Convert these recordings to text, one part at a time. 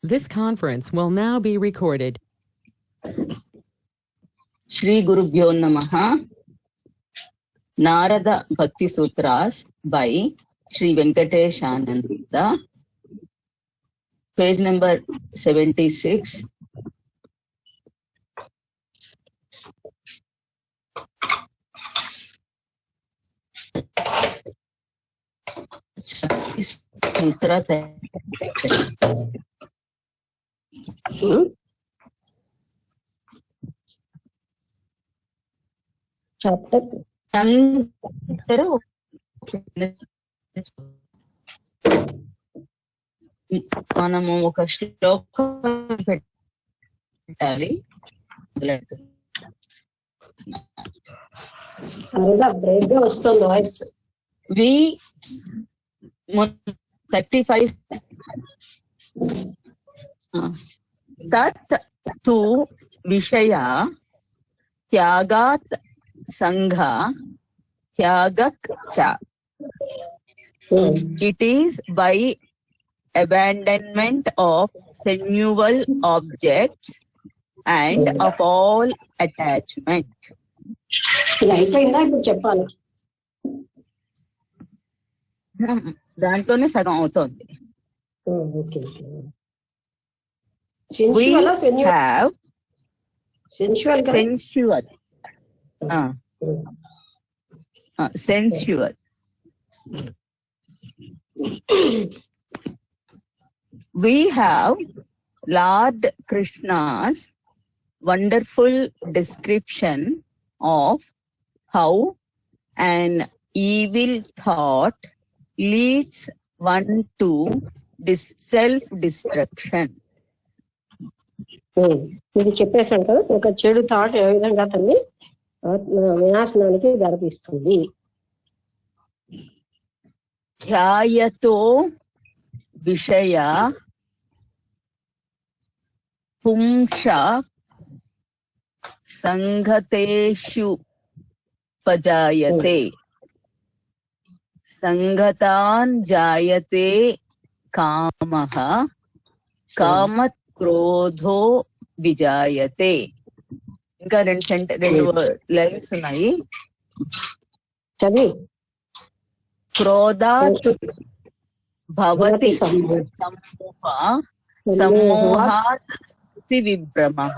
This conference will now be recorded. Shri Gurubhyo Namaha. Narada Bhakti Sutras by Shri Venkatesh Ananda. Page number 76. Sutra chapter మనము ఒక శ్లోకం పెట్టాలి. వస్తుంది voice. 35 తత్ తు విషయ త్యాగాత్ సంఘ త్యాగక్ చ. It is by abandonment of sensual objects and of all attachment. అయిపోయిందా ఇప్పుడు చెప్పాలి? దాంట్లోనే సగం అవుతుంది. We have sensual. We have Lord Krishna's wonderful description of how an evil thought leads one to self-destruction. ఇది చెప్పేసాం కదా, ఒక చెడు థాట్ ఏ విధంగా అతన్ని వినాశనానికి దారితీస్తుంది. ధ్యాయతో విషయ పుంస సంగతేషు పజాయతే సంగతాన్ జాయతే కామః కామత్ క్రోధో విజాయతే. ఇంకా రెండు లైన్స్ ఉన్నాయి. చదివి. క్రోధాత్ భవతి సమ్మోహాత్ స్మృతి విభ్రమః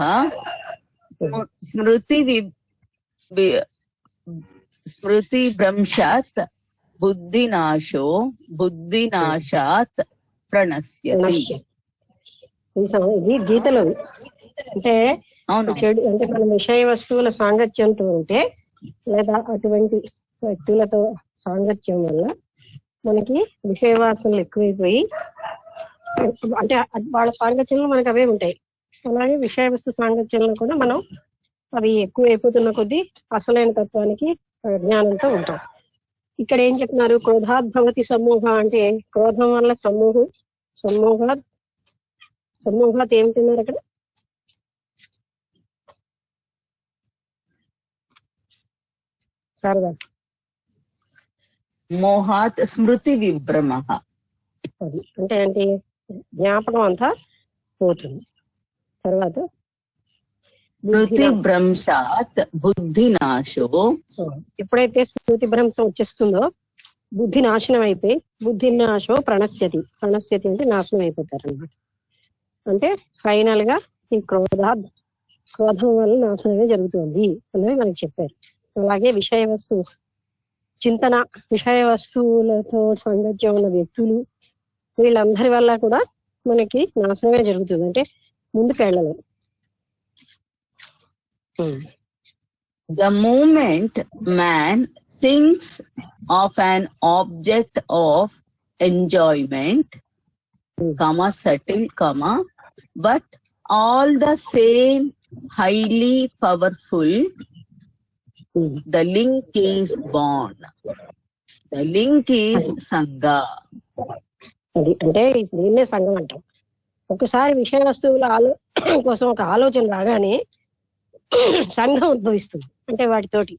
స్మృతి భ్రంశాత్ బుద్ధినాశాత్ ప్రణశ్యతి. ఇది గీతలో అంటే చెడు అంటే మన విషయ వస్తువుల సాంగత్యంతో ఉంటే లేదా అటువంటి వ్యక్తులతో సాంగత్యం వల్ల మనకి విషయ వాసనలు ఎక్కువైపోయి అంటే వాళ్ళ సాంగత్యంలో మనకు అవే ఉంటాయి. అలాగే విషయ వస్తు సాంగత్యంలో కూడా మనం అవి ఎక్కువ అయిపోతున్న కొద్దీ అసలైన తత్వానికి జ్ఞానంతో ఉంటాం. ఇక్కడ ఏం చెప్తున్నారు? క్రోధాద్భవతి సమూహ అంటే క్రోధం వల్ల సమూహాత్ ఏమిటిన్నారు అక్కడ? సారదా మోహాత్ స్మృతి విభ్రమః. అది అంటే ఏంటి? జ్ఞాపకం అంతా పోతుంది. తర్వాత స్మృతి భ్రంశాత్ బుద్ధినాశో. ఎప్పుడైతే స్మృతి భ్రంశం వచ్చేస్తుందో బుద్ధి నాశనం అయిపోయి బుద్ధినాశో ప్రణశ్యతి అంటే నాశనం అయిపోతారు అన్నమాట. అంటే ఫైనల్ గా ఈ క్రోధం వల్ల నాశనమే జరుగుతుంది అనేది మనకి చెప్పారు. అలాగే విషయ వస్తువు చింతన, విషయ వస్తువులతో సాంగత్యం ఉన్న వ్యక్తులు వీళ్ళందరి వల్ల కూడా మనకి నాశనమే జరుగుతుంది. అంటే ముందుకు వెళ్ళలేదు. The moment man thinks of an object of enjoyment, subtle, but all the same highly powerful, the link is born. The link is Sangha. అంటే దీన్నే సంఘం అంటాం. ఒకసారి విషయ వస్తువుల కోసం ఒక ఆలోచన రాగానే సంఘం ఉద్భవిస్తుంది. అంటే వాటితోటి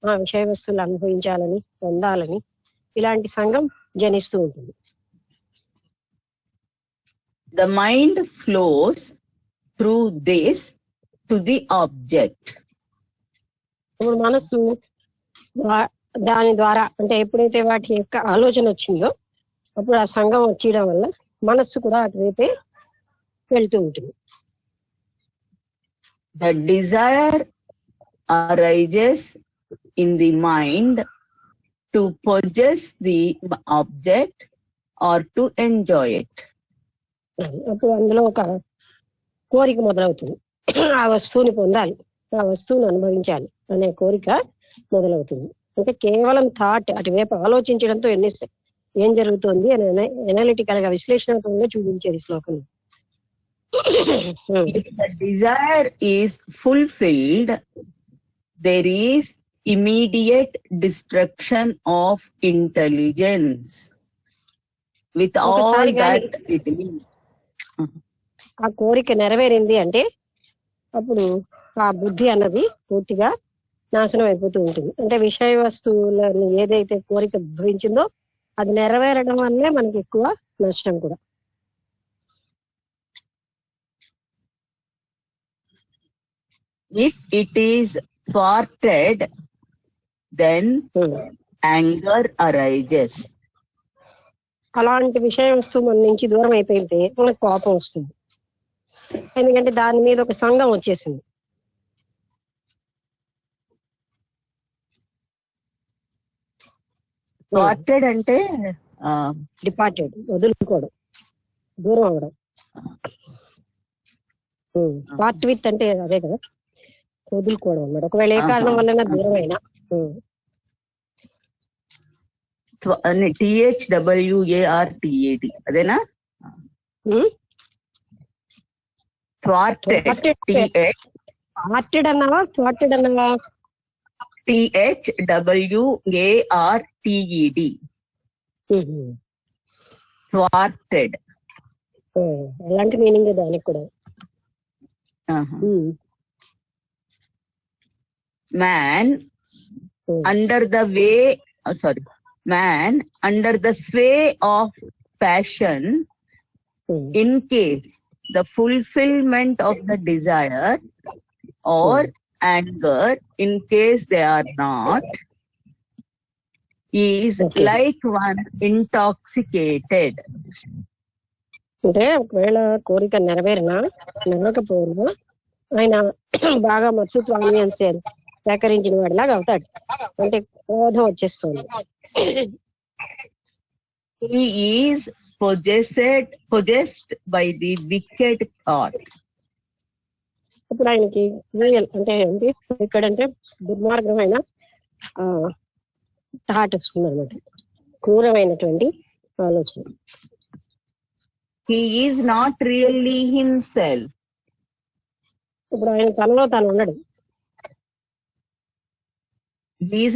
ఆ విషయ వస్తువులు అనుభవించాలని, పొందాలని ఇలాంటి సంఘం జనిస్తూ ఉంటుంది. The mind flows through this to the object. ఇప్పుడు మనస్సు దాని ద్వారా అంటే ఎప్పుడైతే వాటి యొక్క ఆలోచన వచ్చిందో అప్పుడు ఆ సంఘం వచ్చేయడం వల్ల మనస్సు కూడా అటువైపే వెళ్తూ ఉంటుంది. The desire arises in the mind to possess the object or to enjoy it. అప్పుడు అందులో ఒక కోరిక మొదలవుతుంది. ఆ వస్తువుని పొందాలి, ఆ వస్తువుని అనుభవించాలి అనే కోరిక మొదలవుతుంది. అంటే కేవలం థాట్ అటువైపు ఆలోచించడంతో ఏం జరుగుతుంది అని ఎనాలిటికల్ గా విశ్లేషణాత్మకంగా చూపించేది శ్లోకం. If the desire is fulfilled, there is immediate destruction of intelligence with all that it means. ఆ కోరిక నెరవేరింది అంటే అప్పుడు ఆ బుద్ధి అన్నది పూర్తిగా నాశనం అయిపోతూ ఉంటుంది. అంటే విషయ వస్తువులను ఏదైతే కోరిక భవించిందో అది నెరవేరడం వల్లే మనకి ఎక్కువ నష్టం కూడా. If it is thwarted, then anger arises. అలాంటి విషయ వస్తువు మన నుంచి దూరం అయిపోయితే మనకు కోపం వస్తుంది. ఎందుకంటే దాని మీద ఒక సంఘం వచ్చేసింది. థ్వార్టెడ్ అంటే డిపార్టెడ్, వదులుకోవడం, దూరం అవడం. పార్ట్ విత్ అంటే అదే కదా, వదులుకోవడం అన్నమాట. ఒకవేళ ఏ కారణం వల్ల దూరం అయినా. THWARTED అదేనా? థ్వార్టెడ్ అన్నావా? థ్వార్టెడ్ అన్నావా? THWARTED థ్వార్టెడ్. అలాంటి మీనింగ్ దానికి కూడా. Man under the sway of passion, in case the fulfillment of the desire, or anger, in case they are not, is like one intoxicated. అంటే ఒకవేళ కోరిక నెరవేరకపోయినా ఆయన బాగా మత్తుత్వాన్ని సేకరించిన వాడిలాగా అవుతాడు. అంటే క్రోధం వచ్చేస్తుంది. He is possessed by the wicked thought. ఇప్పుడు ఆయనకి అంటే ఏంటి ఇక్కడంటే దుర్మార్గమైన థాట్ వస్తుంది అనమాట, క్రూరమైనటువంటి ఆలోచన. He is not really himself. ఇప్పుడు ఆయన తనలో తాను ఉండడు. He is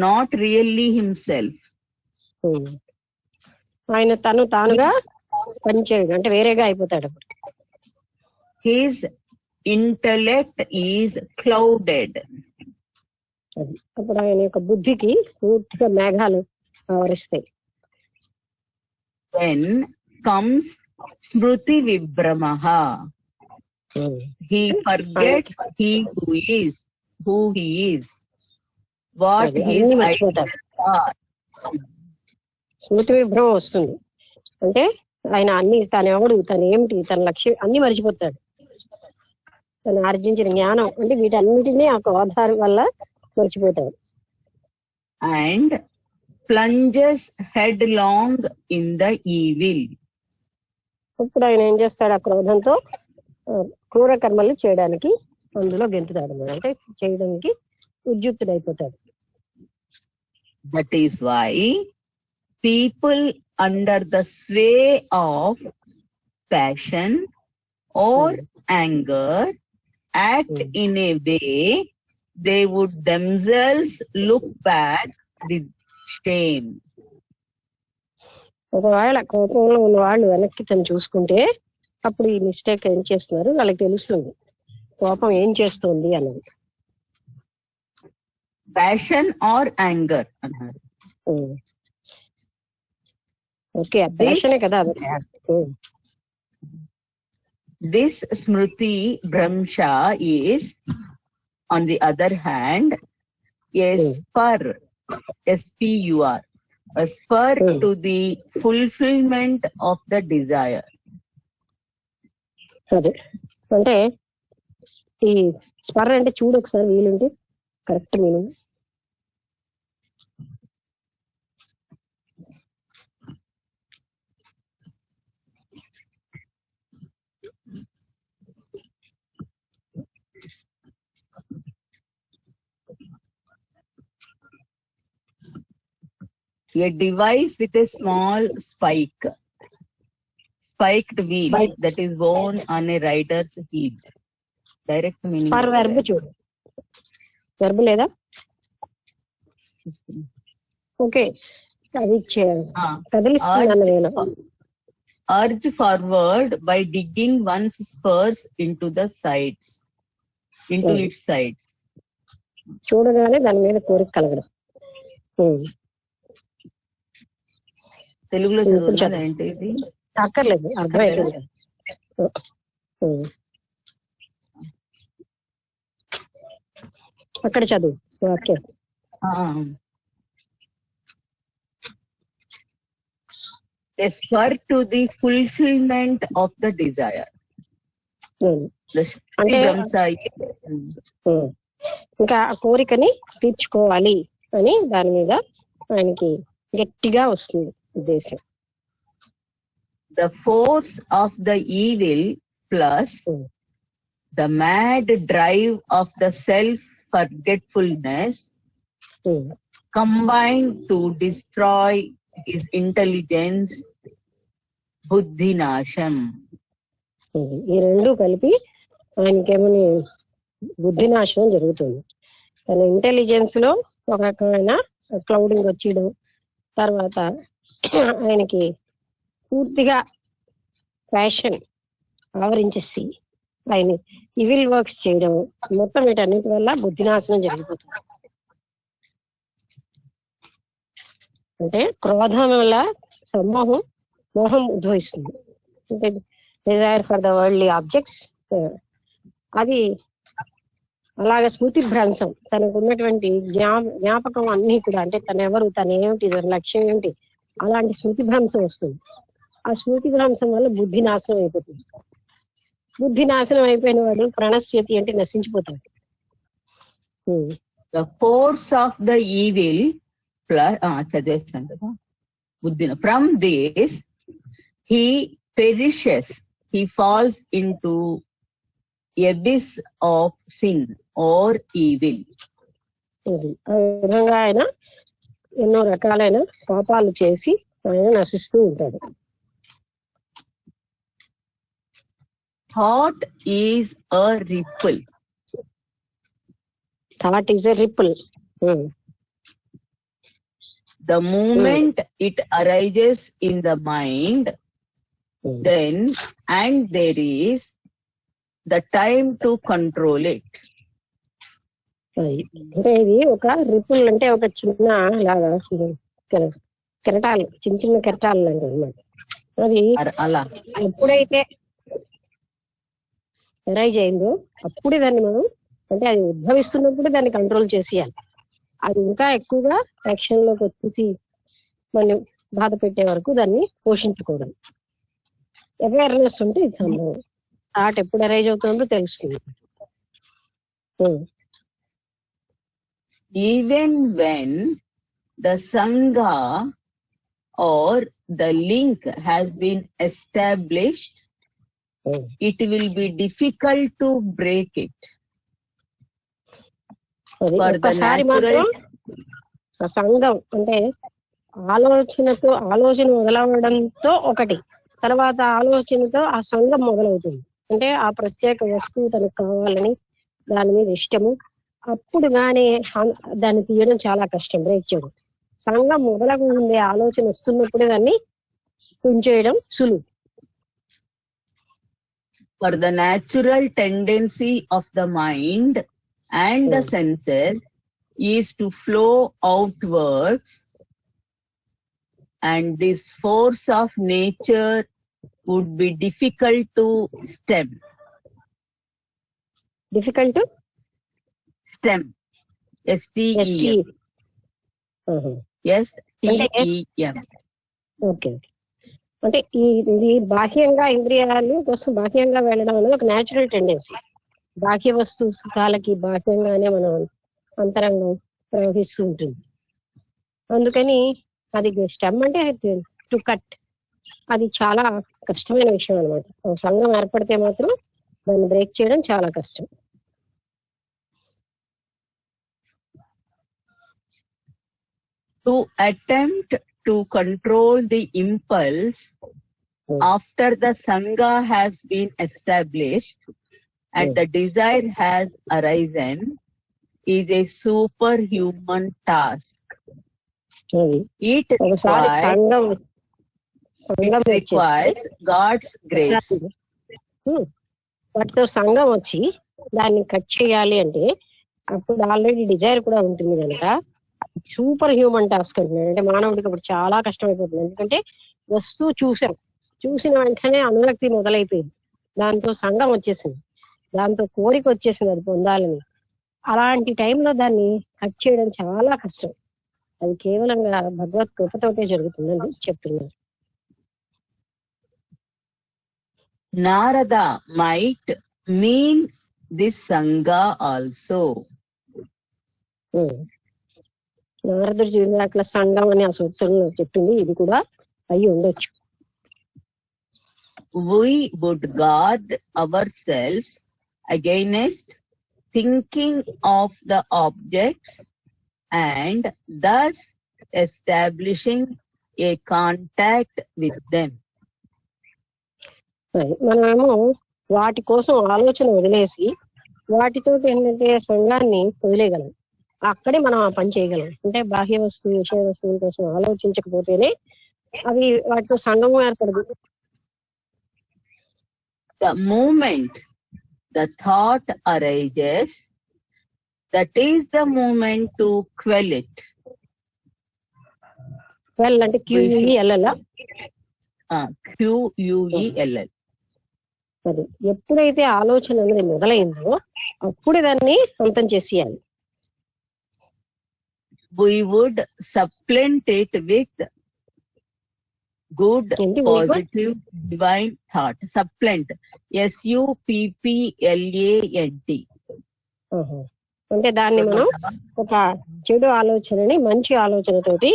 not really himself. ఆయన తానుగా పనిచేయడు, అంటే వేరేగా అయిపోతాడు. His intellect is clouded. అప్పుడు ఆయన యొక్క బుద్ధికి పూర్తిగా మేఘాలు ఆవరిస్తాయి. Then comes smruti vibramaha. He forgets who he is, what his ideas are. స్మృతి విభ్రమం వస్తుంది. అంటే ఆయన తను ఎవడు, తను ఏమిటి, తన లక్ష్యం అన్ని మర్చిపోతాడు. తను ఆర్జించిన జ్ఞానం అంటే వీటన్నిటినీ ఆ క్రోధాల వల్ల మర్చిపోతాడు. And plunges headlong in the evil. ఇప్పుడు ఆయన ఏం చేస్తాడు, ఆ క్రోధంతో క్రూర కర్మలు చేయడానికి అందులో గెంతుతాడు, అంటే చేయడానికి ఉద్యుక్తుడైపోతాడు. That is why people under the sway of passion or anger act in a way they would themselves look back with shame. ఒకవేళ కోపంలో ఉన్న వాళ్ళు వెనక్కి తను చూసుకుంటే అప్పుడు ఈ మిస్టేక్ ఏం చేస్తున్నారు వాళ్ళకి తెలుస్తుంది, కోపం ఏం చేస్తుంది అన్నది. Passion or anger అన్నారు. ఓకే, ప్యాషనే కదా అది. This Smriti Bhramsha is, on the other hand, a spur, S-P-U-R, a spur to the fulfillment of the desire. అదే అంటే ఈ స్పర్ అంటే చూడు ఒకసారి వీలుంటే correct meaning. A device with a small spiked wheel that is worn on a rider's heel. Direct meaning. Spur verb చూడు, verb లేదా? Okay, అది కదిలిస్తున్నాను నేను. Urge forward by digging one's spurs into the sides, into its sides. చూడగానే దాని మీద కోరిక కలగడం. తెలుగులో చదువుతున్నా ఏంటి ఇది? అక్కర్లేదు, అర్థమైంది. అక్కడ చదువు వాక్యం. A spur to the fulfillment of the desire. అంటే ఇంకా ఆ కోరికని తీర్చుకోవాలి అని దాని మీద ఆయనకి గట్టిగా వస్తుంది ఉద్దేశం. The force of the evil plus the mad drive of the self-forgetfulness combine to destroy his intelligence, buddhinasham. ఈ రెండు కలిపి ఆయనకేమని బుద్ధినాశనం జరుగుతుంది. తన ఇంటెలిజెన్స్ లో ఒక రకమైన క్లౌడింగ్ వచ్చేయడం, తర్వాత ఆయనకి పూర్తిగా ఫ్యాషన్ ఆవరించేసి ఆయన ఇవిల్ వర్క్స్ చేయడం, మొత్తం వీటన్నిటి వల్ల బుద్ధినాశనం జరిగిపోతుంది. అంటే క్రోధం వల్ల మోహం ఉద్భవిస్తుంది. అంటే desire for the worldly objects, అది అలాగే స్మృతి భ్రంశం, తనకు ఉన్నటువంటి జ్ఞాపకం అన్ని కూడా, అంటే తను ఎవరు, తను ఏమిటి, తన లక్ష్యం ఏమిటి, అలాంటి స్మృతి భ్రంశం వస్తుంది. ఆ స్మృతి భ్రంశం వల్ల బుద్ధి నాశనం అయిపోతుంది. బుద్ధి నాశనం అయిపోయిన వాడు ప్రణశ్యతి అంటే నశించిపోతాడు. The force of the evil plus చదివేస్తాను కదా బుద్ధి. From this he perishes, he falls into abyss of sin or evil. ఆ విధంగా ఆయన ఎన్నో రకాలైన పాపాలు చేసి ఆయన నశిస్తూ ఉంటాడు. Thought is a ripple. Thought is a ripple. The moment it arises in the mind, then and there is the time to control it. అంటే ఇది ఒక రిపుల్ అంటే ఒక చిన్న లాగా కెరటాలు, చిన్న చిన్న కెరటాలు లాంటి అన్నమాట. అది ఎప్పుడైతే ఎరైజ్ అయిందో అప్పుడే దాన్ని మనం, అంటే అది ఉద్భవిస్తున్నప్పుడు దాన్ని కంట్రోల్ చేసేయాలి. అది ఇంకా ఎక్కువగా యాక్షన్ లోకి వచ్చి మనం బాధ పెట్టే వరకు దాన్ని పోషించకూడదు. అవేర్నెస్ ఉంటే ఇది సంభవం. థాట్ ఎప్పుడు అరైజ్ అవుతుందో తెలుస్తుంది. Even when the sangha or the link has been established, it will be difficult to break it. ఒక్కసారి మాత్రం సంఘం అంటే ఆలోచన మొదలవడంతో ఒకటి, తర్వాత ఆలోచనతో ఆ సంఘం మొదలవుతుంది. అంటే ఆ ప్రత్యేక వస్తువు తనకు కావాలని దాని మీద ఇష్టము, అప్పుడు కానీ దాన్ని తీయడం చాలా కష్టం, బ్రేక్ చేయడం. సంఘం మొదలకుండే ఆలోచన వస్తున్నప్పుడే దాన్ని ఉంచేయడం సులువు. For the natural tendency of the mind and the senses is to flow outwards, and this force of nature would be difficult to stem. Difficult Stem. S-T-E-M. S-T-E-M. Okay. అంటే ఇది బాహ్యంగా ఇంద్రియాలు కోసం బాహ్యంగా వెళ్ళడం అనేది ఒక న్యాచురల్ టెండెన్సీ. బాహ్య వస్తు సుఖాలకి బాహ్యంగానే మనం అంతరంగం ప్రవహిస్తూ ఉంటుంది. అందుకని అది స్టెమ్ అంటే టు కట్, అది చాలా కష్టమైన విషయం అనమాట. సంఘం ఏర్పడితే మాత్రం దాన్ని బ్రేక్ చేయడం చాలా కష్టం. To attempt to control the impulse after the Sangha has been established and the desire has arisen is a superhuman task. It requires God's grace. వాటితో సంఘం వచ్చి దాన్ని కట్ చేయాలి అంటే అప్పుడు ఆల్రెడీ డిజైర్ కూడా ఉంటుంది కనుక సూపర్ హ్యూమన్ టాస్క్ అంటున్నాడు. అంటే మానవుడికి అప్పుడు చాలా కష్టమైపోతుంది. ఎందుకంటే వస్తువు చూసిన వెంటనే అనురక్తి మొదలైపోయింది, దాంతో సంఘం వచ్చేసింది, దాంతో కోరిక వచ్చేసింది అది పొందాలని. అలాంటి టైంలో దాన్ని కట్ చేయడం చాలా కష్టం. అది కేవలంగా భగవత్ కృపతోటే జరుగుతుందని చెప్తున్నారు. Narada might mean this Sangha also. నారదుడు జీవితాల సంఘం అని ఆ సూత్రంలో చెప్పింది, ఇది కూడా అయ్యి ఉండొచ్చు. We would guard ourselves against thinking of the objects and thus establishing a contact with them. మనమేమో వాటి కోసం ఆలోచన వదిలేసి వాటితో ఏంటంటే సంఘాన్ని వదిలేయగలం, అక్కడే మనం ఆ పని చేయగలం. అంటే బాహ్య వస్తువు విషయ వస్తువుల కోసం ఆలోచించకపోతేనే అవి వాటితో సంఘము ఏర్పడదు. The moment the thought arises, that is the moment to quell it. క్వెల్ అంటే QUELL. QUELL. అది ఎప్పుడైతే ఆలోచన అనేది మొదలైందో అప్పుడే దాన్ని అంతం చేసేయాలి. We would supplant it with good, positive, divine thought. Supplant. SUPPLANT. అంటే దాన్ని మనం ఒక చెడు ఆలోచనని మంచి ఆలోచనతోటి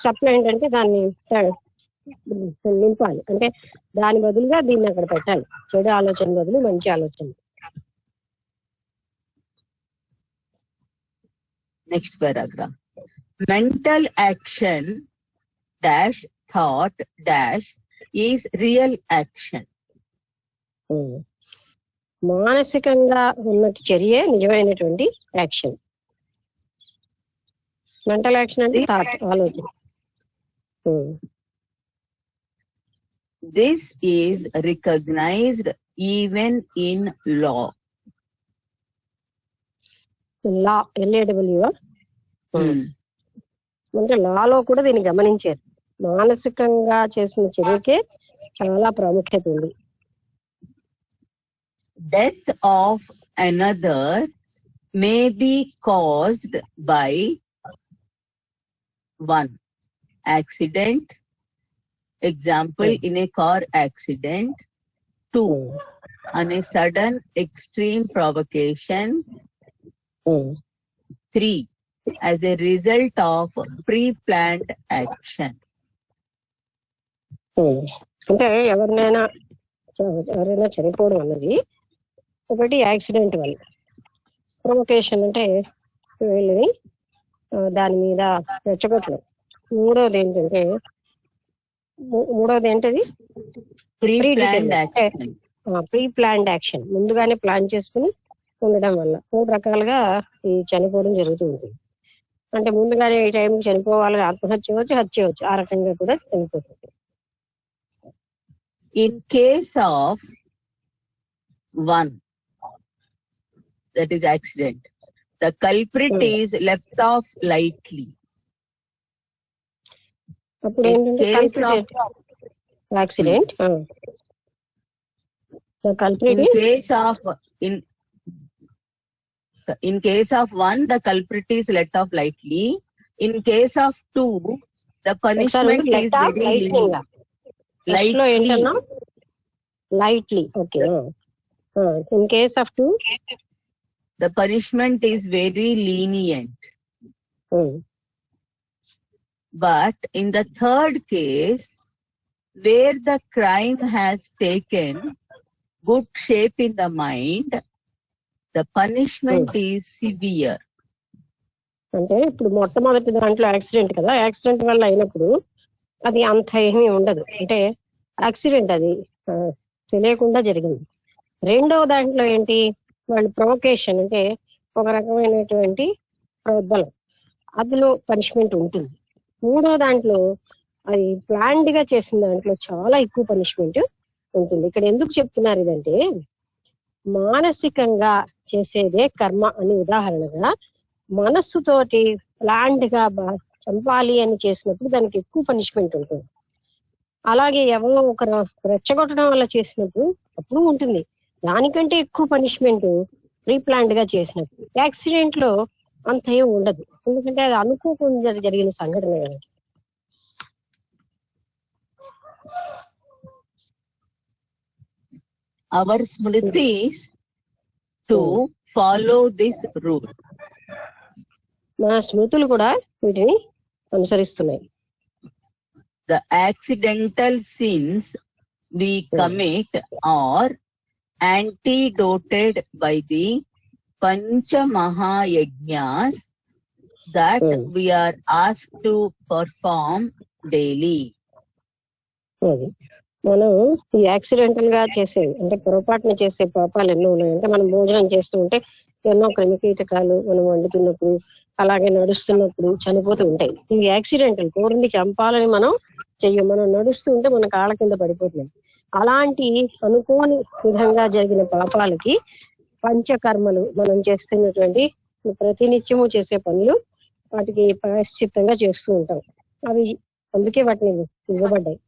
సప్లెంట్ అంటే దాన్ని నింపాలి. అంటే దాని బదులుగా దీన్ని అక్కడ పెట్టాలి. చెడు ఆలోచన బదులు మంచి ఆలోచన. Next paragraph. Mental action dash thought dash is real action. మానసికంగా ఉన్నట్టు చర్యే నిజమైనటువంటి యాక్షన్. మెంటల్ యాక్షన్ అంటే థాట్, ఆలోచన. This is recognized even in law. Law LAW అంటే లాలో కూడా దీన్ని గమనించారు. మానసికంగా చేసిన చర్యకే చాలా ప్రాముఖ్యత ఉంది. Death of another may be caused by 1. Accident, example in a car accident. 2. On a sudden extreme provocation. 3. As a result of pre-planned action. అంటే ఎవరైనా చనిపోవడం అన్నది ఒకటి యాక్సిడెంట్ వల్ల, ప్రొవొకేషన్ అంటే వీళ్ళని దాని మీద రెచ్చగొట్టడం. మూడోది ఏంటది ప్రీ ప్లాన్డ్ యాక్షన్, ముందుగానే ప్లాన్ చేసుకుని ఉండడం వల్ల 3 రకాలుగా ఈ చనిపోవడం జరుగుతూ ఉంటుంది. అంటే ముందుగానే ఈ టైంకి చనిపోవాలి, ఆత్మహత్య హత్య వచ్చు, ఆ రకంగా కూడా చనిపోతుంది. In case of 1, that is accident, the culprit is left off lightly. అప్పుడు ఏంటంటే accident The culprit In is case of in case of one, the culprit is let off lightly. In case of two, the punishment is very lightning. lightly. Lightly. Okay. In case of two, the punishment is very lenient. But in the third case, where the crime has taken good shape in the mind, the punishment is severe. అంటే ఇప్పుడు మొట్టమొదటి దాంట్లో accident కదా, accident వల్ల అయినప్పుడు అది అంత ఏమీ ఉండదు, అంటే యాక్సిడెంట్ అది తెలియకుండా జరిగింది. రెండవ దాంట్లో ఏంటి, వాళ్ళు ప్రొవొకేషన్ అంటే ఒక రకమైనటువంటి ప్రోద్బలం, అందులో పనిష్మెంట్ ఉంటుంది. మూడో దాంట్లో అది ప్లాన్డ్ గా చేసిన దాంట్లో చాలా ఎక్కువ పనిష్మెంట్ ఉంటుంది. ఇక్కడ ఎందుకు చెప్తున్నారు ఇదంటే, మానసికంగా చేసేదే కర్మ అని ఉదాహరణగా, మనస్సుతోటి ప్లాన్డ్ గా చంపాలి అని చేసినప్పుడు దానికి ఎక్కువ పనిష్మెంట్ ఉంటుంది. అలాగే ఎవరో ఒకరు రెచ్చగొట్టడం వల్ల చేసినప్పుడు అప్పుడు ఉంటుంది, దానికంటే ఎక్కువ పనిష్మెంట్ ప్రీప్లాన్డ్ గా చేసినప్పుడు. యాక్సిడెంట్ లో అంత ఏం ఉండదు, ఎందుకంటే అది అనుకోకుండా జరిగిన సంఘటన కనుక. Our smritis to follow this rule. మన స్మృతులు కూడా వీటిని అనుసరిస్తున్నాయి. The accidental sins we commit are antidoted by the Pancha Mahayajnas that we are asked to perform daily. మనం ఈ యాక్సిడెంటల్ గా చేసేవి అంటే పొరపాటున చేసే పాపాలు ఎన్నో ఉన్నాయి. అంటే మనం భోజనం చేస్తూ ఉంటే ఎన్నో క్రిమికీటకాలు మనం వండుతున్నప్పుడు అలాగే నడుస్తున్నప్పుడు చనిపోతూ ఉంటాయి. ఇవి యాక్సిడెంటల్, కోరిని చంపాలని మనం చెయ్యం, మనం నడుస్తూ ఉంటే మన కాళ్ళ కింద పడిపోతున్నాం. అలాంటి అనుకోని విధంగా జరిగిన పాపాలకి పంచకర్మలు, మనం చేస్తున్నటువంటి ప్రతినిత్యము చేసే పనులు, వాటికి ప్రాయశ్చిత్తంగా చేస్తూ ఉంటాం. అవి అందుకే వాటిని ఇవ్వబడ్డాయి.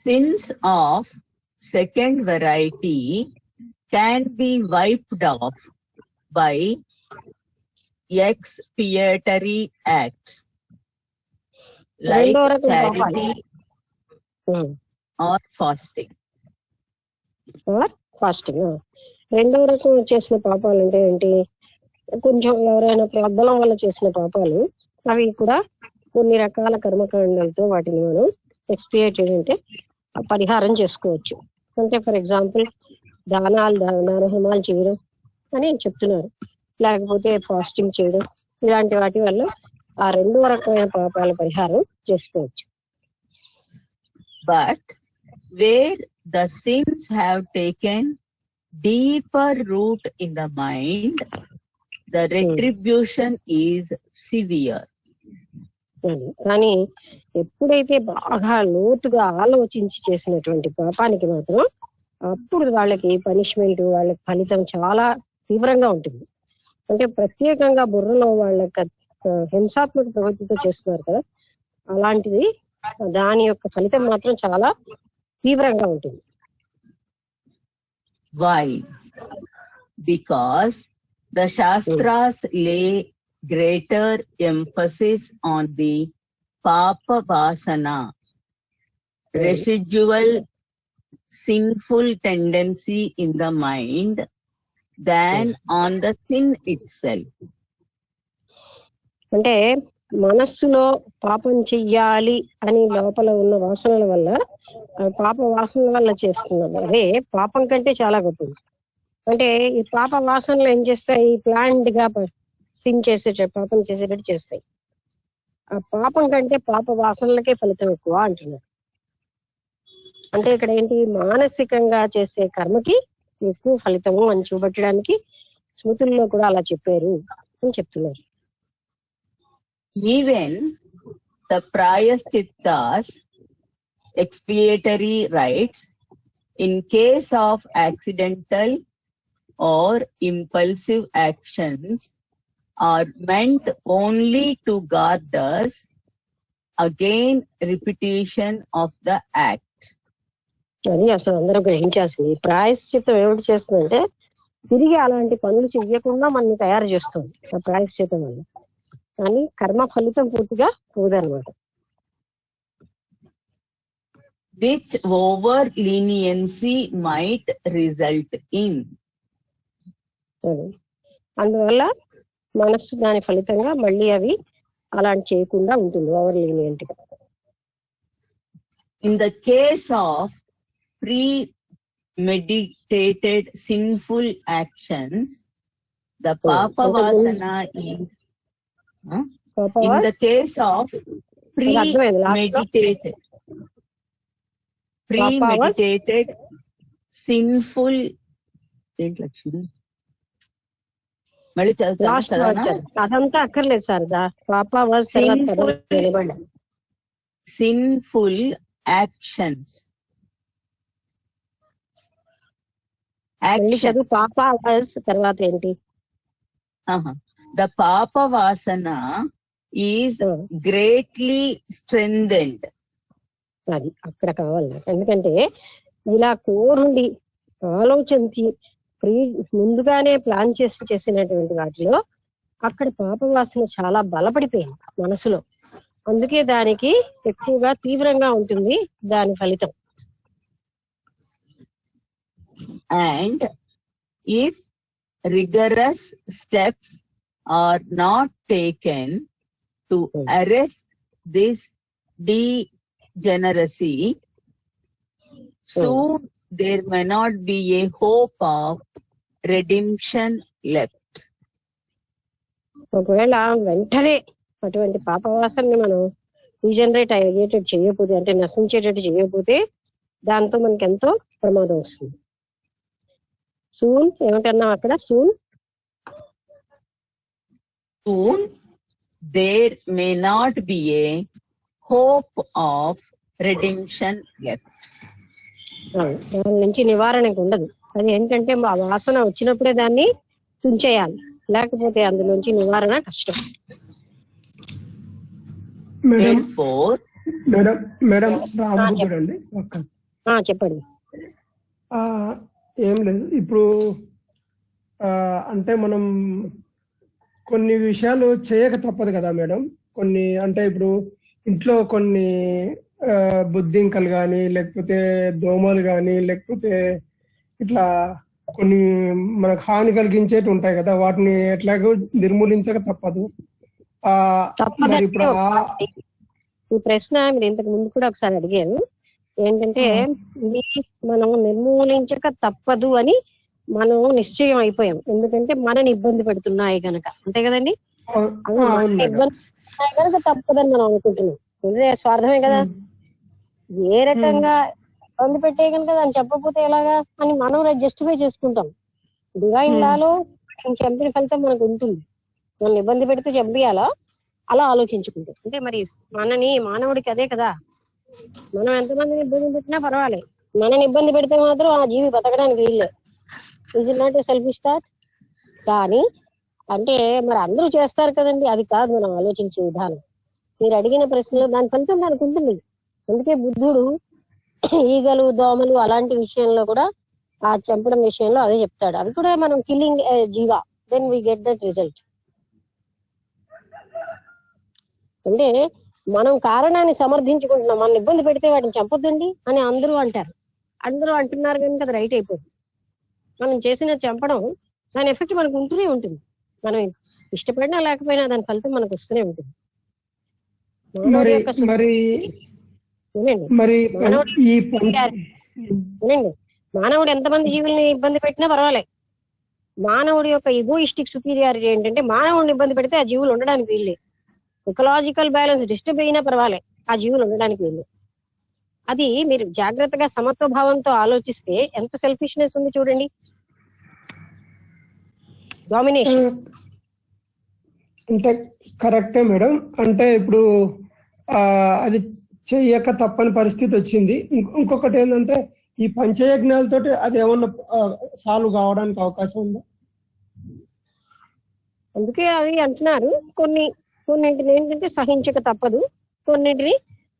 Sins of second variety can be wiped off by expiatory acts like charity or fasting. రెండవ రకం చేసిన పాపాలు అంటే ఏంటి, కొంచెం ఎవరైనా ప్రోద్బలం వల్ల చేసిన పాపాలు, అవి కూడా కొన్ని రకాల కర్మకాండాలతో వాటిని మనం ఎక్స్పియేటెడ్ అంటే పరిహారం చేసుకోవచ్చు. అంటే ఫర్ ఎగ్జాంపుల్ దానహోమాలు చేయడం అని చెప్తున్నారు, లేకపోతే ఫాస్టింగ్ చేయడం, ఇలాంటి వాటి వల్ల ఆ రెండో రకమైన పాపాల పరిహారం చేసుకోవచ్చు. But where the sins have taken deeper root in the mind, the retribution is severe. కానీ ఎప్పుడైతే బాగా లోతుగా ఆలోచించి చేసినటువంటి పాపానికి మాత్రం అప్పుడు వాళ్ళకి పనిష్మెంట్, వాళ్ళకి ఫలితం చాలా తీవ్రంగా ఉంటుంది. అంటే ప్రత్యేకంగా బుర్రలో వాళ్ళకి హింసాత్మక ప్రవృత్తితో చేస్తున్నారు కదా, అలాంటిది దాని యొక్క ఫలితం మాత్రం చాలా తీవ్రంగా ఉంటుంది. Why? Because the Shastras lay greater emphasis on the Papa Vasana, residual sinful tendency in the mind, than on the sin itself. అంటే మనస్సులో పాపం చెయ్యాలి అని లోపల ఉన్న వాసనల వల్ల, పాప వాసనల వల్ల చేస్తున్నది అదే పాపం కంటే చాలా గొప్పది. అంటే ఈ పాప వాసనలు ఏం చేస్తాయి, ప్లాన్డ్ గా సిన్ చేసేటట్టు, పాపం చేసేటట్టు చేస్తాయి. ఆ పాపం కంటే పాప వాసనలకే ఫలితం ఎక్కువ అంటున్నారు. అంటే ఇక్కడ ఏంటి, మానసికంగా చేసే కర్మకి ఎక్కువ ఫలితము అని చూపెట్టడానికి స్మృతుల్లో కూడా అలా చెప్పారు అని చెప్తున్నారు. Even the Prayashchittas, expiatory rites, in case of accidental or impulsive actions, are meant only to guard us again repetition of the act. అది అసలు అందరూ గ్రహించాల్సింది. ప్రాయశ్చిత్తం ఏమిటి చేస్తుందంటే తిరిగి అలాంటి పనులు చెయ్యకుండా మనల్ని తయారు చేస్తుంది ఆ ప్రాయశ్చిత్తం వల్ల. కానీ కర్మ ఫలితం పూర్తిగా పోదనమాట. Which over leniency might result in. అందువల్ల మనస్సు దాని ఫలితంగా మళ్ళీ అవి అలాంటి చేయకుండా ఉంటుంది ఓవర్ లీనియంట్ గా. In the case of premeditated sinful actions, the papa vasana is in the case of premeditated sinful మళ్ళీ అదంతా అక్కర్లేదు సార్. పాప వాజ్ sinful actions. పాప వాజ్ తర్వాత ఏంటి? The papa vasana is greatly strengthened. అది అక్కడ కావాలి. ఎందుకంటే ఇలా కోరుండి ఆలోచించి ముందుగానే ప్లాన్ చేసినటువంటి వాటిలో అక్కడ పాపవాసన చాలా బలపడిపోయింది మనసులో. అందుకే దానికి ఎక్కువగా తీవ్రంగా ఉంటుంది దాని ఫలితం. And if rigorous steps are not taken to arrest this degeneracy, soon there may not be a hope of redemption left. ఒకవేళ వెంటనే అటువంటి పాపవాసనని మనం రీజనరేట్ అయ్యేటట్టు చేయకపోతే, అంటే నశించేటట్టు చేయకపోతే దాంతో మనకి ఎంతో ప్రమాదం వస్తుంది. సూన్ ఏమిటన్నా అక్కడ soon there may not be a hope of redemption left. దాని నుంచి నివారణకు ఉండదు. అది ఏంటంటే ఆ వాసన వచ్చినప్పుడే దాన్ని తుంచేయాలి, లేకపోతే అందులోంచి నివారణ కష్టం. చెప్పండి. ఏం లేదు, ఇప్పుడు అంటే మనం కొన్ని విషయాలు చేయక తప్పదు కదా మేడం. కొన్ని అంటే ఇప్పుడు ఇంట్లో కొన్ని బుద్ధింకలు కానీ, లేకపోతే దోమలు కానీ, లేకపోతే ఇట్లా కొన్ని మనకు హాని కలిగించేటి ఉంటాయి కదా, వాటిని ఎట్లాగో నిర్మూలించక తప్పదు. ఇప్పుడు ఈ ప్రశ్న మీరు ఇంతకు ముందు కూడా ఒకసారి అడిగాను. ఏంటంటే ఇది మనం నిర్మూలించక తప్పదు అని మనం నిశ్చయం అయిపోయాం. ఎందుకంటే మనని ఇబ్బంది పెడుతున్నాయి కనుక, అంతే కదండి. ఇబ్బంది కనుక తప్పదని మనం అనుకుంటున్నాం. ఇదే స్వార్థమే కదా. ఏ రకంగా ఇబ్బంది పెట్టే కనుక దాన్ని చెప్పకపోతే ఎలాగా అని మనం జస్టిఫై చేసుకుంటాం. డివైన్ లాలో చంపిన ఫలితం మనకు ఉంటుంది. మనం ఇబ్బంది పెడితే చంపియాలా అలా ఆలోచించుకుంటాం. అంటే మరి మానవుడికి అదే కదా. మనం ఎంతమందిని ఇబ్బంది పెట్టినా పర్వాలేదు, మనని ఇబ్బంది పెడితే మాత్రం ఆ జీవి బతకడానికి వీళ్ళే. Is it not a selfish thought? కానీ అంటే మరి అందరూ చేస్తారు కదండి, అది కాదు మనం ఆలోచించే విధానం. మీరు అడిగిన ప్రశ్నలో దాని ఫలితం దానికి ఉంటుంది. అందుకే బుద్ధుడు ఈగలు, దోమలు అలాంటి విషయంలో కూడా ఆ చంపడం విషయంలో అదే చెప్తాడు. అది కూడా మనం కిల్లింగ్ జీవా, then we get that result. అంటే మనం కారణాన్ని సమర్థించుకుంటున్నాం. మనం ఇబ్బంది పెడితే వాటిని చంపొద్దండి అని అందరూ అంటారు. అందరూ అంటున్నారు కనుక అది రైట్ అయిపోతుంది. మనం చేసిన చంపడం దాని ఎఫెక్ట్ మనకు ఉంటూనే ఉంటుంది. మనం ఇష్టపడినా లేకపోయినా దాని ఫలితం మనకు వస్తూనే ఉంటుంది. మానవుడు ఎంతమంది జీవుల్ని ఇబ్బంది పెట్టినా పర్వాలేదు. మానవుడి యొక్క ఈగోయిస్టిక్ సుపీరియారిటీ ఏంటంటే మానవుడిని ఇబ్బంది పెడితే ఆ జీవులు ఉండడానికి వీళ్ళే. ఎకలాజికల్ బ్యాలెన్స్ డిస్టర్బ్ అయినా పర్వాలేదు, ఆ జీవులు ఉండడానికి వీళ్ళు. అది మీరు జాగ్రత్తగా సమత్వభావంతో ఆలోచిస్తే ఎంత సెల్ఫిష్నెస్ ఉంది చూడండి. డామినేషన్ అంటే కరెక్టే మేడం. అంటే ఇప్పుడు అది చెయ్యక తప్పని పరిస్థితి వచ్చింది. ఇంకొకటి ఏంటంటే ఈ పంచయజ్ఞాలతోటి అది ఏమన్నా సాల్వ్ కావడానికి అవకాశం ఉందా? అందుకే అవి అంటున్నారు కొన్నింటిని ఏంటంటే సహించక తప్పదు, కొన్నిటిని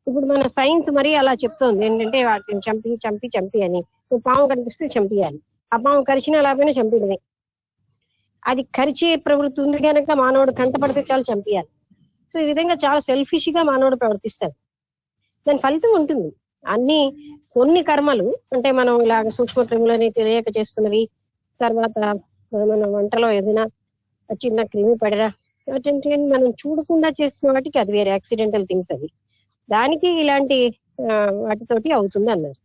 ఇప్పుడు మన సైన్స్ మరీ అలా చెప్తోంది ఏంటంటే వాటిని చంపి చంపి చంపి అని. పాము కనిపిస్తే చంపియాలి, ఆ పాము కరిచినా లేకపోయినా చంపిడమే. అది కరిచే ప్రవృత్తి ఉంది కనుక మానవుడు కంటపడితే చాలు చంపియాలి. సో ఈ విధంగా చాలా సెల్ఫిష్ గా మానవుడు ప్రవర్తిస్తాడు. దాని ఫలితం ఉంటుంది. అన్ని కొన్ని కర్మలు అంటే మనం ఇలాగ సూక్ష్మ క్రిములని తెలియక చేస్తున్నవి, తర్వాత మన వంటలో ఏదైనా చిన్న క్రిమి పడరా అటువంటి మనం చూడకుండా చేసిన వాటికి అది వేరే యాక్సిడెంటల్ థింగ్స్. అవి దానికి ఇలాంటి వాటితోటి అవుతుంది అన్నారు.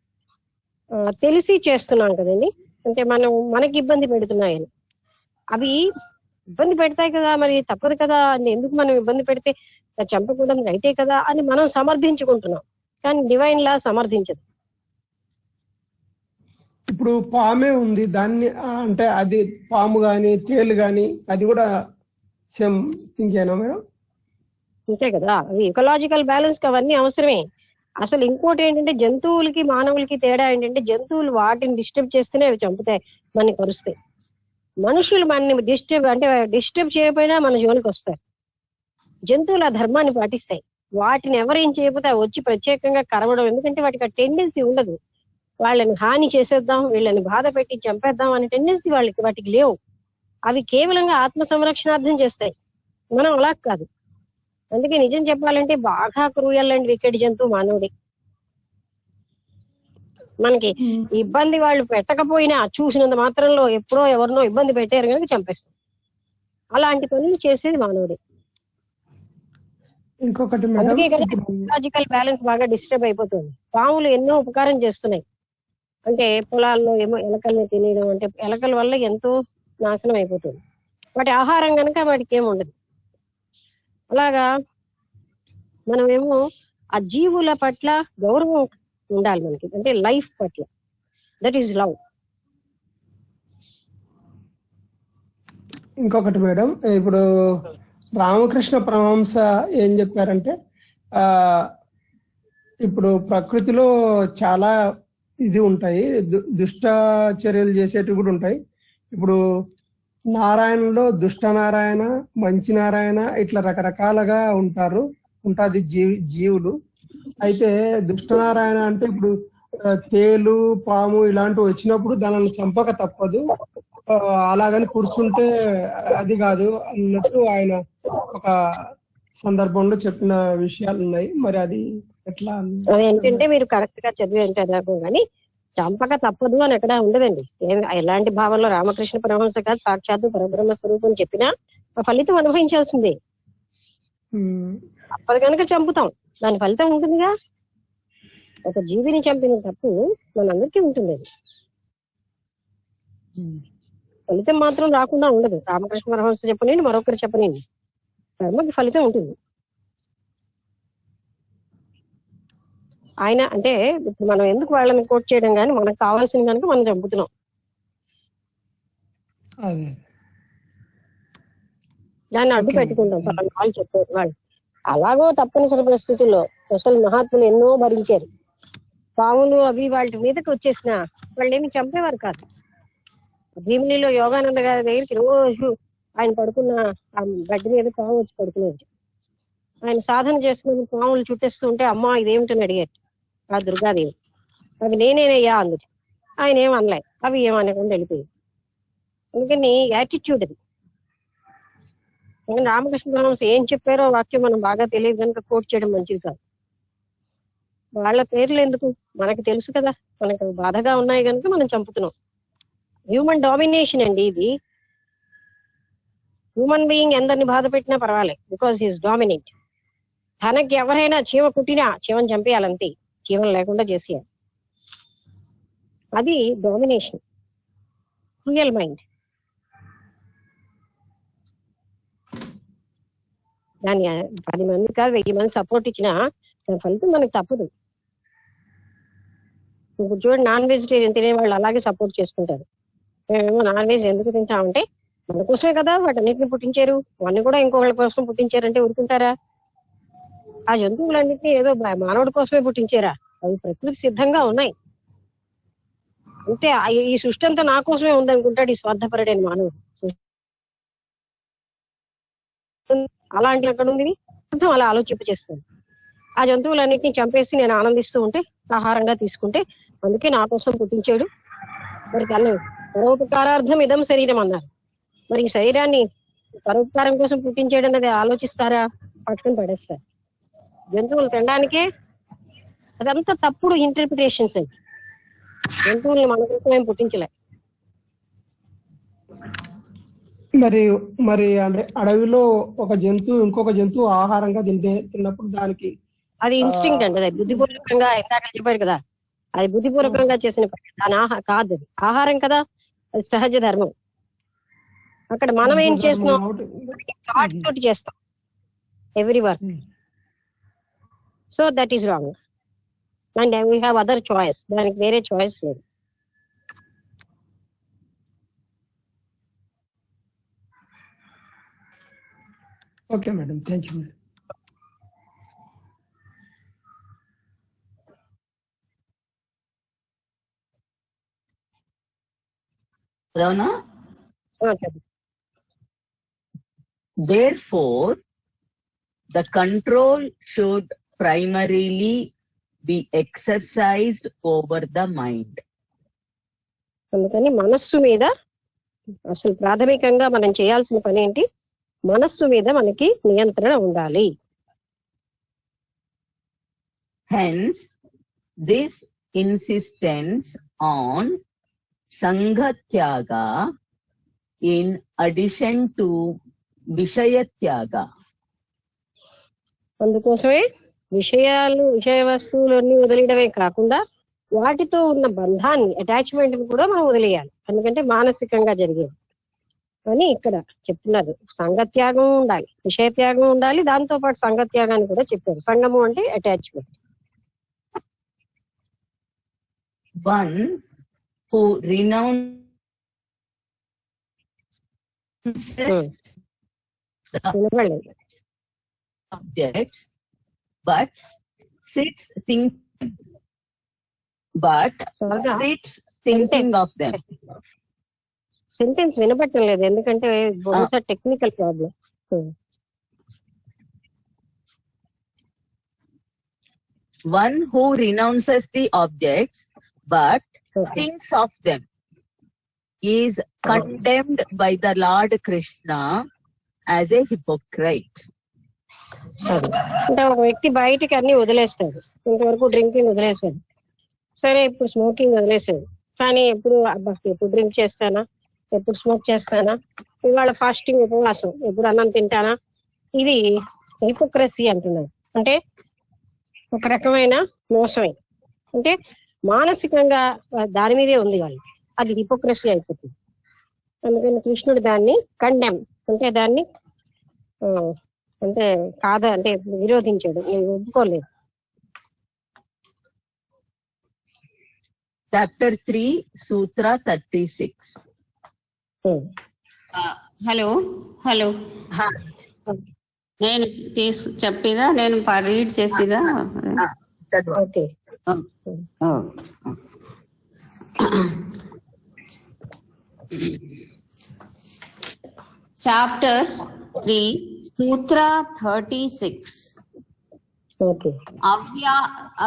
తెలిసి చేస్తున్నాం కదండి, అంటే మనం మనకి ఇబ్బంది పెడుతున్నాయని. అవి ఇబ్బంది పెడతాయి కదా, మరి తప్పదు కదా అని ఎందుకు మనం ఇబ్బంది పెడితే చంపకూడదు రైటే కదా అని మనం సమర్థించుకుంటున్నాం, కానీ డివైన్ లా సమర్థించదు. ఇప్పుడు పామే ఉంది, దాన్ని అంటే అది పాము గాని తేలు గాని అది కూడా సేమ్ థింకేనా మేడం? అంతే కదా, అవి ఇకలాజికల్ బ్యాలెన్స్ అవన్నీ అవసరమే. అసలు ఇంకోటి ఏంటంటే జంతువులకి మానవులకి తేడా ఏంటంటే జంతువులు వాటిని డిస్టర్బ్ చేస్తేనే అవి చంపుతాయి, మనని కరుస్తాయి. మనుషులు మనని డిస్టర్బ్ చేయకపోయినా మన జోలికి వస్తారు. జంతువులు ఆ ధర్మాన్ని పాటిస్తాయి. వాటిని ఎవరేం చేయకపోతే వచ్చి ప్రత్యేకంగా కరవడం, ఎందుకంటే వాటికి ఆ టెండెన్సీ ఉండదు. వాళ్ళని హాని చేసేద్దాం, వీళ్ళని బాధ పెట్టి చంపేద్దాం అనే టెండెన్సీ వాటికి లేవు. అవి కేవలంగా ఆత్మ సంరక్షణార్థం చేస్తాయి. మనం అలా కాదు. అందుకే నిజం చెప్పాలంటే బాగా క్రూయల్ అండ్ వికెట్ జంతువు మానవుడి. మనకి ఇబ్బంది వాళ్ళు పెట్టకపోయినా చూసినంత మాత్రంలో ఎప్పుడో ఎవరినో ఇబ్బంది పెట్టారు కనుక చంపేస్తాం. అలాంటి పనులు చేసేది మానవుడి. ఇంకొకటి అందుకే కదా లాజికల్ బ్యాలెన్స్ బాగా డిస్టర్బ్ అయిపోతుంది. పాములు ఎన్నో ఉపకారం చేస్తున్నాయి, అంటే పొలాల్లో ఏమో ఎలకల్ని తినేయడం, అంటే ఎలకల వల్ల ఎంతో నాశనం అయిపోతుంది. వాటి ఆహారం కనుక వాటికి ఏమి ఉండదు. అలాగా మనమేమో ఆ జీవుల పట్ల గౌరవం ఉండాలి మనకి, అంటే లైఫ్ పట్ల. That is love. ఇంకొకటి మేడం, ఇప్పుడు రామకృష్ణ పరమహంస ఏం చెప్పారంటే ఇప్పుడు ప్రకృతిలో చాలా ఇది ఉంటాయి, దుష్ట చర్యలు చేసేటివి కూడా ఉంటాయి. ఇప్పుడు నారాయణలో దుష్ట నారాయణ, మంచి నారాయణ ఇట్లా రకరకాలుగా ఉంటుంది జీవులు. అయితే దుష్ట నారాయణ అంటే ఇప్పుడు తేలు పాము ఇలాంటివి వచ్చినప్పుడు దానిని చంపక తప్పదు, అలాగని కూర్చుంటే అది కాదు అన్నట్టు ఆయన ఒక సందర్భంలో చెప్పిన విషయాలు ఉన్నాయి. మరి అది ఎట్లా? ఏంటంటే మీరు కరెక్ట్ గా చదివి అంటారు కానీ చంపక తప్పదు అని ఎక్కడ ఉండదండి. ఎలాంటి భావంలో రామకృష్ణ పరమహంస కాదు, సాక్షాత్తు పరబ్రహ్మ స్వరూపం చెప్పినా ఆ ఫలితం అనుభవించాల్సిందే. తప్పదు కనుక చంపుతాం, దాని ఫలితం ఉంటుందిగా. ఒక జీవిని చంపిన తప్పు మనందరికీ ఉంటుంది. అది ఫలితం మాత్రం రాకుండా ఉండదు. రామకృష్ణ పరమహంస చెప్పనండి, మరొకరు చెప్పనండి, కర్మకి ఫలితం ఉంటుంది. ఆయన అంటే ఇప్పుడు మనం ఎందుకు వాళ్ళని కోట్ చేయడం కానీ మనకు కావాల్సిన కనుక మనం చంపుతున్నాం. దాన్ని అడ్డు పెట్టుకుంటాం. వాళ్ళు చెప్పారు వాళ్ళు అలాగో తప్పనిసరి పరిస్థితుల్లో అసలు మహాత్ములు ఎన్నో భరించారు. పాములు అవి వాటి మీదకి వచ్చేసిన వాళ్ళు ఏమి చంపేవారు కాదు. భీమిలిలో యోగానంద గారి దగ్గరికి రోజు ఆయన పడుకున్న ఆ గడ్డి మీద పాము వచ్చి పడుకునేది. ఆయన సాధన చేస్తున్న పాములు చుట్టేస్తూ ఉంటే అమ్మా ఇదేమిటని అడిగారు ఆ దుర్గాదేవి. అవి నేనేనయ్యా అందుకు. ఆయన ఏం అనలే, అవి ఏమనకుండా వెళ్ళిపోయింది. అందుకని యాటిట్యూడ్ అది. రామకృష్ణ పరమహంస ఏం చెప్పారో వాక్యం మనం బాగా తెలియదు కనుక కోట్ చేయడం మంచిది కాదు. వాళ్ళ పేర్లు ఎందుకు, మనకు తెలుసు కదా, మనకు బాధగా ఉన్నాయి కనుక మనం చంపుతున్నాం. హ్యూమన్ డామినేషన్ అండి ఇది. హ్యూమన్ బీయింగ్ ఎందరిని బాధ పెట్టినా పర్వాలేదు, బికాస్ హీస్ డామినేట్. తనకి ఎవరైనా చీమ కుట్టినా చీమని చంపేయాలంతే, చీమలు లేకుండా చేసేయాలి. అది డామినేషన్, క్రూయల్ మైండ్. దాన్ని 10 మంది కాదు 1000 మంది సపోర్ట్ ఇచ్చినా దాని ఫలితం మనకు తప్పదు. ఇప్పుడు చూడండి, నాన్ వెజిటేరియన్ తినే వాళ్ళు అలాగే సపోర్ట్ చేసుకుంటారు. మేమేమో నాన్ వెజ్ ఎందుకు తింటామంటే మన కోసమే కదా వాటన్నిటిని పుట్టించారు, అవన్నీ కూడా ఇంకొకళ్ళ కోసం పుట్టించారంటే ఊరుకుంటారా? ఆ జంతువులన్నింటినీ ఏదో మానవుడి కోసమే పుట్టించారా? అవి ప్రకృతి సిద్ధంగా ఉన్నాయి. అంటే ఈ సృష్టి అంతా నా కోసమే ఉందనుకుంటాడు ఈ స్వార్థపరుడైన మానవుడు. అలాంటి అక్కడ ఉంది అర్థం అలా ఆలోచింప చేస్తుంది. ఆ జంతువులన్నింటినీ చంపేసి నేను ఆనందిస్తూ ఉంటే, ఆహారంగా తీసుకుంటే, అందుకే నా కోసం పుట్టించాడు. మరి తను పరోపకారార్థం ఇదం శరీరం అన్నారు. మరి ఈ శరీరాన్ని పరోపకారం కోసం పుట్టించాడు అన్నది ఆలోచిస్తారా? పట్టుకుని పడేస్తారు. జంతువులు తినడానికే అదంతా తప్పుడు ఇంటర్ప్రిటేషన్స్ అండి. జంతువుల్ని మన కోసం ఏం పుట్టించలే. మరి అంటే అడవిలో ఒక జంతువు ఇంకొక జంతువు ఆహారంగా తిన్నప్పుడు దానికి అది ఇన్స్టింక్ట్ అండి. అది బుద్ధిపూర్వకంగా, ఇందాక చెప్పాడు కదా, అది బుద్ధిపూర్వకంగా చేసిన పని. దాని కాదు, అది ఆహారం కదా, అది సహజ ధర్మం. అక్కడ మనం ఏం చేస్తున్నాం, థాట్ తోటి చేస్తాం every work. So that is wrong. And we have other choice. దానికి వేరే చాయిస్ లేదు. Okay madam, thank you madam. Therefore, the control should primarily be exercised over the mind. అందుకని మనస్సు మీద అసలు ప్రాథమికంగా మనం చేయాల్సిన పని ఏంటి? మనస్సు మీద మనకి నియంత్రణ ఉండాలి. Hence, this insistence on Sanghatyaga in addition to Vishayatyaga. అందుకోసమే విషయ వస్తువులన్నీ వదిలేయడమే కాకుండా వాటితో ఉన్న బంధాన్ని, అటాచ్మెంట్ కూడా మనం వదిలేయాలి. ఎందుకంటే మానసికంగా జరిగేది అని ఇక్కడ చెప్తున్నారు. సంగత్యాగం ఉండాలి, విషయత్యాగం ఉండాలి, దాంతో పాటు సంగత్యాగాన్ని కూడా చెప్పారు. సంగము అంటే attachment. One who renounces the objects but sits thinking of them. Sentence వినబట్టం లేదు, ఎందుకంటే బహుశా technical problem. One who renounces the objects but thinks of them is condemned by the Lord Krishna as a hypocrite. అంటే ఒక వ్యక్తి బయటికి అన్ని వదిలేస్తాడు. ఇంతవరకు డ్రింకింగ్ వదిలేసాడు, సరే ఇప్పుడు స్మోకింగ్ వదిలేసాడు, కానీ ఎప్పుడు డ్రింక్ చేస్తానా, ఎప్పుడు స్మోక్ చేస్తానా, ఇవాళ ఫాస్టింగ్ ఉపవాసం, ఎప్పుడు అన్నం తింటానా. ఇది హిపోక్రసీ అంటున్నారు. అంటే ఒక రకమైన మోసమే. అంటే మానసికంగా దాని మీదే ఉంది వాళ్ళు, అది హిపోక్రసీ అయిపోతుంది. అందుకని కృష్ణుడు దాన్ని కండెమ్, అంటే దాన్ని అంటే కాదా అంటే విరోధించాడు, నేను ఒప్పుకోలేదు. Chapter 3, Sutra 36. హలో నేను చెప్పిదా, నేను రీడ్ చేసిదా? ఓకే. చాప్టర్ 3, సూత్ర 36. ఓకే.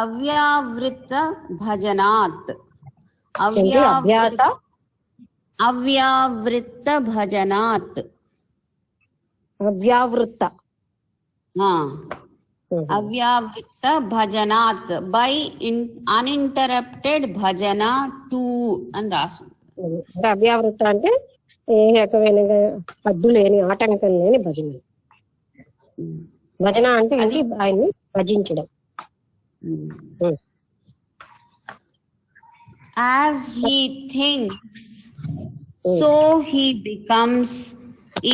అవ్యావృత్త భజనాత్. అవ్యావృత్త భజనాత్. అవ్యావృత్త భజనాత్ బై అన్ఇంటరప్టెడ్ భజన టు అని రాసు. అవ్యావృత్త అంటే ఏ రకమైన అడ్డు లేని, ఆటంకం లేని భజన. భజన అంటే ఆయన్ని భజించడం. As he thinks, so he becomes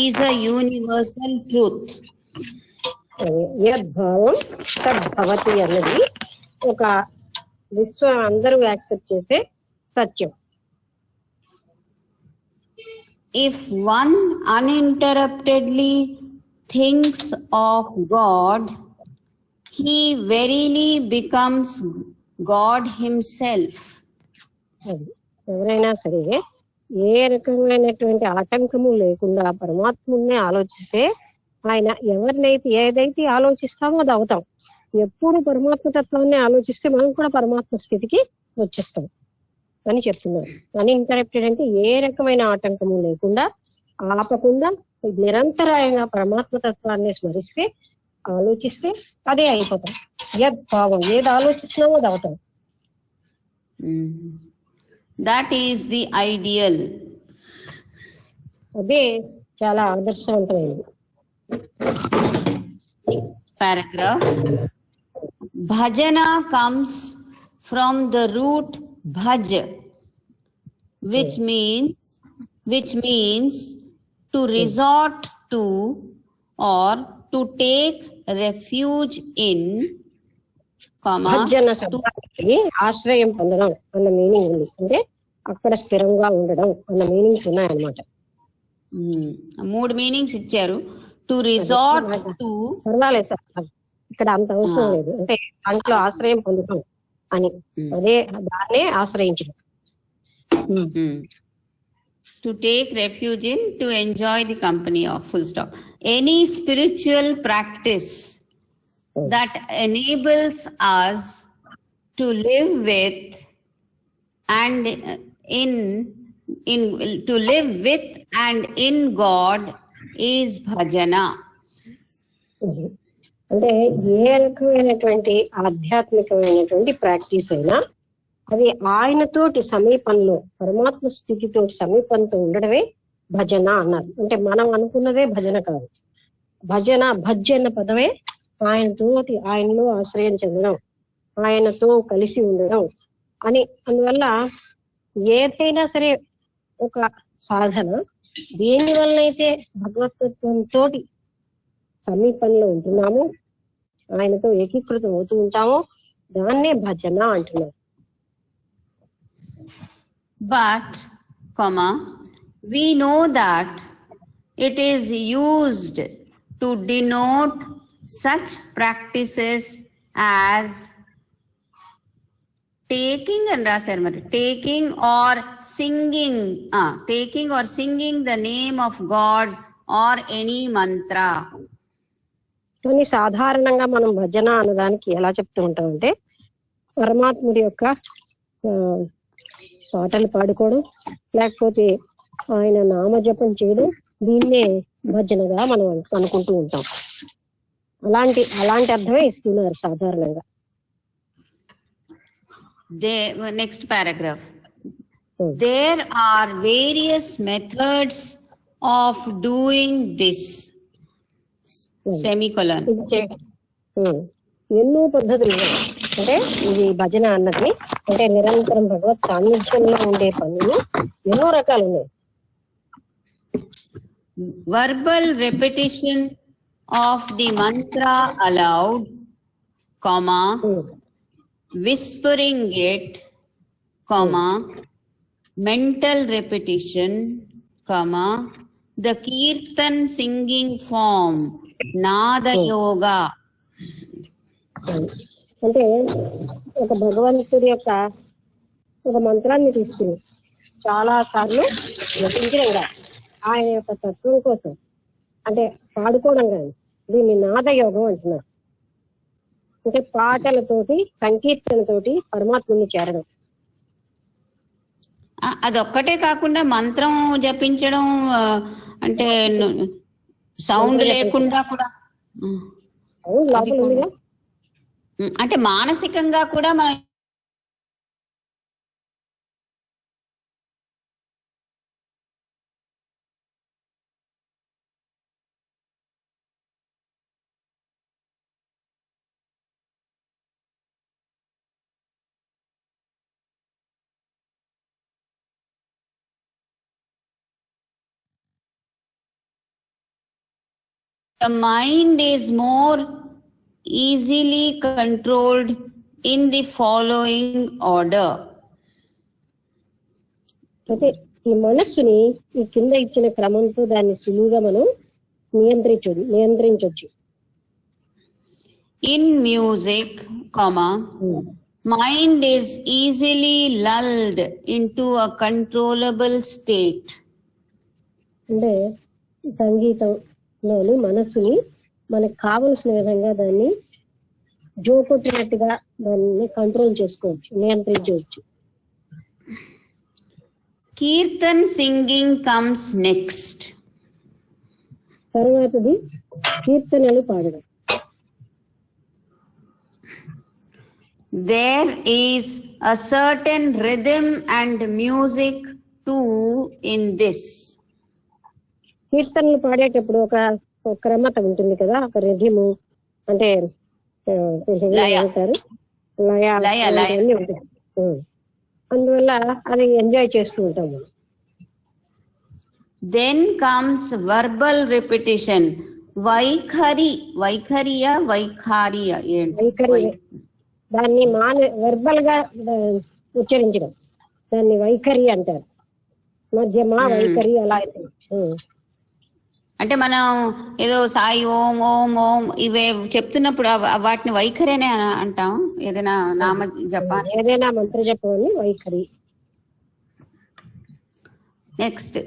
is a universal truth. యద్భావం తద్భవతి అన్నది ఒక విశ్వం అందరూ యాక్సెప్ట్ చేసే సత్యం. If one uninterruptedly thinks of God, he verily becomes God himself. ఎవరైనా సరే ఏ రకమైనటువంటి ఆటంకము లేకుండా పరమాత్మునే ఆలోచిస్తే, ఆయన ఏదైతే ఆలోచిస్తామో అది అవుతాం. ఎప్పుడు పరమాత్మ తత్వాన్ని ఆలోచిస్తే మనం కూడా పరమాత్మ స్థితికి వచ్చేస్తాం అని చెప్తున్నారు. అన్ఇంటరప్టెడ్ అంటే ఏ రకమైన ఆటంకము లేకుండా, ఆపకుండా నిరంతరాయంగా పరమాత్మ తత్వాన్ని స్మరిస్తే, ఆలోచిస్తే అదే అయిపోతాం. భావం ఏది ఆలోచిస్తున్నామో అది అవుతాం. That is the ideal. అదే చాలా ఆదర్శవంతమైనది. Paragraph. Bhajana comes from the root bhaj, which means to resort to or to take refuge in, comma, భజన శబ్దానికి ఆశ్రయం పొందడం అన్న మీనింగ్ ఉంది. అంటే అక్కడ స్థిరంగా ఉండడం అన్న మీనింగ్స్ ఉన్నాయన్నమాట. 3 మీనింగ్స్ ఇచ్చారు. టు రిసార్ట్ టు, పర్వాలేదు సార్, ఇక్కడ అంత అవసరం లేదు. అంటే దాంట్లో ఆశ్రయం పొందడం అని, అదే దాన్నే ఆశ్రయించడం. to take refuge in, to enjoy the company of, full stop. Any spiritual practice that enables us to live with and to live with and in God is bhajana. అంటే ఏ రకమైనటువంటి ఆధ్యాత్మికమైనటువంటి ప్రాక్టీస్ అయినా అది ఆయనతోటి సమీపంలో, పరమాత్మ స్థితితో సమీపంతో ఉండడమే భజన అన్నారు. అంటే మనం అనుకున్నదే భజన కాదు. భజన, భజ్ అన్న పదమే ఆయనతోటి, ఆయనలో ఆశ్రయం చెందడం, ఆయనతో కలిసి ఉండడం అని. అందువల్ల ఏదైనా సరే ఒక సాధన దేని వల్లైతే భగవతత్వంతో సమీపంలో ఉంటున్నామో, ఆయనతో ఏకీకృతం అవుతూ ఉంటామో దాన్నే భజన అంటున్నారు. But, comma, we know that it is used to denote such practices as taking and rasaru mari, taking or singing the name of God or any mantra. కానీ సాధారణంగా మనం భజన అన్నదానికి ఎలా చెప్తూ ఉంటామంటే పరమాత్ముడి యొక్క పాటలు పాడుకోవడం, లేకపోతే ఆయన నామజపం చేయడం, దీన్నే భజనగా మనం అనుకుంటూ ఉంటాం. అలాంటి అర్థమే ఇస్తున్నారు సాధారణంగా. Next paragraph. There are various methods of doing this, semicolon. ఎన్నో పద్ధతులు అంటే ఇది భజన అన్నది, అంటే నిరంతరం భగవత్ సాన్నిధ్యంలో ఉండే పనులు ఎన్నో రకాలు ఉన్నాయి. Verbal repetition of the mantra aloud, comma, whispering it, comma, mental repetition, comma, the kirtan singing form, nada yoga. అంటే ఒక భగవంతుడి యొక్క ఒక మంత్రాన్ని తీసుకుని చాలా సార్లు జపించడం కానీ, ఆయన యొక్క తత్వం కోసం అంటే పాడుకోవడం కానీ, దీన్ని నాదయోగం అంటున్నారు. అంటే పాటలతోటి, సంకీర్తనతోటి పరమాత్మని చేరడం. అదొక్కటే కాకుండా మంత్రం జపించడం అంటే సౌండ్ లేకుండా కూడా, లోపల ఉందిగా, అంటే మానసికంగా కూడా మనం the mind is more easily controlled in the following order. అంటే ఈ మనస్సుని ఈ కింద ఇచ్చిన క్రమంతో దాన్ని సులువుగా మనం నియంత్రించవచ్చు. In music, comma, mind is easily lulled into a controllable state. అంటే సంగీతంలోని మనస్సుని మనకు కావలసిన విధంగా దాన్ని జోకొట్టినట్టుగా దాన్ని కంట్రోల్ చేసుకోవచ్చు, నియంత్రించవచ్చు. Kirtan singing comes next. తర్వాతది కీర్తనలు పాడడం. There is a certain rhythm and music too in this. కీర్తనలు పాడేటప్పుడు ఒక క్రమత ఉంటుంది కదా, ఒక రిధిము అంటే ఏమంటారు, లయ అన్నీ ఉంటాయి. అందువల్ల అది ఎంజాయ్ చేస్తూ ఉంటాం మనం. Then comes verbal repetition. వైఖరియా దాన్ని వెర్బల్ గా ఉచ్చరించడం, దాన్ని వైఖరి అంటారు. మధ్యమా వైఖరి అలా అయితే. అంటే మనం ఏదో సాయి ఓం ఓం ఓం ఇవే చెప్తున్నప్పుడు వాటిని వైఖరేనే అంటాం. ఏదైనా నామ జప, ఏదైనా మంత్ర జపం వైఖరి. నెక్స్ట్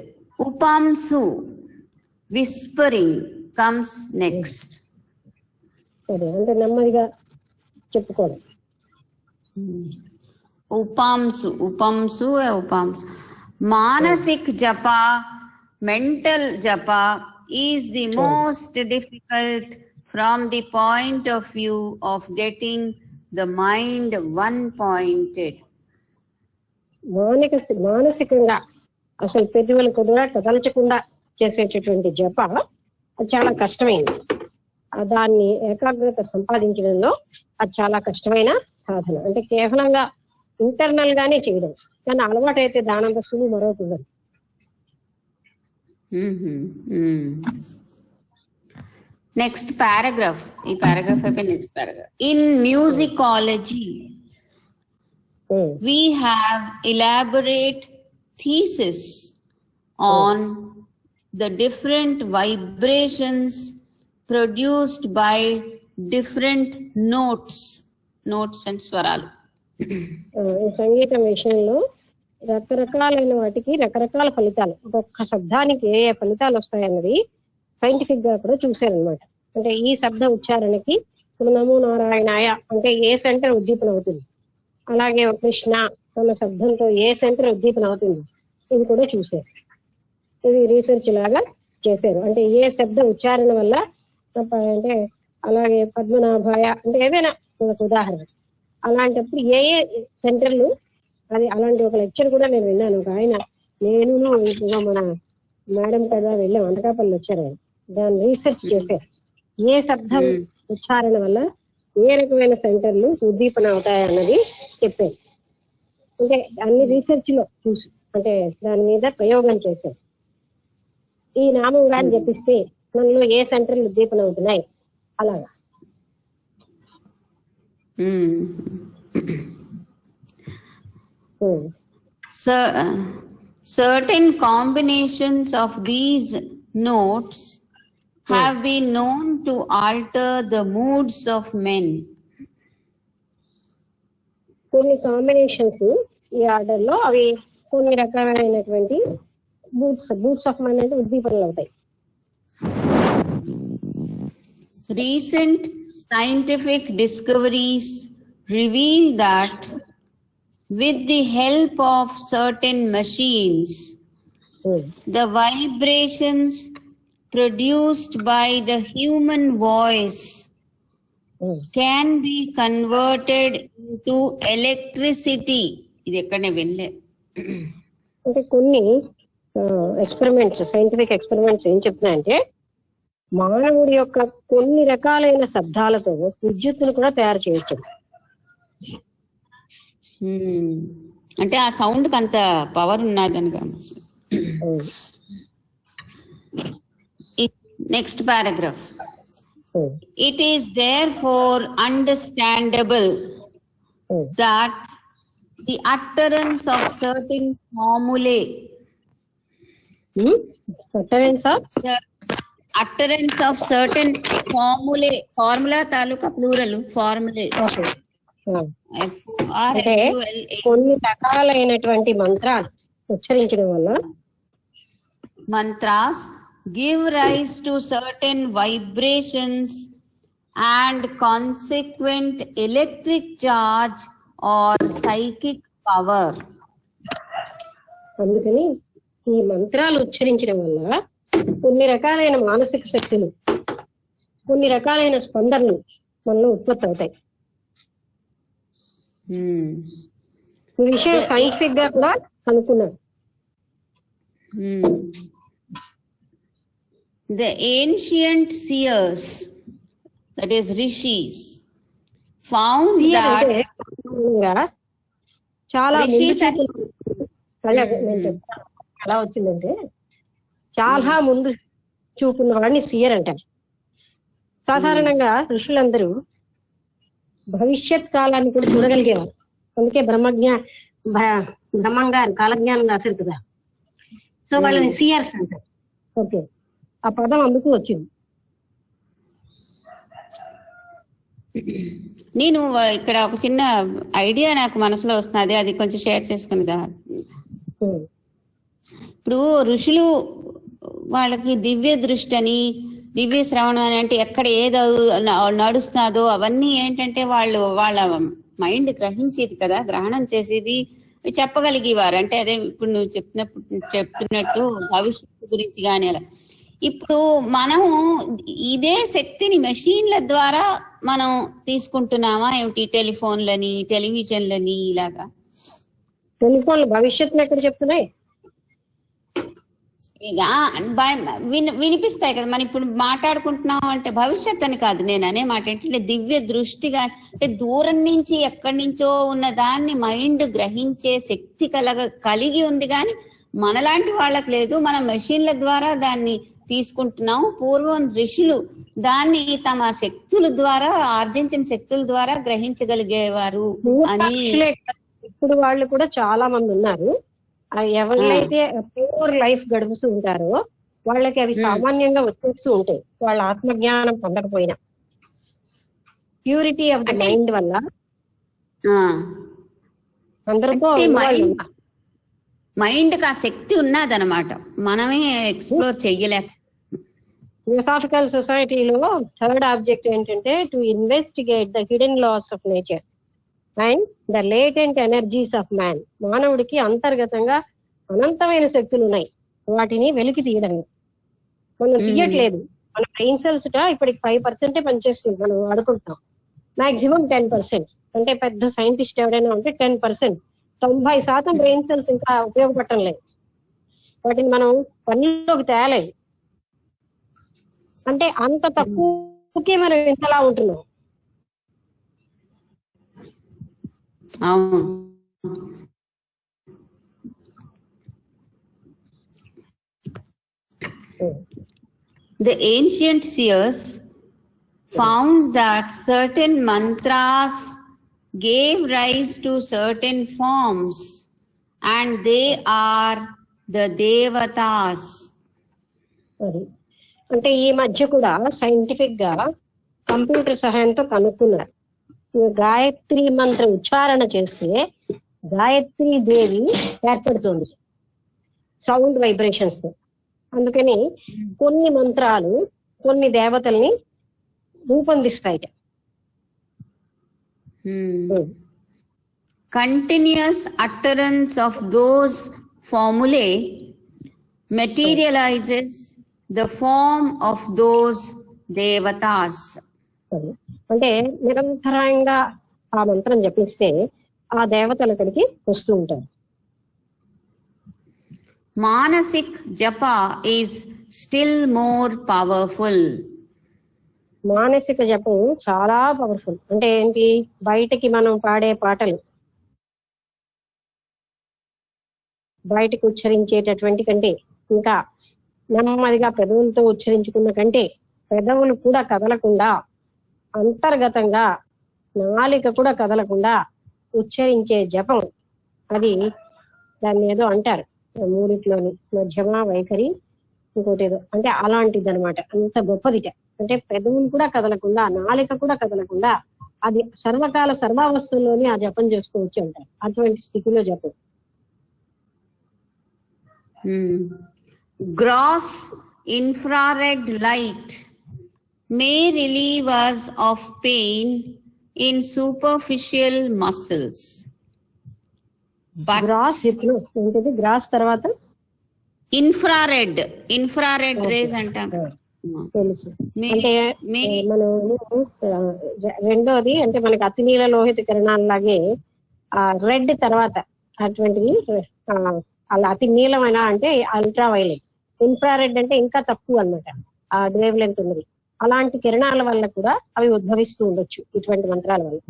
ఉపాంసు, విస్పరింగ్ కమ్స్ నెక్స్ట్. సరే, అంటే నెమ్మదిగా చెప్పుకోవడం. ఉపాంసు. మానసిక్ జప, mental japa is the most difficult from the point of view of getting the mind one pointed. మానసికంగా అసలు పెదవులు కుదర కదల్చకుండా చేసేటటువంటి జప అది చాలా కష్టమైంది. దాన్ని ఏకాగ్రత సంపాదించడంలో అది చాలా కష్టమైన సాధన. అంటే కేవలంగా ఇంటర్నల్ గానే చేయడం, కానీ అలవాటు అయితే దానంత సులువు మరొకటి. Next paragraph. ఈ paragraph అయిపోయి next paragraph. In musicology, we have elaborate thesis on the different vibrations produced by different notes and స్వరాలు. సంగీతం విషయంలో రకరకాలైన వాటికి రకరకాల ఫలితాలు, ఒక్కొక్క శబ్దానికి ఏ ఫలితాలు వస్తాయన్నది సైంటిఫిక్ గా కూడా చూశారనమాట. అంటే ఈ శబ్ద ఉచ్చారణకి ఇప్పుడు నమో నారాయణాయ అంటే ఏ సెంటర్ ఉద్దీపన అవుతుంది, అలాగే కృష్ణ అన్న శబ్దంతో ఏ సెంటర్ ఉద్దీపన అవుతుంది, ఇది కూడా చూశారు. ఇది రీసెర్చ్ లాగా చేశారు. అంటే ఏ శబ్ద ఉచ్చారణ వల్ల, అంటే అలాగే పద్మనాభాయ అంటే ఏదైనా ఒక ఉదాహరణ, అలాంటప్పుడు ఏ ఏ సెంటర్లు, అది అలాంటి ఒక లెక్చర్ కూడా నేను విన్నాను. ఒక ఆయన, నేను మన మేడం కదా వెళ్ళాం, అనకాపల్లి వచ్చారు, దాన్ని రీసెర్చ్ చేశారు. ఏ శబ్దం ఉచ్చారణ వల్ల ఏ రకమైన సెంటర్లు ఉద్దీపన అవుతాయన్నది చెప్పారు. అంటే అన్ని రీసెర్చ్ లో చూసి, అంటే దాని మీద ప్రయోగం చేశారు. ఈ నామం కానీ చెప్పిస్తే మనలో ఏ సెంటర్లు ఉద్దీపన అవుతున్నాయి అలాగా. Certain combinations of these notes have been known to alter the moods of men. కొన్ని కాంబినేషన్స్ ఈ ఆర్డర్ లో అవి కొన్ని రకాలైనటువంటి బూట్స్ ఆఫ్ మైండ్ అంటే ఉద్దీపనలు అవుతాయి. Recent scientific discoveries reveal that with the help of certain machines, the vibrations produced by the human voice can be converted into electricity. ఇది ఎక్కడనే వెళ్ళే. అంటే కొన్ని ఎక్స్పెరిమెంట్స్, సైంటిఫిక్ ఎక్స్పెరిమెంట్స్ ఏం చెప్తున్నాయంటే మానవుడి యొక్క కొన్ని రకాలైన శబ్దాలతో విద్యుత్తును కూడా తయారు చేయొచ్చు. అంటే ఆ సౌండ్ కి అంత పవర్ ఉన్నదనగా. Next paragraph. It is therefore understandable that the utterance of certain formulae, formula తాలూకా ప్లూరల్ formulae, కొన్ని రకాలైనటువంటి మంత్రాలు ఉచ్చరించడం వల్ల mantras give rise to certain vibrations and consequent electric charge or psychic power. అందుకని ఈ మంత్రాలు ఉచ్చరించడం వల్ల కొన్ని రకాలైన మానసిక శక్తులు, కొన్ని రకాలైన స్పందనలు మనలో ఉత్పత్తి అవుతాయి. ఈ విషయం సైంటిఫిక్ గా కూడా కనుక్కున్నారు. The ancient seers, that is rishis, found that చాలా rishis ఎలా వచ్చిందంటే చాలా ముందు చూపున్న వాడిని సియర్ అంటారు. సాధారణంగా ఋషులందరూ భవిష్యత్ కాలాన్ని కూడా చూడగలిగేవారు. అందుకే బ్రహ్మంగారు కాలజ్ఞానం రాశారు కదా, సో వాళ్ళని సియర్స్ అంటారు. ఓకే, ఆ పదం అందుకు వచ్చింది. నేను ఇక్కడ ఒక చిన్న ఐడియా నాకు మనసులో వస్తున్నది, అది కొంచెం షేర్ చేసుకునిగా. ఇప్పుడు ఋషులు వాళ్ళకి దివ్య దృష్టి అని, దివ్య శ్రవణం అని, అంటే ఎక్కడ ఏదో నడుస్తున్నదో అవన్నీ ఏంటంటే వాళ్ళ మైండ్ గ్రహించేది కదా, గ్రహణం చేసేది, చెప్పగలిగేవారు. అంటే అదే ఇప్పుడు నువ్వు చెప్తున్నట్టు భవిష్యత్తు గురించి కానీ అలా. ఇప్పుడు మనం ఇదే శక్తిని మెషిన్ల ద్వారా మనం తీసుకుంటున్నామా ఏమిటి? టెలిఫోన్లని, టెలివిజన్లని ఇలాగా. టెలిఫోన్లు భవిష్యత్తుని ఎక్కడ చెప్తున్నాయి? ఇక వినిపిస్తాయి కదా. మనం ఇప్పుడు మాట్లాడుకుంటున్నాం అంటే భవిష్యత్ అని కాదు, నేను అనే మాట ఏంటంటే దివ్య దృష్టిగా, అంటే దూరం నుంచి ఎక్కడి నుంచో ఉన్న దాన్ని మైండ్ గ్రహించే శక్తి కలిగి ఉంది, కానీ మనలాంటి వాళ్ళకి లేదు. మనం మెషిన్ల ద్వారా దాన్ని తీసుకుంటున్నాం. పూర్వం ఋషులు దాన్ని తమ శక్తుల ద్వారా, ఆర్జించిన శక్తుల ద్వారా గ్రహించగలిగేవారు అని. ఇప్పుడు వాళ్ళు కూడా చాలా మంది ఉన్నారు. ఎవరినైతే ప్యూర్ లైఫ్ గడుపుతూ ఉంటారో వాళ్ళకి అవి సామాన్యంగా వచ్చేస్తూ ఉంటాయి, వాళ్ళ ఆత్మజ్ఞానం పొందకపోయినా. ప్యూరిటీ ఆఫ్ ద మైండ్ వల్ల అందరితో మైండ్ కి ఆ శక్తి ఉన్నదన్నమాట, మనమే ఎక్స్ప్లోర్ చెయ్యలేక. ఫిలాసాఫికల్ సొసైటీలో థర్డ్ ఆబ్జెక్ట్ ఏంటంటే to investigate the hidden laws of nature and the latent energies of man. మానవుడికి అంతర్గతంగా అనంతమైన శక్తులు ఉన్నాయి, వాటిని వెలికి తీయడం మనం తీయట్లేదు. మన బ్రెయిన్ సెల్స్ ఇప్పటికి 5% పనిచేస్తుంది, మనం వాడుకుంటాం. మాక్సిమం 10%, అంటే పెద్ద సైంటిస్ట్ ఎవరైనా ఉంటే 10%, 90% బ్రెయిన్ సెల్స్ ఇంకా ఉపయోగపడటం లేదు. వాటిని మనం పనిలోకి తేలేదు. అంటే అంత తక్కువకే మనం ఇంతలా ఉంటున్నాం. The ancient seers found that certain mantras gave rise to certain forms and they are the devatas. అంటే ఈ మధ్య కూడా సైంటిఫిక్ గా కంప్యూటర్ సహాయంతో కనుక్కున్నారు. గాయత్రి మంత్ర ఉచ్చారణ చేస్తే గాయత్రి దేవి ఏర్పడుతుంది సౌండ్ వైబ్రేషన్స్ తో. అందుకని కొన్ని మంత్రాలు కొన్ని దేవతల్ని రూపొందిస్తాయి. Continuous utterance of those formulae materializes the form of those devatas. అంటే నిరంతరంగా ఆ మంత్రం జపిస్తే ఆ దేవతలు అక్కడికి వస్తూ ఉంటారు. మానసిక్ జప is still more powerful. మానసిక జపం చాలా పవర్ఫుల్. అంటే ఏంటి? బయటకి మనం పాడే పాటలు, బయటకు ఉచ్చరించేటటువంటి కంటే, ఇంకా నెమ్మదిగా పెదవులతో ఉచ్చరించుకున్న కంటే, పెదవులు కూడా కదలకుండా అంతర్గతంగా నాలిక కూడా కదలకుండా ఉచ్చరించే జపం, అది దాన్ని ఏదో అంటారు మూడిట్లోని మధ్యమ వైఖరి ఇంకోటి ఏదో, అంటే అలాంటిది అనమాట. అంత గొప్పదిట. అంటే పెదవులు కూడా కదలకుండా నాలిక కూడా కదలకుండా అది సర్వకాల సర్వావస్థల్లోనే ఆ జపం చేసుకోవచ్చు అంటారు. అటువంటి స్థితిలో జపం. Gross infrared light may relieve us of pain in superficial muscles. But gross చెప్పిన ఏంటిది గ్రాస్ తర్వాత infrared rays అంటాం. తెలుసు. May- అంటే may- మనం రెండోది అంటే మనకి అతినీల లోహిత కిరణాలలాగే రెడ్ తర్వాత అటువంటివి అలా అతి నీలమైన అంటే అల్ట్రా వైలెట్, ఇన్ఫ్రారెడ్ అంటే ఇంకా తక్కువ అన్నమాట ఆ వేవ్ లెంత్ ఉన్నది. అలాంటి కిరణాల వల్ల కూడా అవి ఉద్భవిస్తూ ఉండొచ్చు ఇటువంటి మంత్రాల వల్ల.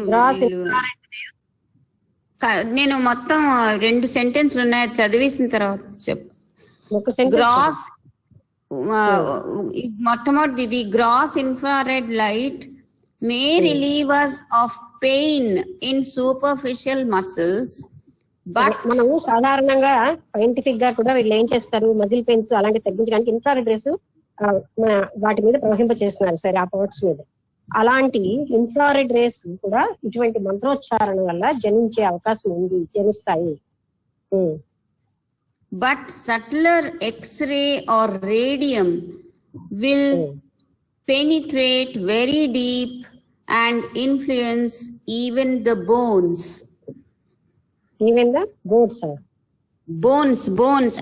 గ్రాస్ నేను మొత్తం 2 సెంటెన్స్లు ఉన్నాయి, చదివేసిన తర్వాత చెప్పు. ఒక సెంటెన్స్ గ్రాస్ మొట్టమొదటిది gross infrared light may relieve us of pain in superficial muscles but మనము సాధారణంగా సైంటిఫిక్ గా కూడా వీళ్ళు ఏం చేస్తారు, మజిల్ పెయిన్స్ అలాంటివి తగ్గించడానికి ఇన్ఫ్రారెడ్ రేస్ మన వాటి మీద ప్రవహింప చేస్తున్నారు సరే ఆ పార్ట్స్ మీద. అలాంటి ఇన్ఫ్రారెడ్ రేస్ కూడా ఇటువంటి మంత్రోచ్చారణ వల్ల జనించే అవకాశం ఉంది, జనిస్తాయి. but subtler X-ray or radium will penetrate very deep and influence even the bones. Even the boards Bones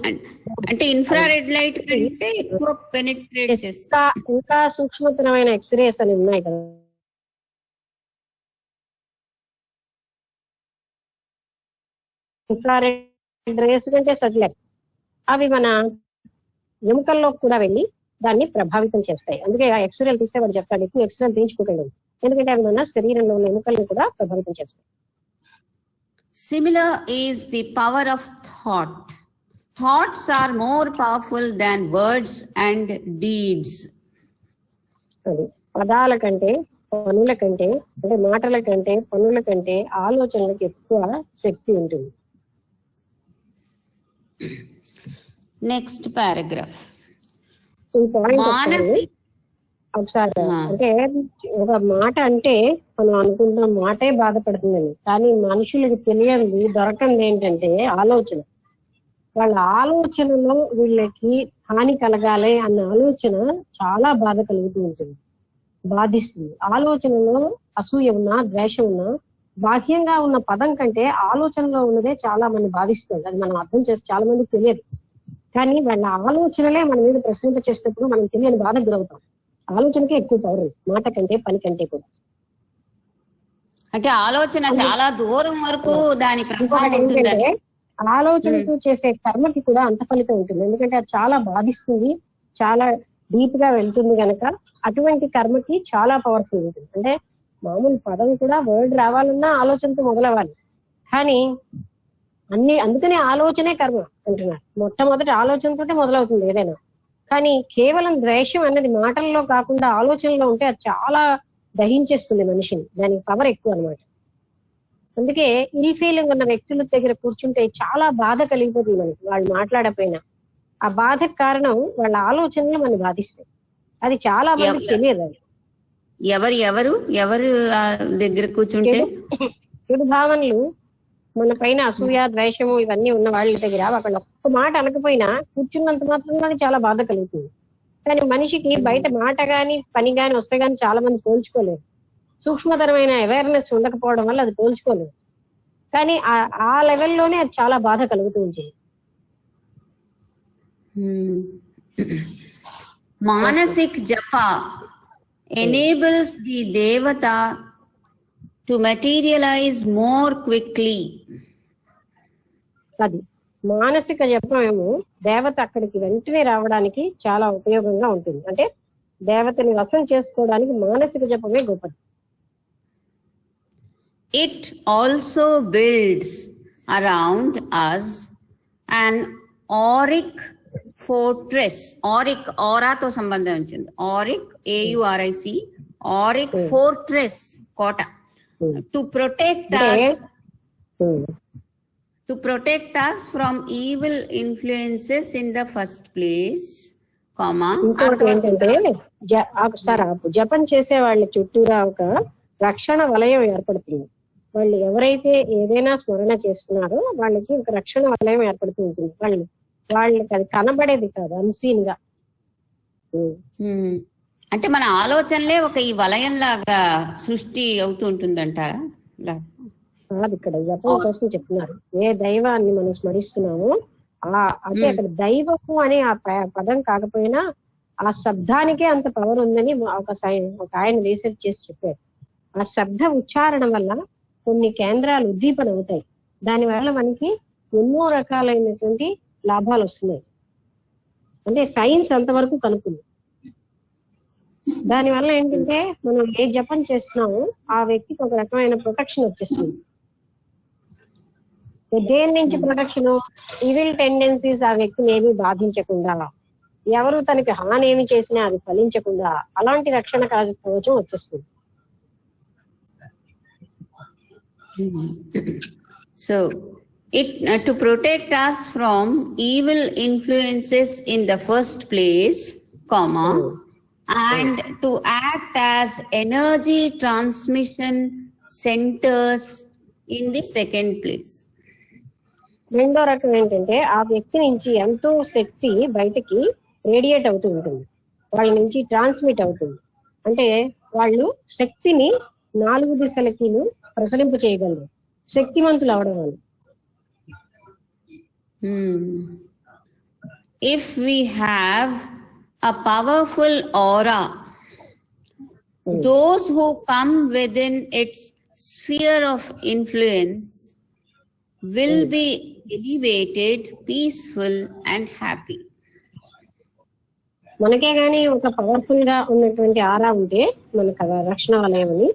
అంటే ఇన్ఫ్రారెడ్ లైట్ కంటే ఎక్కువ పెనిట్రేట్ చేస్తా. ఇంకా సూక్ష్మతరమైన ఎక్స్రేస్ అని ఉన్నాయి కదా, ఇన్ఫ్రారెడ్ రేస్ కంటే సటిలర్, అవి మన ఎముకల్లో కూడా వెళ్ళి దాన్ని ప్రభావితం చేస్తాయి. అందుకే ఆ ఎక్స్రేలు తీసేవాడు చెప్తాడు ఎక్కువ ఎక్స్రేలు తీయించుకోకండి, ఎందుకంటే అవి మన శరీరంలో ఉన్న ఎముకల్ని కూడా ప్రభావితం చేస్తాయి. Similar is the power of thought. Thoughts are more powerful than words and deeds. అది పదాల కంటే పనుల కంటే అంటే మాటల కంటే పనుల కంటే ఆలోచనలకు ఎక్కువ శక్తి ఉంటుంది. Next paragraph. ఈ పాయింట్ మానసిక ఒకసారి అంటే ఒక మాట అంటే మనం అనుకుంటాం మాటే బాధపడుతుందని, కానీ మనుషులకు తెలియంది దొరకంది ఏంటంటే ఆలోచన. వాళ్ళ ఆలోచనలో వీళ్ళకి హాని కలగాలి అన్న ఆలోచన చాలా బాధ కలుగుతూ ఉంటుంది, బాధిస్తుంది. ఆలోచనలో అసూయ ఉన్నా ద్వేషం ఉన్నా బాహ్యంగా ఉన్న పదం కంటే ఆలోచనలో ఉన్నదే చాలా మంది బాధిస్తుంది. అది మనం అర్థం చేస్తే చాలా మందికి తెలియదు, కానీ వాళ్ళ ఆలోచనలే మన మీద ప్రశ్నింప చేసేటప్పుడు మనం తెలియని బాధకు గురవుతాం. ఆలోచనకే ఎక్కువ పవర్ మాట కంటే పని కంటే కూడా. అంటే ఆలోచన చాలా దూరం వరకు దాని ప్రభావం ఇంకొకటి ఏంటంటే ఉంటుందని. ఆలోచనతో చేసే కర్మకి కూడా అంత ఫలితం ఉంటుంది, ఎందుకంటే అది చాలా బాధిస్తుంది, చాలా డీప్ గా వెళ్తుంది గనక అటువంటి కర్మకి చాలా పవర్ఫుల్ ఉంటుంది. అంటే మామూలు పదం కూడా వర్డ్ రావాలన్నా ఆలోచనతో మొదలవ్వాలి, కానీ అందుకనే ఆలోచనే కర్మ అంటున్నారు. మొట్టమొదటి ఆలోచనతోటే మొదలవుతుంది ఏదైనా, కానీ కేవలం ద్వేషం అన్నది మాటల్లో కాకుండా ఆలోచనలో ఉంటే అది చాలా దహించేస్తుంది మనిషిని, దానికి పవర్ ఎక్కువ అన్నమాట. అందుకే ఇల్ ఫీలింగ్ ఉన్న వ్యక్తుల దగ్గర కూర్చుంటే చాలా బాధ కలిగిపోతుంది మనకి, వాళ్ళు మాట్లాడకపోయినా. ఆ బాధకు కారణం వాళ్ళ ఆలోచనలు మనం బాధిస్తాయి, అది చాలా మందికి తెలియదు. అది ఎవరు దగ్గర కూర్చుంటే చెడు భావనలు మన పైన అసూయ ద్వేషము ఇవన్నీ ఉన్న వాళ్ళ దగ్గర వాళ్ళు ఒక్క మాట అనకపోయినా కూర్చున్నంత మాత్రం చాలా బాధ కలుగుతుంది. కానీ మనిషికి బయట మాట గాని పని గాని వస్తే గాని చాలా మంది పోల్చుకోలేరు, సూక్ష్మతరమైన అవేర్నెస్ ఉండకపోవడం వల్ల అది పోల్చుకోలేదు. కానీ ఆ లెవెల్లోనే అది చాలా బాధ కలుగుతూ ఉంటుంది. మానసిక్ జప enables the devata to materialize more quickly. అది మానసిక జపమేమో దేవత అక్కడికి వెంటనే రావడానికి చాలా ఉపయోగంగా ఉంటుంది. అంటే దేవతని వశం చేసుకోవడానికి మానసిక జపమే గొప్పది. It also builds around us an auric fortress. Auric, aura తో సంబంధం ఉంటుంది. Auric, AURIC, auric fortress, Kota. To protect us from evil influences in the first place, ఇంకోటి ఏంటంటే ఒకసారి జపం చేసే వాళ్ళ చుట్టూరా ఒక రక్షణ వలయం ఏర్పడుతుంది. వాళ్ళు ఎవరైతే ఏదైనా స్మరణ చేస్తున్నారో వాళ్ళకి ఒక రక్షణ వలయం ఏర్పడుతూ ఉంటుంది. వాళ్ళకి అది కనబడేది కాదు, అన్సీన్ గా. Hmm. అంటే మన ఆలోచనలే ఒక ఈ వలయం లాగా సృష్టి అవుతూ ఉంటుందంటారా? కాదు, ఇక్కడ జపం కోసం చెప్తున్నారు. ఏ దైవాన్ని మనం స్మరిస్తున్నామో అంటే అక్కడ దైవము అనే ఆ పదం కాకపోయినా ఆ శబ్దానికే అంత పవర్ ఉందని ఒక ఆయన రీసెర్చ్ చేసి చెప్పారు. ఆ శబ్ద ఉచ్చారణ వల్ల కొన్ని కేంద్రాలు ఉద్దీపన అవుతాయి. దానివల్ల మనకి ఎన్నో రకాలైనటువంటి లాభాలు వస్తున్నాయి. అంటే సైన్స్ అంతవరకు కనుక్కుంది. దానివల్ల ఏంటంటే మనం ఏ జపం చేస్తున్నామో ఆ వ్యక్తికి ఒక రకమైన ప్రొటెక్షన్ వచ్చేస్తుంది. దేని నుంచి ప్రొటెక్షన్? ఈవిల్ టెండెన్సీస్ ఆ వ్యక్తిని ఏమీ బాధించకుండా, ఎవరు తనకి హాని ఏమి చేసినా అది ఫలించకుండా అలాంటి రక్షణ కవచం వచ్చేస్తుంది. So to protect us from evil influences in the first place, and to act as energy transmission centers in the second place. రెండో రకం ఏంటంటే ఆ వ్యక్తి నుంచి ఎంతో శక్తి బయటకి రేడియేట్ అవుతూ ఉంటుంది, వాళ్ళ నుంచి ట్రాన్స్మిట్ అవుతుంది. అంటే వాళ్ళు శక్తిని 4 దిశలకి ప్రసరింప చేయగలరు, శక్తివంతులు అవడం వల్ల. If we have a powerful aura, those who come within its sphere of influence will be elevated, peaceful and happy. మనకే గాని ఒక పవర్ఫుల్ గా ఉన్నటువంటి ఆరా ఉంటే మనకు రక్షణ వలయం అని,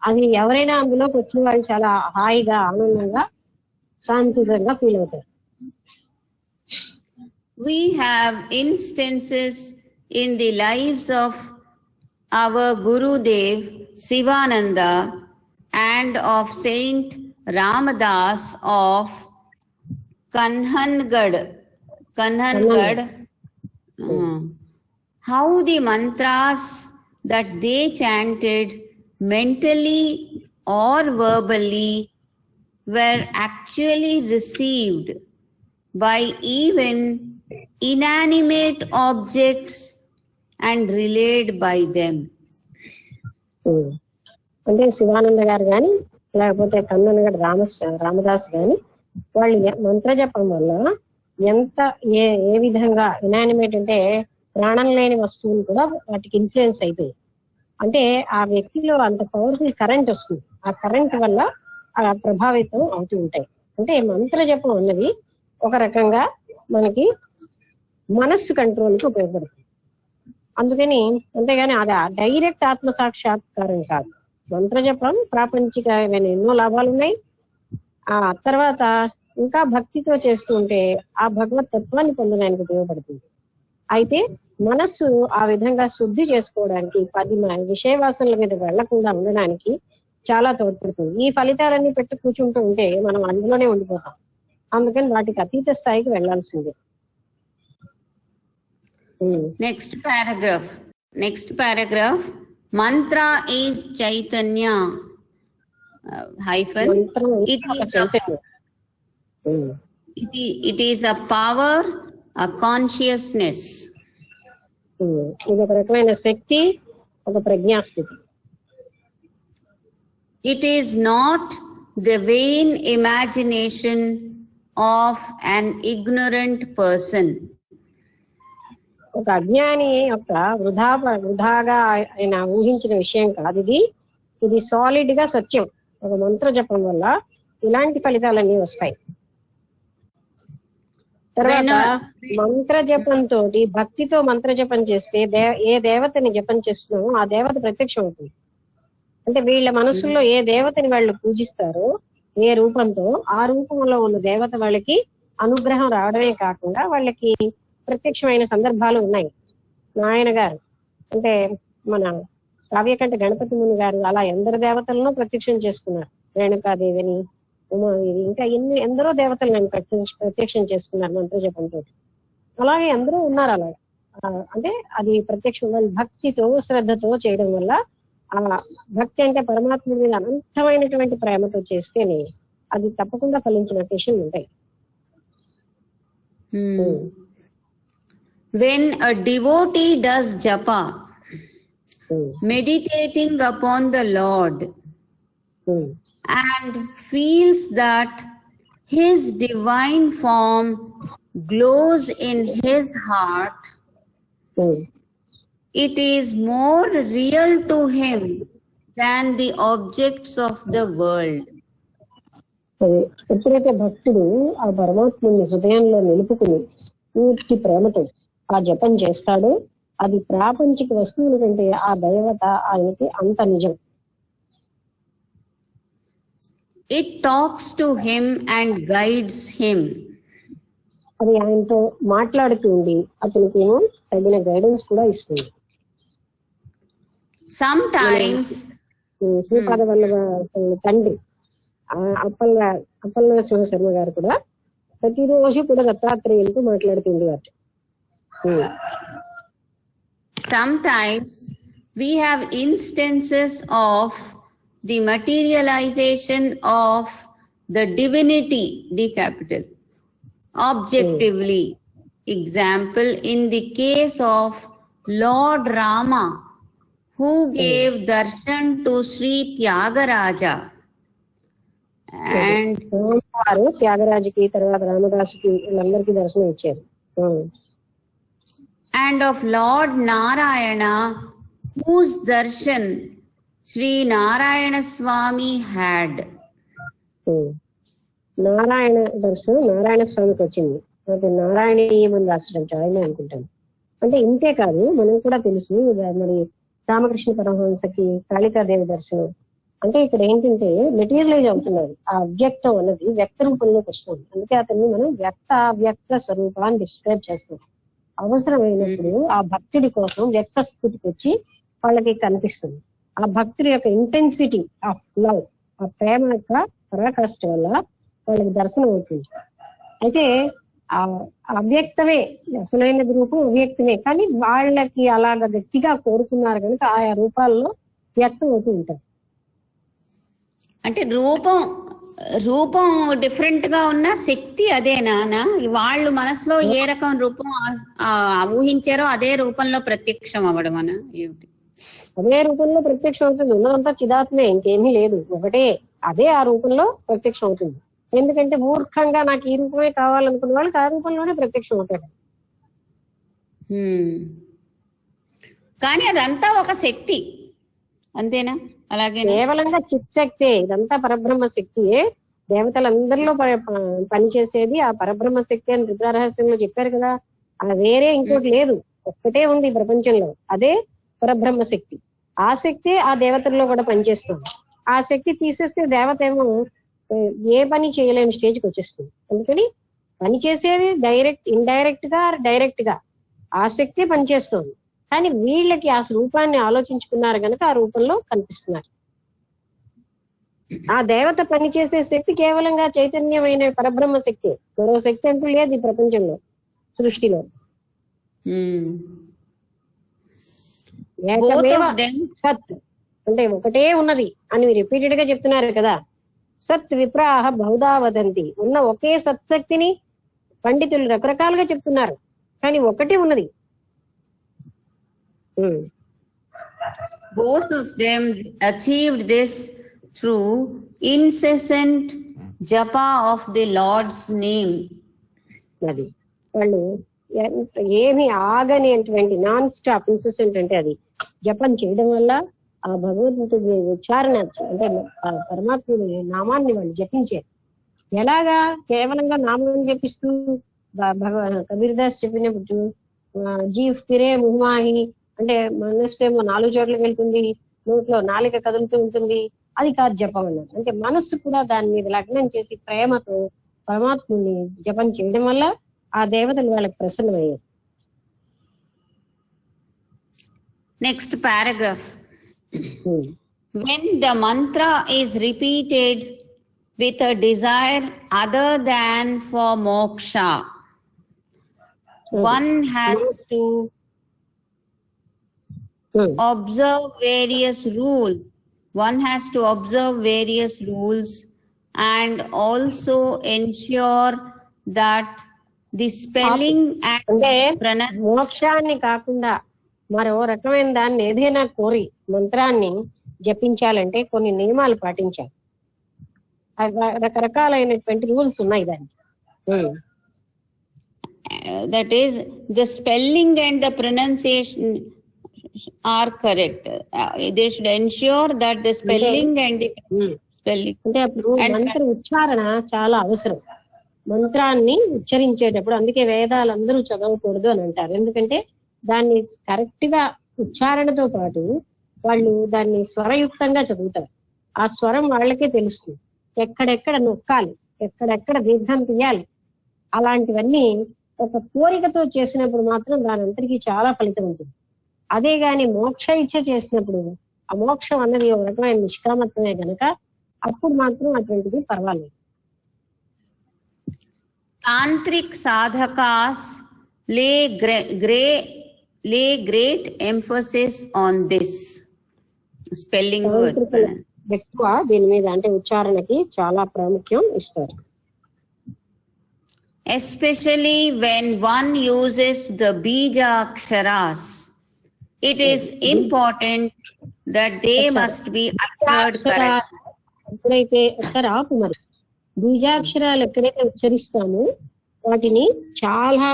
అది ఎవరైనా అందులోకి వచ్చిన వాళ్ళు చాలా హాయిగా ఆనందంగా శాంతిగా ఫీల్ అవుతారు. We have instances in the lives of our Gurudev Sivananda and of Saint Ramadas of Kanhangad. How the mantras that they chanted mentally or verbally were actually received by even inanimate objects and relayed by them. అంటే శివానంద గారు కానీ లేకపోతే కన్ననగడ్ రామదాస్ గాని వాళ్ళు మంత్రజపం వల్ల ఎంత ఏ విధంగా ఇనానిమేట్ అంటే ప్రాణం లేని వస్తువులు కూడా వాటికి ఇన్ఫ్లుయెన్స్ అయిపోయాయి. అంటే ఆ వ్యక్తిలో అంత పవర్ఫుల్ కరెంట్ వస్తుంది, ఆ కరెంట్ వల్ల ఆ ప్రభావితం అవుతూ ఉంటాయి. అంటే మంత్రజపం అన్నది ఒక రకంగా మనకి మనస్సు కంట్రోల్కి ఉపయోగపడుతుంది. అందుకని అంతేగాని అది డైరెక్ట్ ఆత్మ సాక్షాత్కారం కాదు. మంత్రజపం ప్రాపంచికమైన ఎన్నో లాభాలు ఉన్నాయి. ఆ తర్వాత ఇంకా భక్తితో చేస్తూ ఉంటే ఆ భగవత్ తత్వాన్ని పొందడానికి ఉపయోగపడుతుంది. అయితే మనస్సు ఆ విధంగా శుద్ధి చేసుకోవడానికి 10 విషయ వాసనల మీద వెళ్లకుండా ఉండడానికి చాలా తోడ్పడుతుంది. ఈ ఫలితాలన్నీ పెట్టి కూర్చుంటూ ఉంటే మనం అందులోనే ఉండిపోతాం. అందుకని వాటికి అతీత స్థాయికి వెళ్లాల్సిందే. Next paragraph. Mantra is Chaitanya. It is a power, a consciousness. ఇది ఒక రకమైన శక్తి, ఒక ప్రజ్ఞాస్థితి. It is not the vain imagination of an ignorant person. ఒక అజ్ఞాని యొక్క వృధాగా ఆయన ఊహించిన విషయం కాదు ఇది. ఇది సాలిడ్ గా సత్యం. ఒక మంత్ర జపం వల్ల ఇలాంటి ఫలితాలన్నీ వస్తాయి. తర్వాత మంత్ర జపంతో భక్తితో మంత్ర జపం చేస్తే ఏ దేవతని జపం చేస్తున్నామో ఆ దేవత ప్రత్యక్షం అవుతుంది. అంటే వీళ్ళ మనసుల్లో ఏ దేవతని వాళ్ళు పూజిస్తారో ఏ రూపంతో ఆ రూపంలో ఉన్న దేవత వాళ్ళకి అనుగ్రహం రావడమే కాకుండా వాళ్ళకి ప్రత్యక్షమైన సందర్భాలు ఉన్నాయి. నాయన గారు అంటే మన కావ్యకంఠ గణపతి ముని గారు అలా ఎందరు దేవతలను ప్రత్యక్షం చేసుకున్నారు. రేణుకాదేవిని, ఉమాదేవి, ఇంకా ఎందరో దేవతలను ఆయన ప్రత్యక్షం చేసుకున్నారు మంత్రజపంతో. అలాగే అందరూ ఉన్నారు అలా. అంటే అది ప్రత్యక్షం భక్తితో శ్రద్ధతో చేయడం వల్ల, ఆ భక్తి అంటే పరమాత్మ మీద అనంతమైనటువంటి ప్రేమతో చేస్తేనే అది తప్పకుండా ఫలించిన విషయం ఉంటాయి. when a devotee does japa, Hmm. meditating upon the Lord, Hmm. and feels that his divine form glows in his heart, Hmm. it is more real to him than the objects of the world. అది ఎప్పుడైతే భక్తుడు ఆ పరమాత్ముని హృదయంలో నిలుపుకుని పూర్తి ప్రేమతో ఆ జపం చేస్తాడో అది ప్రాపంచిక వస్తువుల కంటే ఆ దైవత ఆయనకి అంత నిజం. It talks to him and guides him. అది ఆయనతో మాట్లాడుతూ ఉండి అతనికి ఏమో తగిన గైడెన్స్ కూడా ఇస్తుంది. Sometimes శ్రీపాద వల్లభ తండ్రి అప్పల శివశర్మ గారు కూడా ప్రతిరోజు కూడా దత్తాత్రేయులతో మాట్లాడుతుంది వాటి. Sometimes we have instances of the materialization of the divinity, the capital, objectively. Example, in the case of Lord Rama, who gave darshan to Sri Tyagaraja. And వారు త్యాగరాజుకి తర్వాత రామదాసుకి వీళ్ళందరికీ దర్శనం ఇచ్చారు. and of Lord Narayana, whose darshan Sri Narayana Swami had. Narayana దర్శనం నారాయణ స్వామికి వచ్చింది. అంటే నారాయణీయమని రాష్ట్రం ఆయన అనుకుంటాను. అంటే ఇంతే కాదు, మనం కూడా తెలుసు మరి రామకృష్ణ పరమహంసకి కాళికాదేవి దర్శనం. అంటే ఇక్కడ ఏంటంటే మెటీరియలైజ్ అవుతున్నది. ఆ అవ్యక్తం అన్నది వ్యక్త రూపంలోకి వస్తుంది. అందుకే అతన్ని మనం వ్యక్త అవ్యక్త స్వరూపాన్ని డిస్క్రైబ్ చేస్తాం. అవసరమైనప్పుడు ఆ భక్తుడి కోసం వ్యక్త స్థితికి వచ్చి వాళ్ళకి కనిపిస్తుంది. ఆ భక్తుడి యొక్క ఇంటెన్సిటీ ఆఫ్ లవ్, ఆ ప్రేమ యొక్క పరాకాష్ఠ వల్ల వాళ్ళకి దర్శనం అవుతుంది. అయితే ఆ అవ్యక్తమే అసలైన రూపం అవ్యక్తమే, కానీ వాళ్ళకి అలాగ గట్టిగా కోరుకున్నారు కనుక ఆయా రూపాల్లో వ్యక్తం అవుతూ ఉంటారు. అంటే రూపం డిఫరెంట్ గా ఉన్న శక్తి అదేనా? వాళ్ళు మనసులో ఏ రకం రూపం ఊహించారో అదే రూపంలో ప్రత్యక్షం అవ్వడం అనా ఏమిటి? అదే రూపంలో ప్రత్యక్షం అవుతుంది. ఉన్నదంతా చిదాత్మే, ఇంకేమీ లేదు, ఒకటే. అదే ఆ రూపంలో ప్రత్యక్షం అవుతుంది. ఎందుకంటే మూర్ఖంగా నాకు ఈ రూపమే కావాలనుకున్న వాళ్ళకి ఆ రూపంలోనే ప్రత్యక్షం అవుతాడు. కానీ అదంతా ఒక శక్తి, అంతేనా? అలాగే కేవలంగా చిత్శక్తే, ఇదంతా పరబ్రహ్మ శక్తియే. దేవతలందరిలో పనిచేసేది ఆ పరబ్రహ్మ శక్తి అని రుద్రరహస్యంలో చెప్పారు కదా. అలా వేరే ఇంకోటి లేదు, ఒక్కటే ఉంది ఈ ప్రపంచంలో, అదే పరబ్రహ్మ శక్తి. ఆ శక్తి ఆ దేవతల్లో కూడా పనిచేస్తుంది. ఆ శక్తి తీసేస్తే దేవత ఏమో ఏ పని చేయలేని స్టేజ్కి వచ్చేస్తుంది. అందుకని పని చేసేది డైరెక్ట్, ఇండైరెక్ట్ గా, డైరెక్ట్ గా ఆ శక్తి పనిచేస్తుంది. కానీ వీళ్ళకి ఆ రూపాన్ని ఆలోచించుకున్నారు కనుక ఆ రూపంలో కనిపిస్తున్నారు. ఆ దేవత పనిచేసే శక్తి కేవలంగా చైతన్యమైన పరబ్రహ్మ శక్తి, మరో శక్తి అంటూ లేదు ఈ ప్రపంచంలో, సృష్టిలో. సత్ అంటే ఒకటే ఉన్నది అని రిపీటెడ్ గా చెప్తున్నారు కదా. సత్ విప్రాహ బహుదా వదంతి, ఉన్న ఒకే సత్శక్తిని పండితులు రకరకాలుగా చెప్తున్నారు, కానీ ఒకటే ఉన్నది. Both of them achieved this through incessant japa of the Lord's name. అది వాళ్ళు ఏమి ఆగని అటువంటి నాన్ స్టాప్ ఇన్సెసెంట్ అంటే అది జపం చేయడం వల్ల ఆ భగవంతుడి ఉచ్చారణ అంటే ఆ పరమాత్ముడి నామాన్ని వాళ్ళు జపించారు. ఎలాగా? కేవలంగా నామం జపిస్తూ కబీర్ దాస్ చెప్పినప్పుడు జీవ్ ఫిరే ముహ్మాహి అంటే మనస్సు ఏమో 4 చోట్లకి వెళ్తుంది, నోట్లో నాలిక కదులుతూ ఉంటుంది, అది కాదు జపం అన్నది. అంటే మనస్సు కూడా దాని మీద లగ్నం చేసి ప్రేమతో పరమాత్ముని జపం చేయడం వల్ల ఆ దేవతలు వాళ్ళకి ప్రసన్నమయ్యారు. Next paragraph. When the mantra is repeated with a desire other than for moksha, one has to observe various rules. One has to observe various rules and also ensure that the spelling and అంటే pronunciation. మోక్షాన్ని కాకుండా మరో రకమైన దాన్ని ఏదైనా కోరి మంత్రాన్ని జపించాలంటే కొన్ని నియమాలు పాటించాలి. రకరకాలైనటువంటి రూల్స్ ఉన్నాయి దానికి. That is, the spelling and the pronunciation are correct. They should ensure that the spelling and the spelling. అంటే అప్పుడు మంత్ర ఉచ్చారణ చాలా అవసరం. మంత్రాన్ని ఉచ్చరించేటప్పుడు అందుకే వేదాలందరూ చదవకూడదు అని అంటారు. ఎందుకంటే దాన్ని కరెక్ట్ గా ఉచ్చారణతో పాటు వాళ్ళు దాన్ని స్వరయుక్తంగా చదువుతారు. ఆ స్వరం వాళ్ళకే తెలుస్తుంది. ఎక్కడెక్కడ నొక్కాలి, ఎక్కడెక్కడ దీర్ఘం తీయాలి, అలాంటివన్నీ ఒక కోరికతో చేసినప్పుడు మాత్రం దాని అంతటికీ చాలా ఫలితం ఉంటుంది. అదే గాని మోక్ష ఇచ్చ చేసినప్పుడు ఆ మోక్షం అన్నది ఒక రకమైన నిష్కామత్వమే గనక అప్పుడు మాత్రం అటువంటిది పర్వాలేదు. Tantric sadhakas lay great emphasis on this spelling word. ఎక్కువ దీని మీద అంటే ఉచ్చారణకి చాలా ప్రాముఖ్యం ఇస్తారు. Especially when one uses the bija aksharas, it is important that they must be uttered correctly. ఎప్పుడైతే ఒకసారి ఆపు మరి బీజాక్షరాలు ఎక్కడైతే ఉచ్చరిస్తామో వాటిని చాలా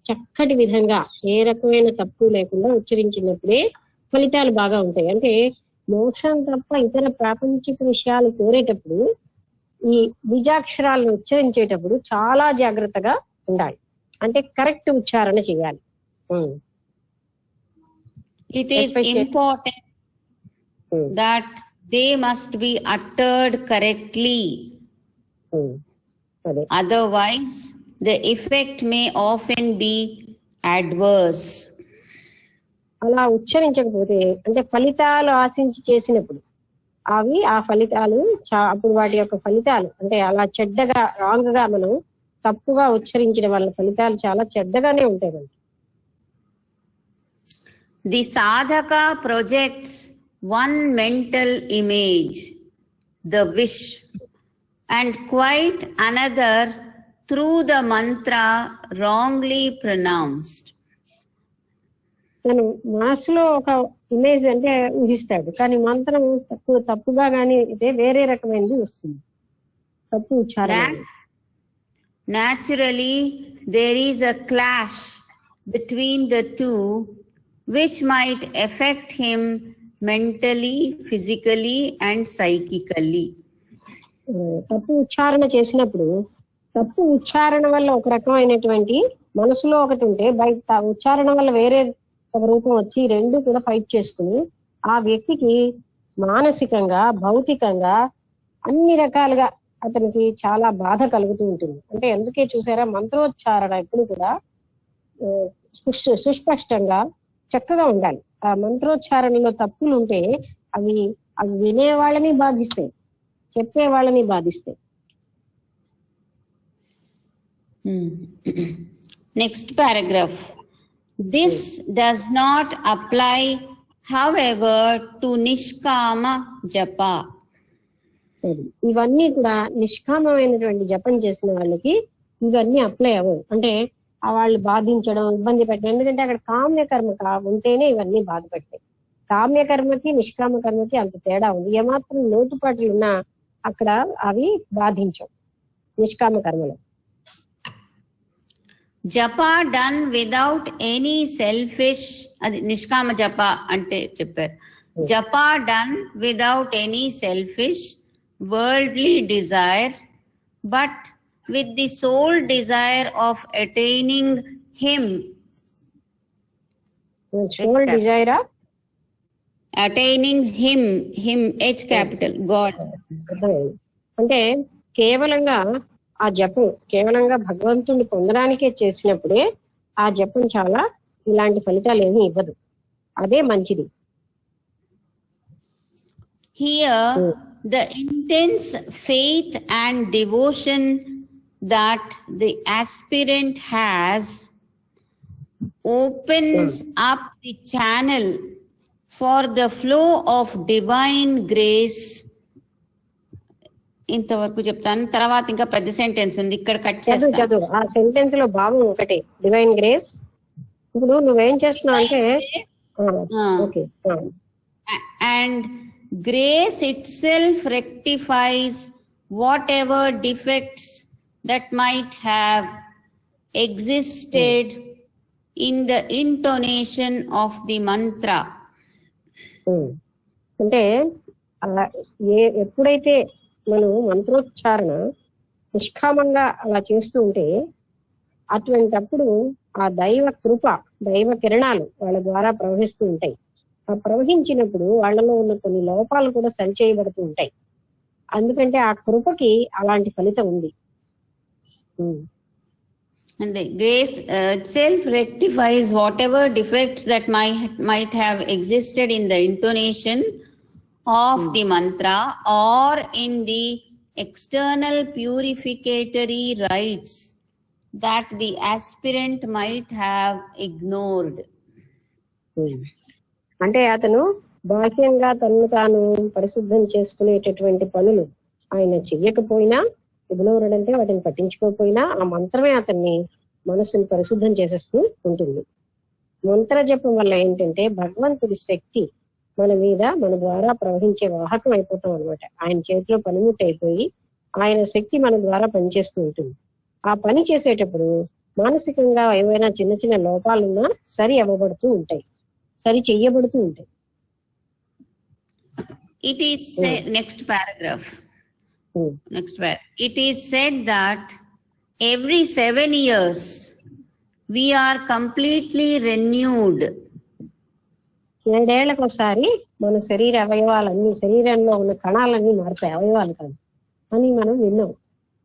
చక్కటి విధంగా ఏ రకమైన తప్పు లేకుండా ఉచ్చరించినప్పుడే ఫలితాలు బాగా ఉంటాయి. అంటే మోక్షం తప్ప ఇతర ప్రాపంచిక విషయాలు కోరేటప్పుడు ఈ బీజాక్షరాలను ఉచ్చరించేటప్పుడు చాలా జాగ్రత్తగా ఉండాలి. అంటే కరెక్ట్ ఉచ్చారణ చేయాలి. It is important that they must be uttered correctly. Otherwise, the effect may often be adverse. అలా ఉచ్చరించకపోతే అంటే ఫలితాలు ఆశించి చేసినప్పుడు ఆ ఫలితాలు అప్పుడు వాటి యొక్క ఫలితాలు అంటే అలా చెడ్డగా రాంగ్ గా మనం తప్పుగా ఉచ్చరించడం వల్ల ఫలితాలు చాలా చెడ్డగానే ఉంటాయి. The sadhaka projects one mental image, the wish, and quite another through the mantra wrongly pronounced. తను మనసులో ఒక ఇమేజ్ అంటే ఊహిస్తాడు, కానీ మంత్రం తప్పుగా కానీ అయితే వేరే రకమైనది వస్తుంది, తప్పు ఉచ్చారణ. Naturally, there is a clash between the two, which might affect him mentally, physically, and psychically. తప్పు ఉచ్చారణ చేసినప్పుడు తప్పు ఉచ్చారణ వల్ల ఒక రకమైనటువంటి మనసులో ఒకటి ఉంటే బయట ఉచ్చారణ వల్ల వేరే ఒక రూపం వచ్చి రెండు కూడా ఫైట్ చేసుకుని ఆ వ్యక్తికి మానసికంగా భౌతికంగా అన్ని రకాలుగా అతనికి చాలా బాధ కలుగుతూ ఉంటుంది. అంటే ఎందుకే చూసారా, మంత్రోచ్చారణ ఎప్పుడు కూడా సుస్పష్టంగా చక్కగా ఉండాలి. ఆ మంత్రోచ్చారణలో తప్పులు ఉంటే అవి వినే వాళ్ళని బాధిస్తాయి, చెప్పే వాళ్ళని బాధిస్తాయి. Next paragraph. This does not apply, however, to Nishkama Japa. ఇవన్నీ కూడా నిష్కామమైనటువంటి జపం చేసిన వాళ్ళకి ఇవన్నీ అప్లై అవ్వవు. అంటే వాళ్ళు బాధించడం, ఇబ్బంది పెట్టడం, ఎందుకంటే అక్కడ కామ్యకర్మ ఉంటేనే ఇవన్నీ బాధపెడతాయి. కామ్యకర్మకి నిష్కామ కర్మకి అంత తేడా ఉంది. ఏమాత్రం లోటుపాట్లు ఉన్నా అక్కడ అవి బాధించవు నిష్కామ కర్మలో. Japa done without any selfish, అది నిష్కామ జప అంటే చెప్పారు. Japa done without any selfish worldly desire, but with the sole desire of attaining him. Sole desire? Attaining him, H capital, God. అంటే కేవలంగా ఆ జపం కేవలంగా భగవంతుని పొందడానికే చేసినప్పుడే ఆ జపం చాలా ఇలాంటి ఫలితాలు ఏమీ ఇవ్వదు. అదే మంచిది. Here, the intense faith and devotion that the aspirant has opens up the channel for the flow of divine grace ఇంతవరకు చెప్తాను, తర్వాత ఇంకా పెద్ద సెంటెన్స్ ఉంది, ఇక్కడ కట్ చదువు చేస్తాను. చదువు ఆ సెంటెన్స్ లో భావం ఒకటే, డివైన్ గ్రేస్. ఇప్పుడు నువ్వేం చేస్తున్నావు అంటే okay, And grace itself rectifies whatever defects that might have existed in the intonation of the mantra. అంటే అలా ఎప్పుడైతే మనం మంత్రోచ్చారణ నిష్కామంగా అలా చేస్తూ ఉంటే అటువంటప్పుడు ఆ దైవ కృప, దైవ కిరణాలు వాళ్ళ ద్వారా ప్రవహిస్తూ ఉంటాయి. ఆ ప్రవహించినప్పుడు వాళ్ళలో ఉన్న కొన్ని లోపాలు కూడా సరిచేయబడుతూ ఉంటాయి. అందుకంటే ఆ కృపకి అలాంటి ఫలితం ఉంది. And the grace itself rectifies whatever defects that might have existed in the intonation of the mantra or in the external purificatory rites that the aspirant might have ignored. అంటే అతను బాహ్యంగా తనను తాను పరిశుద్ధం చేసుకునేటటువంటి పనులు ఆయన చెయ్యకపోయినా, ఇగ్నోర్డ్ అంటే వాటిని పట్టించుకోకపోయినా, ఆ మంత్రమే అతన్ని మనసుని పరిశుద్ధం చేసేస్తూ ఉంటుంది. మంత్ర జపం వల్ల ఏంటంటే భగవంతుడి శక్తి మన మీద, మన ద్వారా ప్రవహించే వాహకం అయిపోతాం అనమాట. ఆయన చేతిలో పనిముట్టు అయిపోయి ఆయన శక్తి మన ద్వారా పనిచేస్తూ ఉంటుంది. ఆ పని చేసేటప్పుడు మానసికంగా ఏవైనా చిన్న చిన్న లోపాలున్నా సరి అవ్వబడుతూ ఉంటాయి, సరి చెయ్యబడుతూ ఉంటాయి. It is said, next paragraph. It is said that every 7 years we are completely renewed. 7 ఏళ్లకు ఒకసారి మన శరీర అవయవాలన్నీ, శరీరంలో ఉన్న కణాలన్నీ మారుతాయి, అవయవాలు కాదు అని మనం విన్నాం.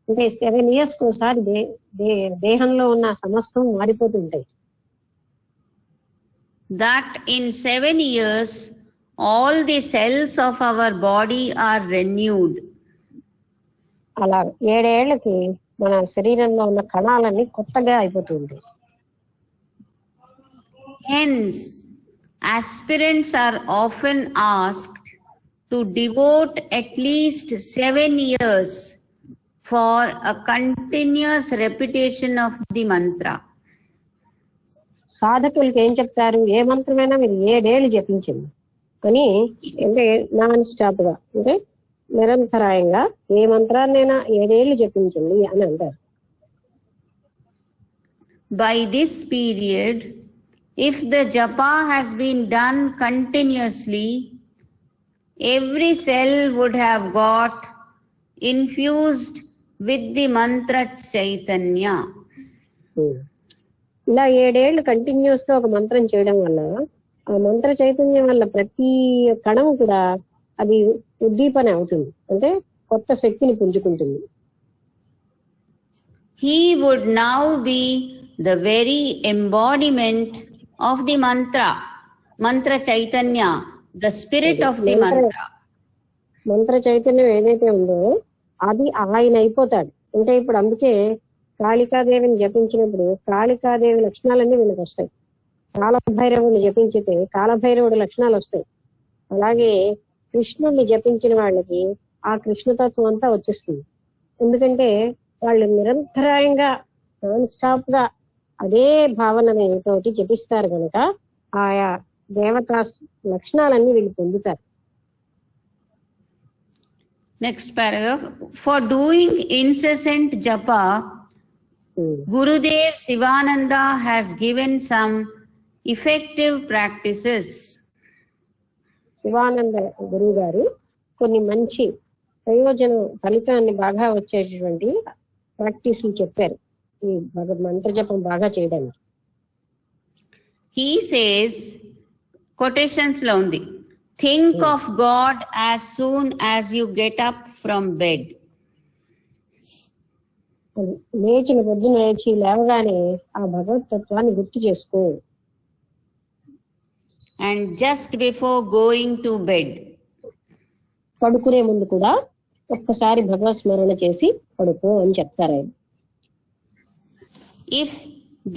అంటే 7 years ఒకసారి దేహంలో ఉన్న సమస్తం మారిపోతుంటాయి. That in 7 years all the cells of our body are renewed. అలా 7 ఏళ్లకి మన శరీరంలో ఉన్న కణాలన్నీ కొత్తగా అయిపోతుంటాయి. Hence, aspirants are often asked to devote at least 7 years for a continuous repetition of the mantra. సాధకులకి ఏం చెప్తారు, ఏ మంత్రమైనా మీరు 7 ఏళ్ళు జపించండి అని, అంటే నాన్ స్టాప్ గా, అంటే నిరంతరాయంగా ఏ మంత్రాన్నైనా 7 ఏళ్ళు జపించండి అని అంటారు. By this period, if the japa has been done continuously, every cell would have got infused with the mantra chaitanya. ఇలా 7 ఏళ్ళు కంటిన్యూస్ గా ఒక మంత్రం చేయడం వల్ల ఆ మంత్ర చైతన్యం వల్ల ప్రతి కణం కూడా అది ఉద్దీపన అవుతుంది, అంటే కొత్త శక్తిని పుంజుకుంటుంది. He would now be the very embodiment of the mantra chaitanya, the spirit of the mantra. మంత్ర చైతన్యం ఏదైతే ఉందో అది ఆయన అయిపోతాడు. అంటే ఇప్పుడు అందుకే కాళికాదేవిని జపించినప్పుడు కాళికాదేవి లక్షణాలన్నీ వీళ్ళకి వస్తాయి. కాలభైరవుని జపించితే కాలభైరవుడి లక్షణాలు వస్తాయి. అలాగే కృష్ణుడిని జపించిన వాళ్ళకి ఆ కృష్ణతత్వం అంతా వచ్చేస్తుంది. ఎందుకంటే వాళ్ళు నిరంతరాయంగా నాన్ స్టాప్ గా అదే భావనతోటి జపిస్తారు కనుక ఆయా దేవతా లక్షణాలన్నీ వీళ్ళు పొందుతారు. Next paragraph. For doing incessant japa, Gurudev Sivananda has given some effective practices. Sivananda గురువు గారు కొన్ని మంచి ప్రయోజనం, ఫలితాన్ని బాగా వచ్చేటటువంటి ప్రాక్టీసులు చెప్పారు ఈ మంత్ర జపం బాగా చేయడానికి. He says, quotations లో ఉంది, think of God as soon as you get up from bed. పొద్దున లేచి లేవగానే ఆ భగవతత్వాన్ని గుర్తు చేసుకో. And just before going to bed. పడుకునే ముందు కూడా ఒక్కసారి భగవత్ స్మరణ చేసి పడుకో అని చెప్తారు ఆయన. If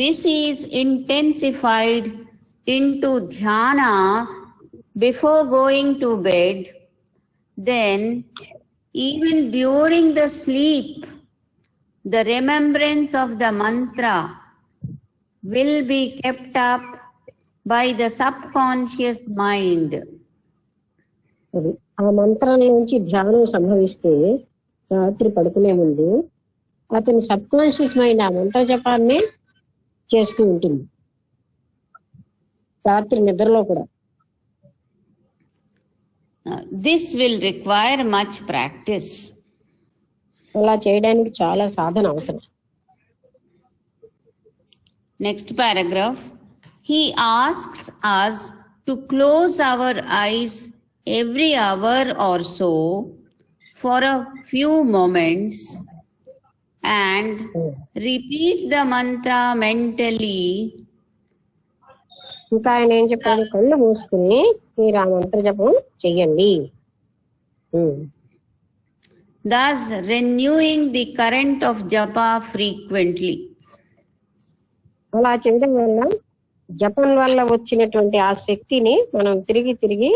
this is intensified into dhyana before going to bed, then even during the sleep, the remembrance of the mantra will be kept up by the subconscious mind. అది ఆ మంత్రం నుంచి ధ్యానం సంభవిస్తే రాత్రి పడుకునే ముందు అతని సబ్ కాన్షియస్ మైండ్ ఆ మంత్ర జపాన్ని చేస్తూ ఉంటుంది రాత్రి నిద్రలో కూడా. This will require much practice. అలా చేయడానికి చాలా సాధన అవసరం. Next paragraph. He asks us to close our eyes every hour or so for a few moments and repeat the mantra mentally. ఇంకా ఆయన ఏం చెప్పారు, కళ్ళు మూసుకుని మీరు ఆ మంత్ర జపం చెయ్యండి. Thus renewing the current of japa frequently. అలా చేయడం వల్ల జపం వల్ల వచ్చినటువంటి ఆ శక్తిని మనం తిరిగి తిరిగి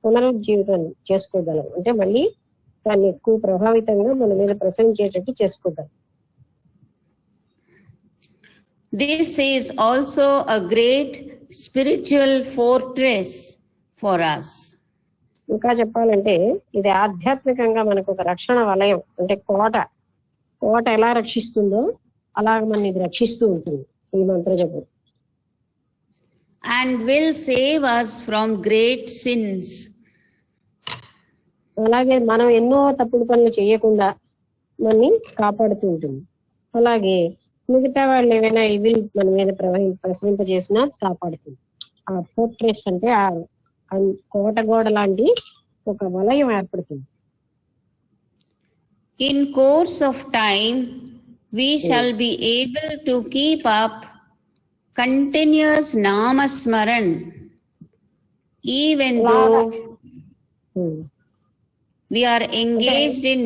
పునరుజ్జీవితం చేసుకోగలం. అంటే మళ్ళీ దాన్ని ఎక్కువ ప్రభావితంగా మన మీద ప్రసరించేటట్టు చేసుకోగలం. This is also a great spiritual fortress for us. ఇంకా చెప్పాలంటే ఇది ఆధ్యాత్మికంగా మనకు ఒక రక్షణ వలయం, అంటే కోట ఎలా రక్షిస్తుందో అలాగ మన ఇది రక్షిస్తూ ఉంటుంది ఈ మంత్ర జపం. And will save us from great sins. అలాగే మనం ఎన్నో తప్పుడు పనులు చేయకుండా మనని కాపాడుతూ ఉంటుంది. అలాగే మిగతా వాళ్ళు ఏమైనా ఇది మన మీద ప్రసరింపజేసినా కాపాడుతుంది. ఆ ఫోర్ట్రెస్ అంటే ఆ కోటగోడ లాంటి ఒక వలయం ఏర్పడుతుంది. In course of time, we shall be able to keep up continuous namasmaran, even though we are engaged in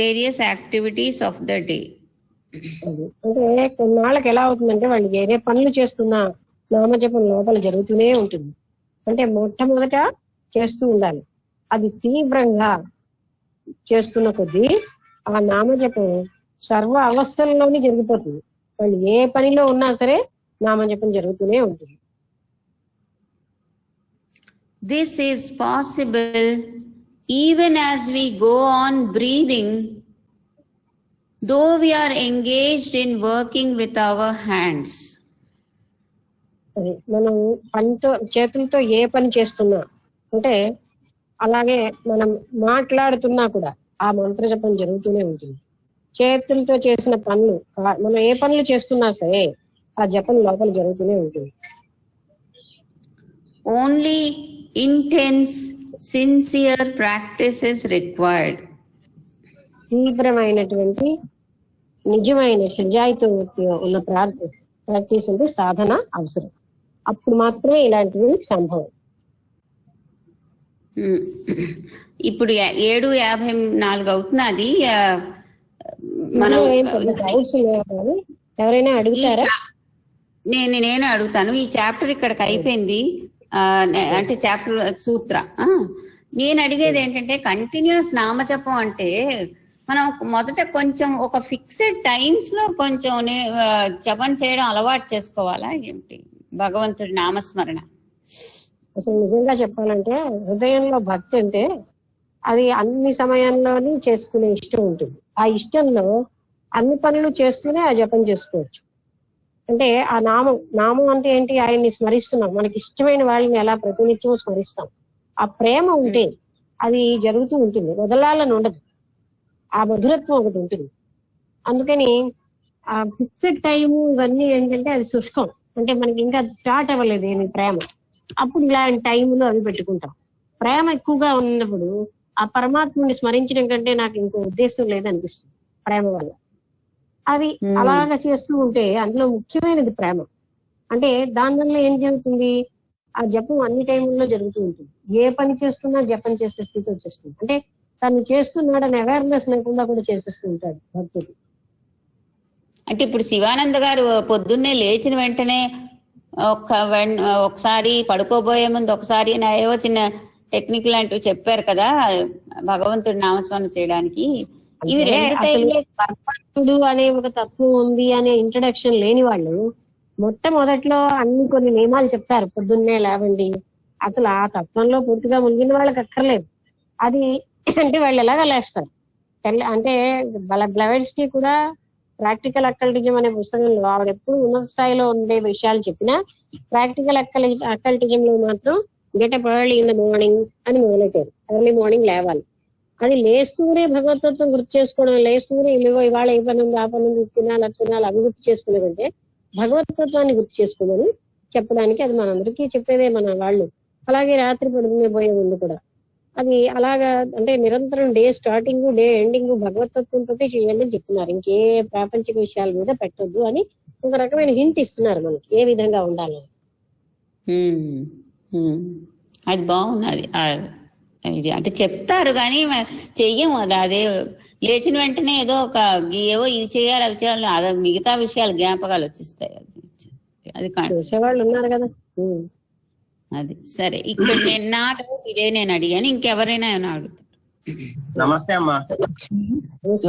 various activities of the day. అంటే కొన్నాళ్ళకి ఎలా అవుతుందంటే వాళ్ళు వేరే పనులు చేస్తున్నా నామజపం లోపల జరుగుతూనే ఉంటుంది. అంటే మొట్టమొదట చేస్తూ ఉండాలి, అది తీవ్రంగా చేస్తున్న కొద్దీ ఆ నామజపం సర్వ అవస్థల్లోనే జరిగిపోతుంది. వాళ్ళు ఏ పనిలో ఉన్నా సరే నామజపం జరుగుతూనే ఉంటుంది. This is possible even as we go on breathing, though we are engaged in working with our hands. అది మనం చేతులతో ఏ పని చేస్తున్నా, అంటే అలాగే మనం మాట్లాడుతున్నా కూడా ఆ మంత్ర జపం జరుగుతూనే ఉంటుంది. చేతులతో చేసిన పనులు మనం ఏ పనులు చేస్తున్నా సరే ఆ జపం లోపల జరుగుతూనే ఉంటుంది. Only intense, sincere practice is required. తీవ్రమైనటువంటి నిజమైన నిజాయితీ ఉన్న ప్రాక్టీస్ అంటే సాధన అవసరం. అప్పుడు మాత్రమే ఇలాంటివి సంభవం. ఇప్పుడు 7:54 అవుతున్నది. మనం డౌట్స్ లేవు, ఎవరైనా అడుగుతారా? నేను అడుగుతాను. ఈ చాప్టర్ ఇక్కడికి అయిపోయింది, అంటే చాప్టర్ సూత్ర. నేను అడిగేది ఏంటంటే, కంటిన్యూస్ నామజపం అంటే మనం మొదట కొంచెం ఒక ఫిక్స్డ్ టైమ్స్ లో కొంచెం జపం చేయడం అలవాటు చేసుకోవాలా ఏమిటి? భగవంతుడి నామస్మరణ అసలు నిజంగా చెప్పాలంటే హృదయంలో భక్తి అంటే అది అన్ని సమయంలోని చేసుకునే ఇష్టం ఉంటుంది. ఆ ఇష్టంలో అన్ని పనులు చేస్తూనే ఆ జపం చేసుకోవచ్చు. అంటే ఆ నామం అంటే ఏంటి? ఆయన్ని స్మరిస్తున్నాం. మనకి ఇష్టమైన వాళ్ళని ఎలా ప్రతినిత్యం స్మరిస్తాం. ఆ ప్రేమ ఉంటే అది జరుగుతూ ఉంటుంది, వదలాలని ఉండదు. ఆ మధురత్వం ఒకటి ఉంటుంది. అందుకని ఆ ఫిక్స్డ్ టైము ఇవన్నీ ఏంటంటే అది శుష్కం. అంటే మనకి ఇంకా స్టార్ట్ అవ్వలేదు ఏమి ప్రేమ. అప్పుడు ఇలాంటి టైంలో అవి పెట్టుకుంటాం. ప్రేమ ఎక్కువగా ఉన్నప్పుడు ఆ పరమాత్ముని స్మరించడం కంటే నాకు ఇంకో ఉద్దేశం లేదనిపిస్తుంది ప్రేమ వల్ల. అది అలాగా చేస్తూ ఉంటే అందులో ముఖ్యమైనది ప్రేమ. అంటే దానివల్ల ఏం జరుగుతుంది? ఆ జపం అన్ని టైంలో జరుగుతూ ఉంటుంది. ఏ పని చేస్తున్నా జపం చేసే స్థితి వచ్చేస్తుంది. అంటే తను చేస్తున్నాడని అవేర్నెస్ లేకుండా కూడా చేసేస్తూ ఉంటాడు భక్తుడు. అంటే ఇప్పుడు శివానంద గారు పొద్దున్నే లేచిన వెంటనే ఒకసారి పడుకోబోయే ముందు ఒకసారి ఏవో చిన్న టెక్నికల్ అంటూ చెప్పారు కదా భగవంతుడి నామస్మరణ చేయడానికి. ఇవి అంటే రెండు అసలు టైంలే. భగవంతుడు అనే ఒక తత్వం ఉంది అనే ఇంట్రడక్షన్ లేని వాళ్ళు మొట్టమొదట్లో అన్ని కొన్ని నియమాలు చెప్పారు. పొద్దున్నే లేవండి, అసలు ఆ తత్వంలో పూర్తిగా మునిగిన వాళ్ళకి అక్కర్లేదు అది. అంటే వాళ్ళు ఎలాగా లేస్తారు అంటే వాళ్ళ బ్లవెడ్స్ కి కూడా ప్రాక్టికల్ అక్కల్టిజం అనే పుస్తకంలో ఆవిడ ఎప్పుడు ఉన్నత స్థాయిలో ఉండే విషయాలు చెప్పినా ప్రాక్టికల్ అక్కల్టిజం లో మాత్రం get up early in the morning అని మొదలెట్టారు. ఎర్లీ మార్నింగ్ లేవాలి, అది లేస్తూనే భగవతత్వం గుర్తు చేసుకోవడం, లేస్తూనే ఇవాళ ఏ పని ఉంది ఆ పని ఉంది తినాలి అవి గుర్తు చేసుకునే కంటే భగవతత్వాన్ని గుర్తు చేసుకోమని చెప్పడానికి అది మనందరికీ చెప్పేదే మన వాళ్ళు. అలాగే రాత్రి పడుకునే పోయే ముందు కూడా అది అలాగా అంటే నిరంతరం డే స్టార్టింగ్ డే ఎండింగ్ భగవతత్వంతో చేయండి అని చెప్తున్నారు. ఇంకే ప్రాపంచిక విషయాల మీద పెట్టొద్దు అని ఒక రకమైన హింట్ ఇస్తున్నారు మనకి ఏ విధంగా ఉండాలని. అది బాగున్నది. ఇది అంటే చెప్తారు కానీ చెయ్యము. అదే లేచిన వెంటనే ఏదో ఏవో ఇవి చేయాలి అవి చేయాలి, అదే మిగతా విషయాలు జ్ఞాపకాలు వచ్చేస్తాయి. అది చేసేవాళ్ళు ఉన్నారు కదా. అది సరే. ఇక్కడ నా డౌట్ ఇదే నేను అడిగాను, ఇంకెవరైనా ఏమైనా అడుగుతారు? నమస్తే అమ్మా.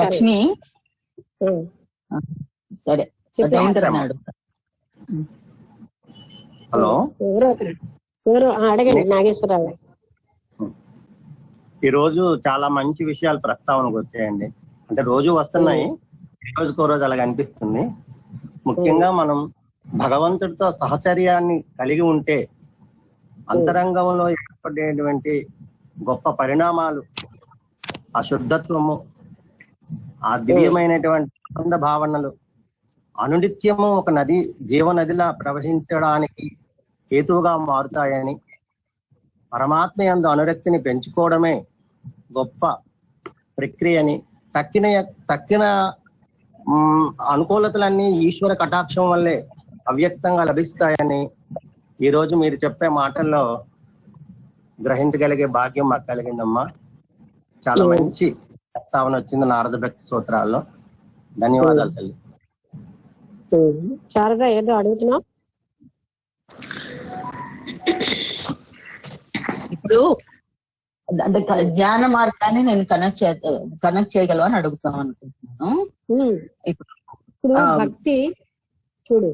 లక్ష్మి. సరే హలో, ఎవరు అడగండి. నాగేశ్వరరావు. ఈ రోజు చాలా మంచి విషయాలు ప్రస్తావనకు వచ్చాయండి. అంటే రోజు వస్తున్నాయి, రోజుకో రోజు అలాగ అనిపిస్తుంది. ముఖ్యంగా మనం భగవంతుడితో సహచర్యాన్ని కలిగి ఉంటే అంతరంగంలో ఏర్పడేటువంటి గొప్ప పరిణామాలు, ఆ శుద్ధత్వము, ఆ దివ్యమైనటువంటి ఆనంద భావనలు అనునిత్యము ఒక నది జీవనదిలా ప్రవహించడానికి హేతువుగా మారుతాయని, పరమాత్మ యందు అనురక్తిని పెంచుకోవడమే గొప్ప ప్రక్రియని, తక్కిన అనుకూలతలన్నీ ఈశ్వర కటాక్షం వల్లే అవ్యక్తంగా లభిస్తాయని ఈ రోజు మీరు చెప్పే మాటల్లో గ్రహించగలిగే భాగ్యం మాకు కలిగిందమ్మా. చాలా మంచి ప్రస్తావన వచ్చింది నారద భక్తి సూత్రాల్లో. ధన్యవాదాలు తల్లి. శారదా ఏదో అడుగుతున్నా? ఇప్పుడు అంటే జ్ఞాన మార్గాన్ని నేను కనెక్ట్ చేయగలవు అని అడుగుతాం అనుకుంటున్నాను. ఇప్పుడు భక్తి చూడు,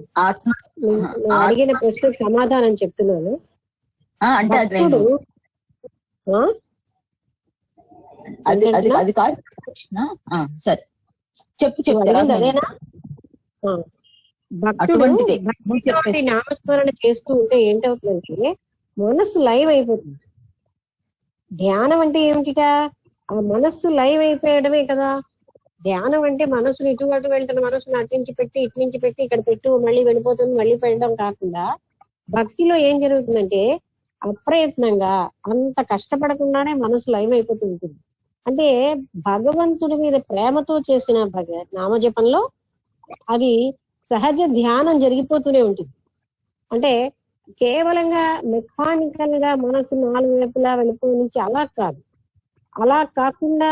అడిగిన ప్రశ్నకు సమాధానం చెప్తున్నాను. అంటే అది కాదు. సరే చెప్పు. అదేనా భక్తుడు నామస్మరణ చేస్తూ ఉంటే ఏంటవుతుందంటే మనస్సు లైవ్ అయిపోతుంది. ధ్యానం అంటే ఏమిటిట? ఆ మనస్సు లైవ్ అయిపోయడమే కదా ధ్యానం అంటే. మనసును ఇటు అటు వెళ్తున్న మనసును అటు నుంచి పెట్టి ఇటు నుంచి పెట్టి ఇక్కడ పెట్టు, మళ్ళీ వెళ్ళిపోతుంది, మళ్ళీ పెట్టడం కాకుండా భక్తిలో ఏం జరుగుతుందంటే అప్రయత్నంగా అంత కష్టపడకుండానే మనసు లైవ్ అయిపోతూ ఉంటుంది. అంటే భగవంతుడి మీద ప్రేమతో చేసిన నామజపంలో అది సహజ ధ్యానం జరిగిపోతూనే ఉంటుంది. అంటే కేవలంగా మెకానికల్ గా మనసు నాలుగు వైపులా వెళ్ళిపోయి నుంచి అలా కాదు. అలా కాకుండా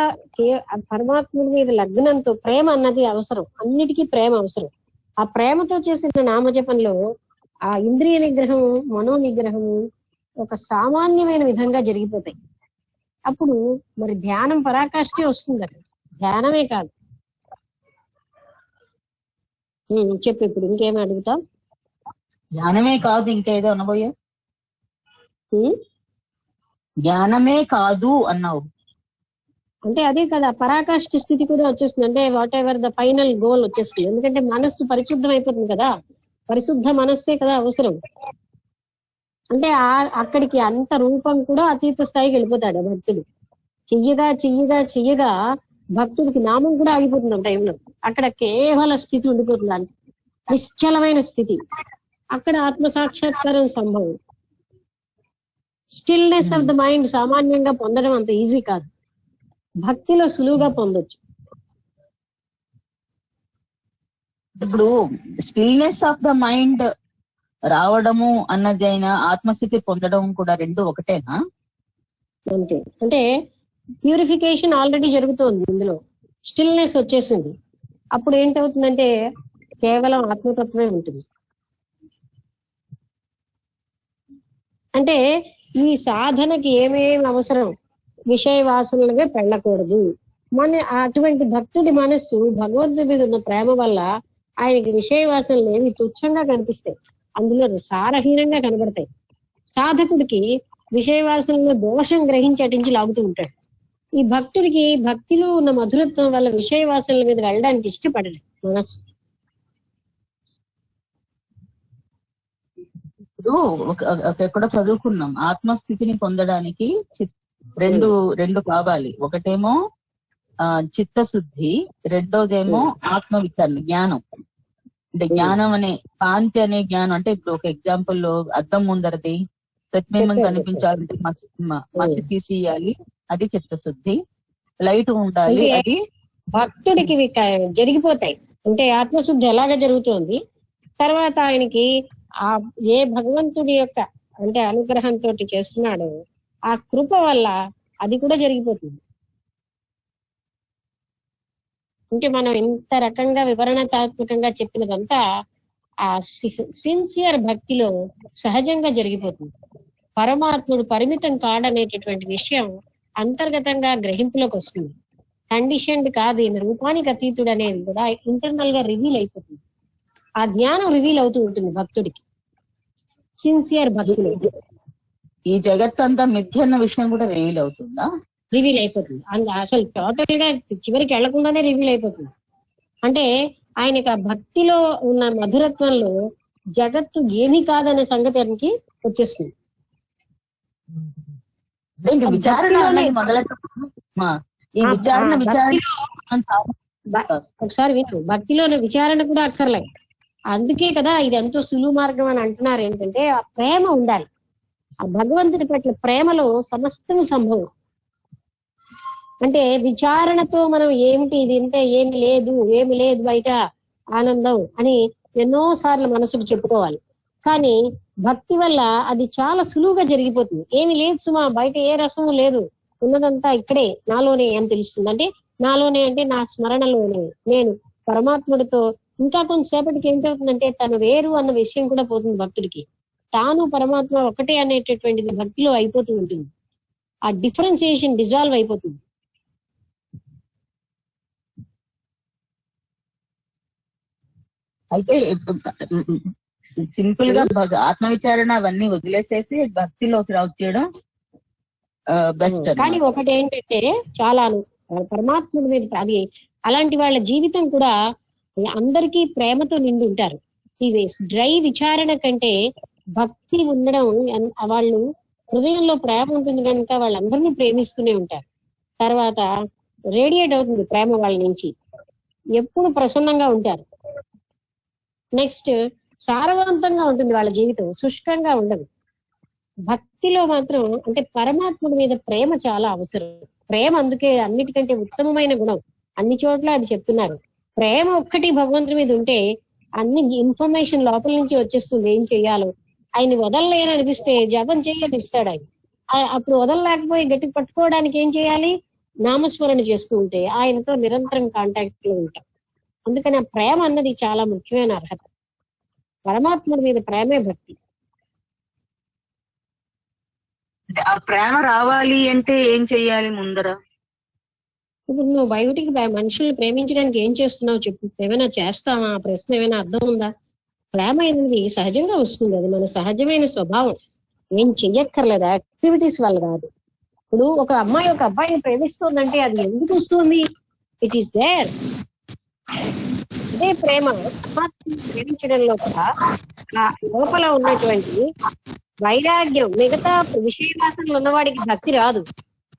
పరమాత్ముడి మీద లగ్నంతో ప్రేమ అన్నది అవసరం. అన్నిటికీ ప్రేమ అవసరం. ఆ ప్రేమతో చేసిన నామజపంలో ఆ ఇంద్రియ నిగ్రహము, మనో నిగ్రహము ఒక సామాన్యమైన విధంగా జరిగిపోతాయి. అప్పుడు మరి ధ్యానం పరాకాష్ఠే వస్తుంది. అది ధ్యానమే కాదు. చెప్పు, ఇప్పుడు ఇంకేమి అడుగుతావు? జ్ఞానమే కాదు ఇంకేదో అనబోయా? జ్ఞానమే కాదు అన్నావు అంటే అదే కదా పరాకాష్ఠ స్థితి కూడా వచ్చేస్తుంది. అంటే what ever the final goal వచ్చేస్తుంది. ఎందుకంటే మనస్సు పరిశుద్ధం అయిపోతుంది కదా. పరిశుద్ధ మనస్సే కదా అవసరం. అంటే అక్కడికి అంత రూపం కూడా అతీత స్థాయికి వెళ్ళిపోతాడు భక్తుడు. చెయ్యగా భక్తుడికి నామం కూడా ఆగిపోతుంది ఆ టైంలో. అక్కడ కేవల స్థితి ఉండిపోతుంది, అంత నిశ్చలమైన స్థితి. అక్కడ ఆత్మ సాక్షాత్కారం సంభవం. స్టిల్నెస్ ఆఫ్ ద మైండ్ సామాన్యంగా పొందడం అంత ఈజీ కాదు. భక్తిలో సులువుగా పొందొచ్చు. ఇప్పుడు స్టిల్నెస్ ఆఫ్ ద మైండ్ రావడము అన్నది అయినా ఆత్మస్థితి పొందడం కూడా రెండు ఒకటేనా? అంటే ప్యూరిఫికేషన్ ఆల్రెడీ జరుగుతోంది ఇందులో. స్టిల్నెస్ వచ్చేసింది. అప్పుడు ఏంటవుతుందంటే కేవలం ఆత్మతత్వమే ఉంటుంది. అంటే ఈ సాధనకి ఏమేమి అవసరం, విషయ వాసనలుగా పెళ్ళకూడదు. అటువంటి భక్తుడి మనస్సు భగవంతుడి మీద ఉన్న ప్రేమ వల్ల ఆయనకి విషయ వాసనలు ఏమి తుచ్చంగా కనిపిస్తాయి, అందులో సారహీనంగా కనబడతాయి. సాధకుడికి విషయ వాసనలో దోషం గ్రహించి అటించి లాగుతూ ఉంటాడు. ఈ భక్తుడికి భక్తిలో ఉన్న మధురత్వం వల్ల విషయ వాసనల మీద వెళ్ళడానికి ఇష్టపడదు మనస్సు. ఇప్పుడు ఎక్కడో చదువుకున్నాం, ఆత్మస్థితిని పొందడానికి రెండు కావాలి. ఒకటేమో చిత్తశుద్ధి, రెండోదేమో ఆత్మ విచారణ, జ్ఞానం. అంటే జ్ఞానం అనే కాంతి అనే జ్ఞానం. అంటే ఇప్పుడు ఒక ఎగ్జాంపుల్ లో అద్దం ముందరది ప్రతిబింబం కనిపించాలంటే మసి తీసేయాలి, అది చిత్తశుద్ధి. లైట్ ఉండాలి, అది భక్తుడికి జరిగిపోతాయి. అంటే ఆత్మశుద్ధి ఎలాగ జరుగుతుంది, తర్వాత ఆయనకి ఏ భగవంతుడి యొక్క అంటే అనుగ్రహంతో చేస్తున్నాడో ఆ కృప వల్ల అది కూడా జరిగిపోతుంది. అంటే మనం ఇంత రకంగా వివరణాత్మకంగా చెప్పినదంతా ఆ సిన్సియర్ భక్తిలో సహజంగా జరిగిపోతుంది. పరమాత్ముడు పరిమితం కాడనేటటువంటి విషయం అంతర్గతంగా గ్రహింపులోకి వస్తుంది. కండిషన్డ్ కాదు, ఈయన రూపానికి అతీతుడు అనేది కూడా ఇంటర్నల్ గా రివీల్ అయిపోతుంది. ఆ జ్ఞానం రివీల్ అవుతూ ఉంటుంది భక్తుడికి, సిన్సియర్ భక్తుడు. ఈ జగత్ అంతా మిథ్య అన్న విషయం కూడా రివీల్ అవుతుందా? రివీల్ అయిపోతుంది. అసలు టోటల్ గా చివరికి వెళ్లకుండానే రివీల్ అయిపోతుంది. అంటే ఆయనకి ఆ భక్తిలో ఉన్న మధురత్వంలో జగత్తు ఏమీ కాదనే సంగతి ఆయనకి వచ్చేస్తుంది. ఒకసారి విను, భక్తిలోని విచారణ కూడా అక్కర్లే. అందుకే కదా ఇది ఎంతో సులువు మార్గం అని అంటున్నారు. ఏంటంటే ఆ ప్రేమ ఉండాలి. ఆ భగవంతుడి పట్ల ప్రేమలో సమస్తం సంభవం. అంటే విచారణతో మనం ఏమిటి ఇది అంటే ఏమి లేదు బయట ఆనందం అని ఎన్నో సార్లు మనసుకు చెప్పుకోవాలి. కానీ భక్తి వల్ల అది చాలా సులువుగా జరిగిపోతుంది. ఏమి లేదు సుమా, బయట ఏ రసము లేదు, ఉన్నదంతా ఇక్కడే నాలోనే అని తెలుస్తుంది. అంటే నాలోనే అంటే నా స్మరణలోనే నేను పరమాత్ముడితో. ఇంకా కొంతసేపటికి ఏంటవుతుందంటే తను వేరు అన్న విషయం కూడా పోతుంది భక్తుడికి. తాను పరమాత్మ ఒకటే అనేటటువంటిది భక్తిలో అయిపోతూ ఉంటుంది. ఆ డిఫరెన్సియేషన్ డిజాల్వ్ అయిపోతుంది. అయితే సింపుల్ గా ఆత్మవిచారణ అవన్నీ వదిలేసేసి భక్తిలోకి వచ్చేయడం బెస్ట్. కానీ ఒకటి ఏంటంటే చాలా పరమాత్ముడి మీద అది అలాంటి వాళ్ళ జీవితం కూడా అందరికీ ప్రేమతో నిండి ఉంటారు. ఇవి డ్రై విచారణ కంటే భక్తి ఉండడం, వాళ్ళు హృదయంలో ప్రేమ ఉంటుంది కనుక వాళ్ళందరినీ ప్రేమిస్తూనే ఉంటారు. తర్వాత రేడియేట్ అవుతుంది ప్రేమ వాళ్ళ నుంచి, ఎప్పుడు ప్రసన్నంగా ఉంటారు. నెక్స్ట్ సారవంతంగా ఉంటుంది వాళ్ళ జీవితం, శుష్కంగా ఉండదు. భక్తిలో మాత్రం అంటే పరమాత్ముడి మీద ప్రేమ చాలా అవసరం. ప్రేమ అందుకే అన్నిటికంటే ఉత్తమమైన గుణం. అన్ని చోట్ల అది చెప్తున్నారు. ప్రేమ ఒక్కటి భగవంతుడి మీద ఉంటే అన్ని ఇన్ఫర్మేషన్ లోపల నుంచి వచ్చేస్తుంది ఏం చెయ్యాలో. ఆయన వదలలేని అనిపిస్తే జపం చేయనిస్తాడు ఆయన. అప్పుడు వదలలేకపోయి గట్టి పట్టుకోవడానికి ఏం చేయాలి, నామస్మరణ చేస్తూ ఉంటే ఆయనతో నిరంతరం కాంటాక్ట్ లో ఉంటాం. అందుకని ఆ ప్రేమ అన్నది చాలా ముఖ్యమైన అర్హత. పరమాత్ముడి మీద ప్రేమే భక్తి. ఆ ప్రేమ రావాలి అంటే ఏం చెయ్యాలి ముందర? ఇప్పుడు నువ్వు బయటికి మనుషుల్ని ప్రేమించడానికి ఏం చేస్తున్నావు చెప్పు, ఏమైనా చేస్తావా? ఆ ప్రశ్న ఏమైనా అర్థం ఉందా? ప్రేమ అనేది సహజంగా వస్తుంది, అది మన సహజమైన స్వభావం. ఏం చెయ్యక్కర్లేదు, యాక్టివిటీస్ వల్ల కాదు. ఇప్పుడు ఒక అమ్మాయి ఒక అబ్బాయిని ప్రేమిస్తుందంటే అది ఎందుకు వస్తుంది? It is there. అదే ప్రేమ ప్రేమించడంలో కూడా లోపల ఉన్నటువంటి వైరాగ్యం. మిగతా విషయవాసనలు ఉన్నవాడికి భక్తి రాదు,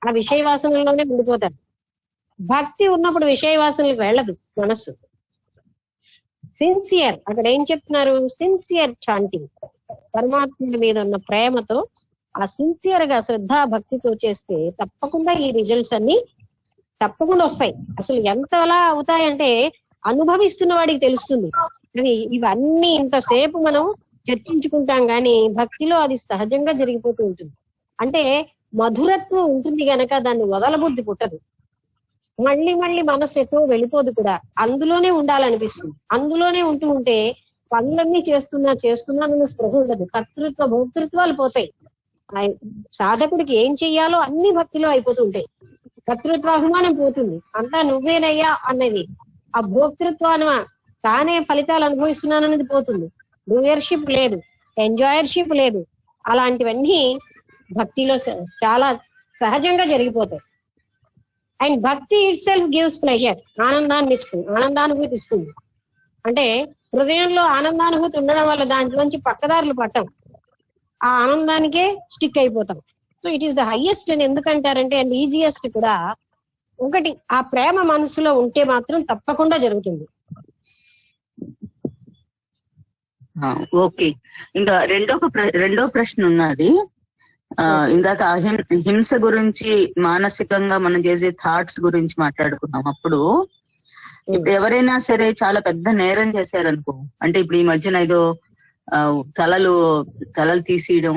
ఆ విషయవాసనలోనే ఉండిపోతాడు. భక్తి ఉన్నప్పుడు విషయవాసనలకు వెళ్ళదు మనస్సు. సిన్సియర్, అక్కడ ఏం చెప్తున్నారు, సిన్సియర్ చాంటింగ్. పరమాత్ముడి మీద ఉన్న ప్రేమతో ఆ సిన్సియర్ గా శ్రద్ధా భక్తితో చేస్తే తప్పకుండా ఈ రిజల్ట్స్ అన్ని తప్పకుండా వస్తాయి. అసలు ఎంతలా అవుతాయంటే అనుభవిస్తున్న వాడికి తెలుస్తుంది. కానీ ఇవన్నీ ఇంతసేపు మనం చర్చించుకుంటాం కానీ భక్తిలో అది సహజంగా జరిగిపోతూ ఉంటుంది. అంటే మధురత్వం ఉంటుంది గనక దాన్ని వదలబుద్ధి పుట్టదు. మళ్ళీ మళ్ళీ మనసు ఎటో వెళ్ళిపోదు కూడా, అందులోనే ఉండాలనిపిస్తుంది. అందులోనే ఉంటూ ఉంటే పనులన్నీ చేస్తున్నానన్న స్పృహ ఉండదు. కర్తృత్వ భోక్తృత్వాలు పోతాయి. సాధకుడికి ఏం చెయ్యాలో అన్ని భక్తిలో అయిపోతుంటాయి. కర్తృత్వాభిమానం పోతుంది, అంతా నువ్వేనయ్యా అన్నది. ఆ భోక్తృత్వాన తానే ఫలితాలు అనుభవిస్తున్నానన్నది పోతుంది. డూయర్షిప్ లేదు, ఎంజాయర్షిప్ లేదు. అలాంటివన్నీ భక్తిలో చాలా సహజంగా జరిగిపోతాయి. అండ్ భక్తి ఇట్ సెల్ఫ్ గివ్స్ ప్లెజర్, ఆనందాన్ని ఇస్తుంది, ఆనందానుభూతి ఇస్తుంది. అంటే హృదయంలో ఆనందానుభూతి ఉండడం వల్ల దాంట్లోంచి పక్కదారులు పట్టం, ఆ ఆనందానికే స్టిక్ అయిపోతాం. So it is the highest అని ఎందుకంటారంటే, అండ్ ఈజియెస్ట్ కూడా. ఒకటి, ఆ ప్రేమ మనసులో ఉంటే మాత్రం తప్పకుండా జరుగుతుంది. ఓకే, ఇంకా రెండో ప్రశ్న ఉన్నది. ఇందాక హింస గురించి, మానసికంగా మనం చేసే థాట్స్ గురించి మాట్లాడుకున్నాం. అప్పుడు ఇప్పుడు ఎవరైనా సరే చాలా పెద్ద నేరం చేశారనుకో, అంటే ఇప్పుడు ఈ మధ్యన ఏదో తలలు తీసేయడం,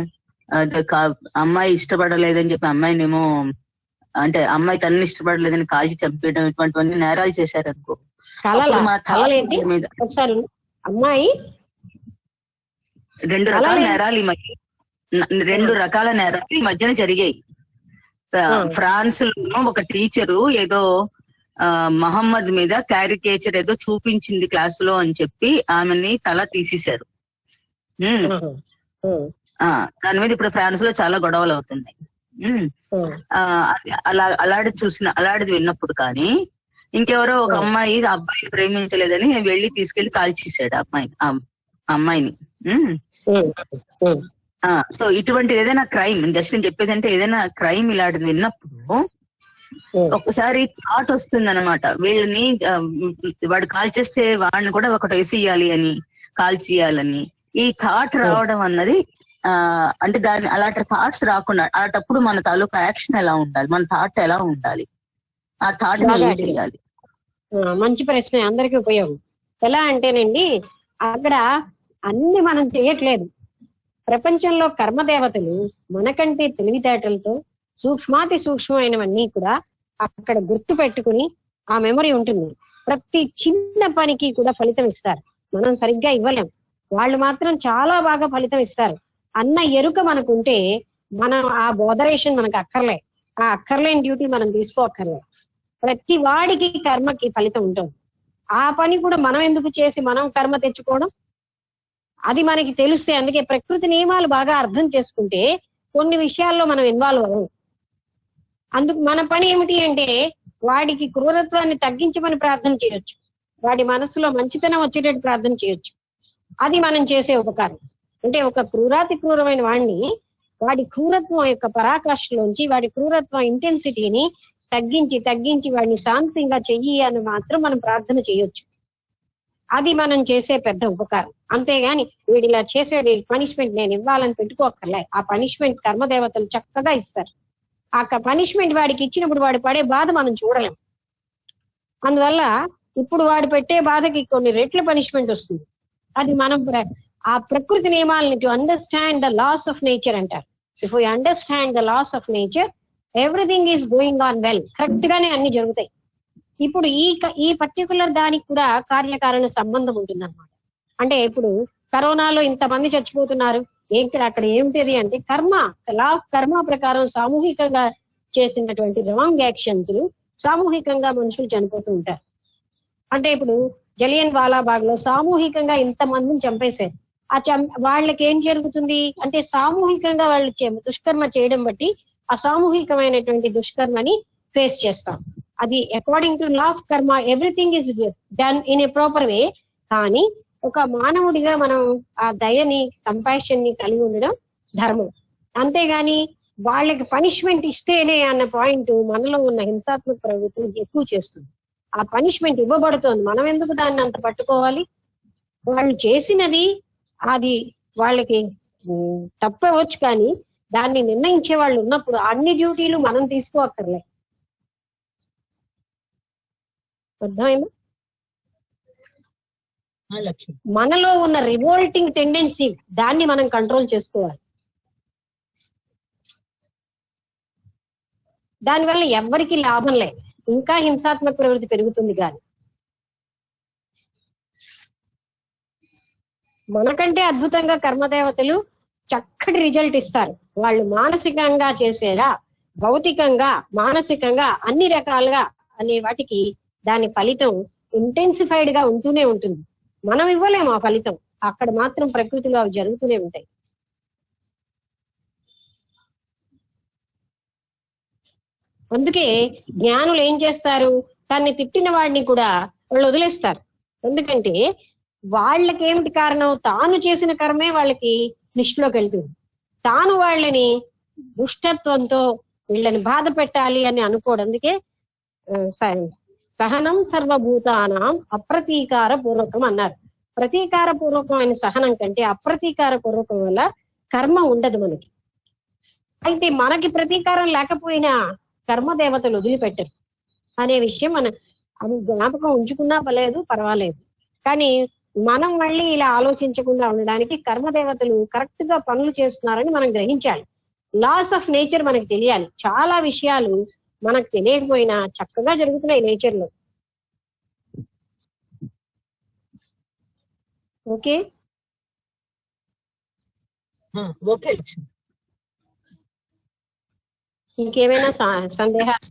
అమ్మాయి ఇష్టపడలేదని చెప్పి అమ్మాయినేమో, అంటే అమ్మాయి తనని ఇష్టపడలేదని కాల్చి చంపేయడం, ఇటువంటివన్నీ నేరాలు చేశారనుకో, మీద అమ్మాయి రెండు రకాల నేరాలు ఈ మధ్యన జరిగాయి. ఫ్రాన్స్ లో ఒక టీచరు ఏదో మహమ్మద్ మీద క్యారికేచర్ ఏదో చూపించింది క్లాసులో అని చెప్పి ఆమెని తల తీసేశారు. దాని మీద ఇప్పుడు ఫ్రాన్స్ లో చాలా గొడవలు అవుతున్నాయి. అలాంటిది విన్నప్పుడు కానీ ఇంకెవరో ఒక అమ్మాయి అబ్బాయిని ప్రేమించలేదని వెళ్ళి తీసుకెళ్లి కాల్చేసాడు అమ్మాయిని. సో ఇటువంటి ఏదైనా క్రైమ్, జస్ట్ నేను చెప్పేది అంటే ఏదైనా క్రైమ్ ఇలాంటిది విన్నప్పుడు ఒకసారి థాట్ వస్తుంది అనమాట, వీళ్ళని వాడు కాల్ చేస్తే వాడిని కూడా ఒకటి వేసేయాలి అని, కాల్ చేయాలని ఈ థాట్ రావడం అన్నది అంటే దాని అలాంటి థాట్స్ రాకుండా అలాంటప్పుడు మన తాలూకా యాక్షన్ ఎలా ఉండాలి, మన థాట్ ఎలా ఉండాలి, ఆ థాట్ ఏం చేయాలి? మంచి ప్రశ్న, అందరికీ ఉపయోగం. ఎలా అంటేనండి, అక్కడ అన్ని మనం చేయట్లేదు. ప్రపంచంలో కర్మదేవతలు మనకంటే తెలివితేటలతో సూక్ష్మాతి సూక్ష్మమైనవన్నీ కూడా అక్కడ గుర్తు పెట్టుకుని ఆ మెమరీ ఉంటుంది. ప్రతి చిన్న పనికి కూడా ఫలితం ఇస్తారు. మనం సరిగ్గా ఇవ్వలేం, వాళ్ళు మాత్రం చాలా బాగా ఫలితం ఇస్తారు అన్న ఎరుక మనకుంటే మనం ఆ బోధరేషన్ మనకు అక్కర్లే, ఆ అక్కర్లేని డ్యూటీ మనం తీసుకోక్కర్లే. ప్రతి వాడికి కర్మకి ఫలితం ఉంటుంది. ఆ పని కూడా మనం ఎందుకు చేసి మనం కర్మ తెచ్చుకోవడం, అది మనకి తెలిస్తే. అందుకే ప్రకృతి నియమాలు బాగా అర్థం చేసుకుంటే కొన్ని విషయాల్లో మనం ఇన్వాల్వ్ అవ్వం. అందుకు మన పని ఏమిటి అంటే, వాడికి క్రూరత్వాన్ని తగ్గించమని ప్రార్థన చేయొచ్చు, వాడి మనసులో మంచితనం వచ్చేటట్టు ప్రార్థన చేయొచ్చు. అది మనం చేసే ఉపకారం. అంటే ఒక క్రూరాతి క్రూరమైన వాడిని, వాడి క్రూరత్వం యొక్క పరాకాష్ఠలోంచి వాడి క్రూరత్వం ఇంటెన్సిటీని తగ్గించి వాడిని శాంతంగా చెయ్యి అని మాత్రం మనం ప్రార్థన చేయొచ్చు. అది మనం చేసే పెద్ద ఉపకారం. అంతేగాని వీడు ఇలా చేసేది పనిష్మెంట్ నేను ఇవ్వాలని పెట్టుకోక్కర్లే. ఆ పనిష్మెంట్ కర్మదేవతలు చక్కగా ఇస్తారు. ఆ పనిష్మెంట్ వాడికి ఇచ్చినప్పుడు వాడు పడే బాధ మనం చూడలేం. అందువల్ల ఇప్పుడు వాడు పెట్టే బాధకి కొన్ని రెట్ల పనిష్మెంట్ వస్తుంది. అది మనం ఆ ప్రకృతి నియమాలని to understand the laws of nature అంటారు. If you understand the laws of nature, everything is going on well, correct గానే అన్ని జరుగుతాయి. ఇప్పుడు ఈ పర్టికులర్ దానికి కూడా కార్యకారణ సంబంధం ఉంటుంది అనమాట. అంటే ఇప్పుడు కరోనాలో ఇంతమంది చచ్చిపోతున్నారు, అక్కడ ఏమిటిది అంటే కర్మ, లా ఆఫ్ కర్మ ప్రకారం సామూహికంగా చేసినటువంటి రాంగ్ యాక్షన్స్ సామూహికంగా మనుషులు చనిపోతూ ఉంటారు. అంటే ఇప్పుడు జలియన్ వాలాబాగ్ లో సామూహికంగా ఇంతమందిని చంపేశారు. వాళ్ళకి ఏం జరుగుతుంది అంటే, సామూహికంగా వాళ్ళు దుష్కర్మ చేయడం బట్టి ఆ సామూహికమైనటువంటి దుష్కర్మని ఫేస్ చేస్తాం. అది అకార్డింగ్ టు లా ఆఫ్ కర్మ everything is done in a proper way. కానీ ఒక మానవుడిగా మనం ఆ దయని, కంపాషన్ ని కలిగి ఉండడం ధర్మం. అంతేగాని వాళ్ళకి పనిష్మెంట్ ఇస్తేనే అన్న పాయింట్ మనలో ఉన్న హింసాత్మక ప్రవృత్తిని ఎక్కువ చేస్తుంది. ఆ పనిష్మెంట్ ఇవ్వబడుతోంది, మనం ఎందుకు దాన్ని అంత పట్టుకోవాలి? వాళ్ళు చేసినది అది వాళ్ళకి తప్పవచ్చు, కానీ దాన్ని నిర్ణయించే వాళ్ళు ఉన్నప్పుడు అన్ని డ్యూటీలు మనం తీసుకోక్కర్లే. అర్థమైందా? మనలో ఉన్న రివోల్టింగ్ టెండెన్సీ దాన్ని మనం కంట్రోల్ చేసుకోవాలి. దానివల్ల ఎవ్వరికి లాభం లేదు, ఇంకా హింసాత్మక ప్రవృత్తి పెరుగుతుంది. కానీ మనకంటే అద్భుతంగా కర్మదేవతలు చక్కటి రిజల్ట్ ఇస్తారు. వాళ్ళు మానసికంగా చేసేలా, భౌతికంగా, మానసికంగా అన్ని రకాలుగా అనే వాటికి దాని ఫలితం ఇంటెన్సిఫైడ్ గా ఉంటూనే ఉంటుంది. మనం ఇవ్వలేము ఆ ఫలితం, అక్కడ మాత్రం ప్రకృతిలో అవి జరుగుతూనే ఉంటాయి. అందుకే జ్ఞానులు ఏం చేస్తారు, దాన్ని తిట్టిన వాడిని కూడా వాళ్ళు వదిలేస్తారు. ఎందుకంటే వాళ్ళకి ఏమిటి కారణం, తాను చేసిన కర్మే వాళ్ళకి లిస్టులోకి వెళ్తుంది. తాను వాళ్ళని దుష్టత్వంతో వీళ్ళని బాధ పెట్టాలి అని అనుకోడు. అందుకే సహనం సర్వభూతానాం అప్రతీకార పూర్వకం అన్నారు. ప్రతీకార పూర్వకమైన సహనం కంటే అప్రతీకార పూర్వకం వల్ల కర్మ ఉండదు మనకి. అయితే మనకి ప్రతీకారం లేకపోయినా కర్మదేవతలు వదిలిపెట్టరు అనే విషయం మనం జ్ఞాపకం ఉంచుకున్నా పర్వాలేదు. కానీ మనం మళ్ళీ ఇలా ఆలోచించకుండా ఉండడానికి కర్మదేవతలు కరెక్ట్ గా పనులు చేస్తున్నారని మనం గ్రహించాలి. లాస్ ఆఫ్ నేచర్ మనకు తెలియాలి. చాలా విషయాలు మనకు తెలియకపోయినా చక్కగా జరుగుతున్నాయి నేచర్ లో. Okay okay. ఇంకేమైనా సందేహాలు?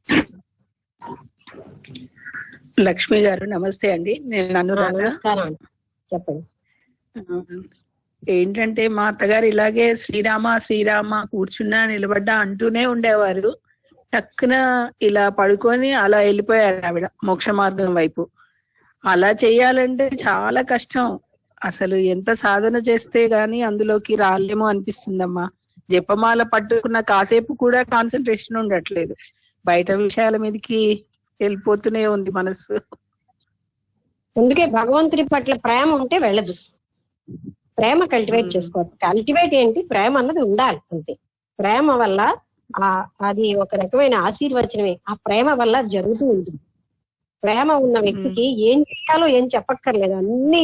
లక్ష్మి గారు నమస్తే అండి, నేను అనురాధ. నమస్కారం అండి, చెప్పండి. ఏంటంటే మా అత్తగారు ఇలాగే శ్రీరామ శ్రీరామ కూర్చున్నా నిలబడ్డా అంటూనే ఉండేవారు. టక్కున ఇలా పడుకొని అలా వెళ్ళిపోయారు ఆవిడ మోక్ష మార్గం వైపు. అలా చెయ్యాలంటే చాలా కష్టం. అసలు ఎంత సాధన చేస్తే గాని అందులోకి రాలేమో అనిపిస్తుందమ్మా. జపమాల పట్టుకున్న కాసేపు కూడా కాన్సన్ట్రేషన్ ఉండట్లేదు, బయట విషయాల మీదకి వెళ్ళిపోతూనే ఉంది మనసు. అందుకే భగవంతుడి పట్ల ప్రేమ ఉంటే వెళ్ళదు. ప్రేమ కల్టివేట్ చేసుకోవాలి. కల్టివేట్ ఏంటి, ప్రేమ అన్నది ఉండాలి అంతే. ప్రేమ వల్ల అది ఒక రకమైన ఆశీర్వచనమే. ఆ ప్రేమ వల్ల జరుగుతూ ఉంటుంది. ప్రేమ ఉన్న వ్యక్తికి ఏం చేయాలో ఏం చెప్పక్కర్లేదు, అన్ని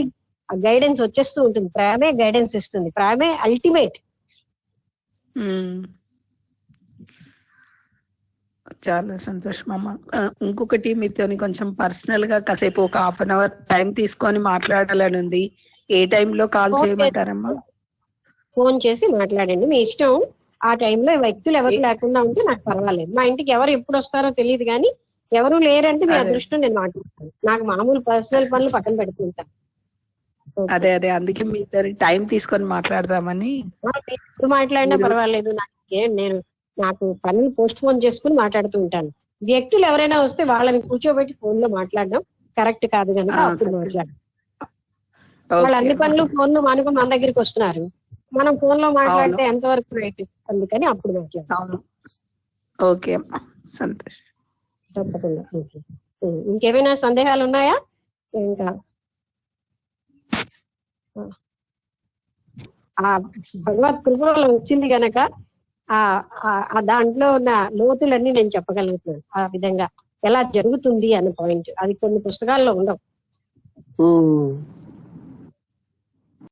గైడెన్స్ వచ్చేస్తూ ఉంటుంది. ప్రేమే గైడెన్స్ ఇస్తుంది. ప్రేమే అల్టిమేట్. చాలా సంతోషం అమ్మ. ఇంకొకటి మీతో కొంచెం పర్సనల్ గా కాసేపు ఒక 1/2 అవర్ టైం తీసుకొని మాట్లాడాలని ఉంది. ఏ టైంలో కాల్ చేయమంటారమ్మా? ఫోన్ చేసి మాట్లాడండి, మీ ఇష్టం. ఆ టైంలో వ్యక్తులు ఎవరు లేకుండా ఉంటే నాకు పర్వాలేదు. మా ఇంటికి ఎవరు ఎప్పుడు వస్తారో తెలియదు, కానీ ఎవరు లేరంటే మీ అదృష్టం, నేను మాట్లాడతాను. నాకు మామూలు పర్సనల్ పనులు పక్కన పెడుతుంటాను. అదే అందుకే మీ టైం తీసుకొని మాట్లాడదామని. ఎప్పుడు మాట్లాడినా పర్వాలేదు, నాకు పనులు పోస్ట్ పోన్ చేసుకుని మాట్లాడుతూ ఉంటాను. వ్యక్తులు ఎవరైనా వస్తే వాళ్ళని కూర్చోబెట్టి ఫోన్ లో మాట్లాడడం కరెక్ట్ కాదు కనుక అప్పుడు మాట్లాడడం. వాళ్ళు అన్ని పనులు ఫోన్ లో మానుకొని మన దగ్గరికి వస్తున్నారు, మనం ఫోన్ లో మాట్లాడితే ఎంతవరకు రైట్, అందుకని అప్పుడు మాట్లాడతాం. ఓకే అమ్మా, సంతోషం. తప్పకుండా. ఇంకేమైనా సందేహాలు ఉన్నాయా? ఇంకా ఆ భగవత్ కృపలో వచ్చింది గనక ఆ దాంట్లో ఉన్న లోతులన్నీ నేను చెప్పగలుగుతున్నాను. ఆ విధంగా ఎలా జరుగుతుంది అన్న పాయింట్ అది కొన్ని పుస్తకాల్లో ఉండవు.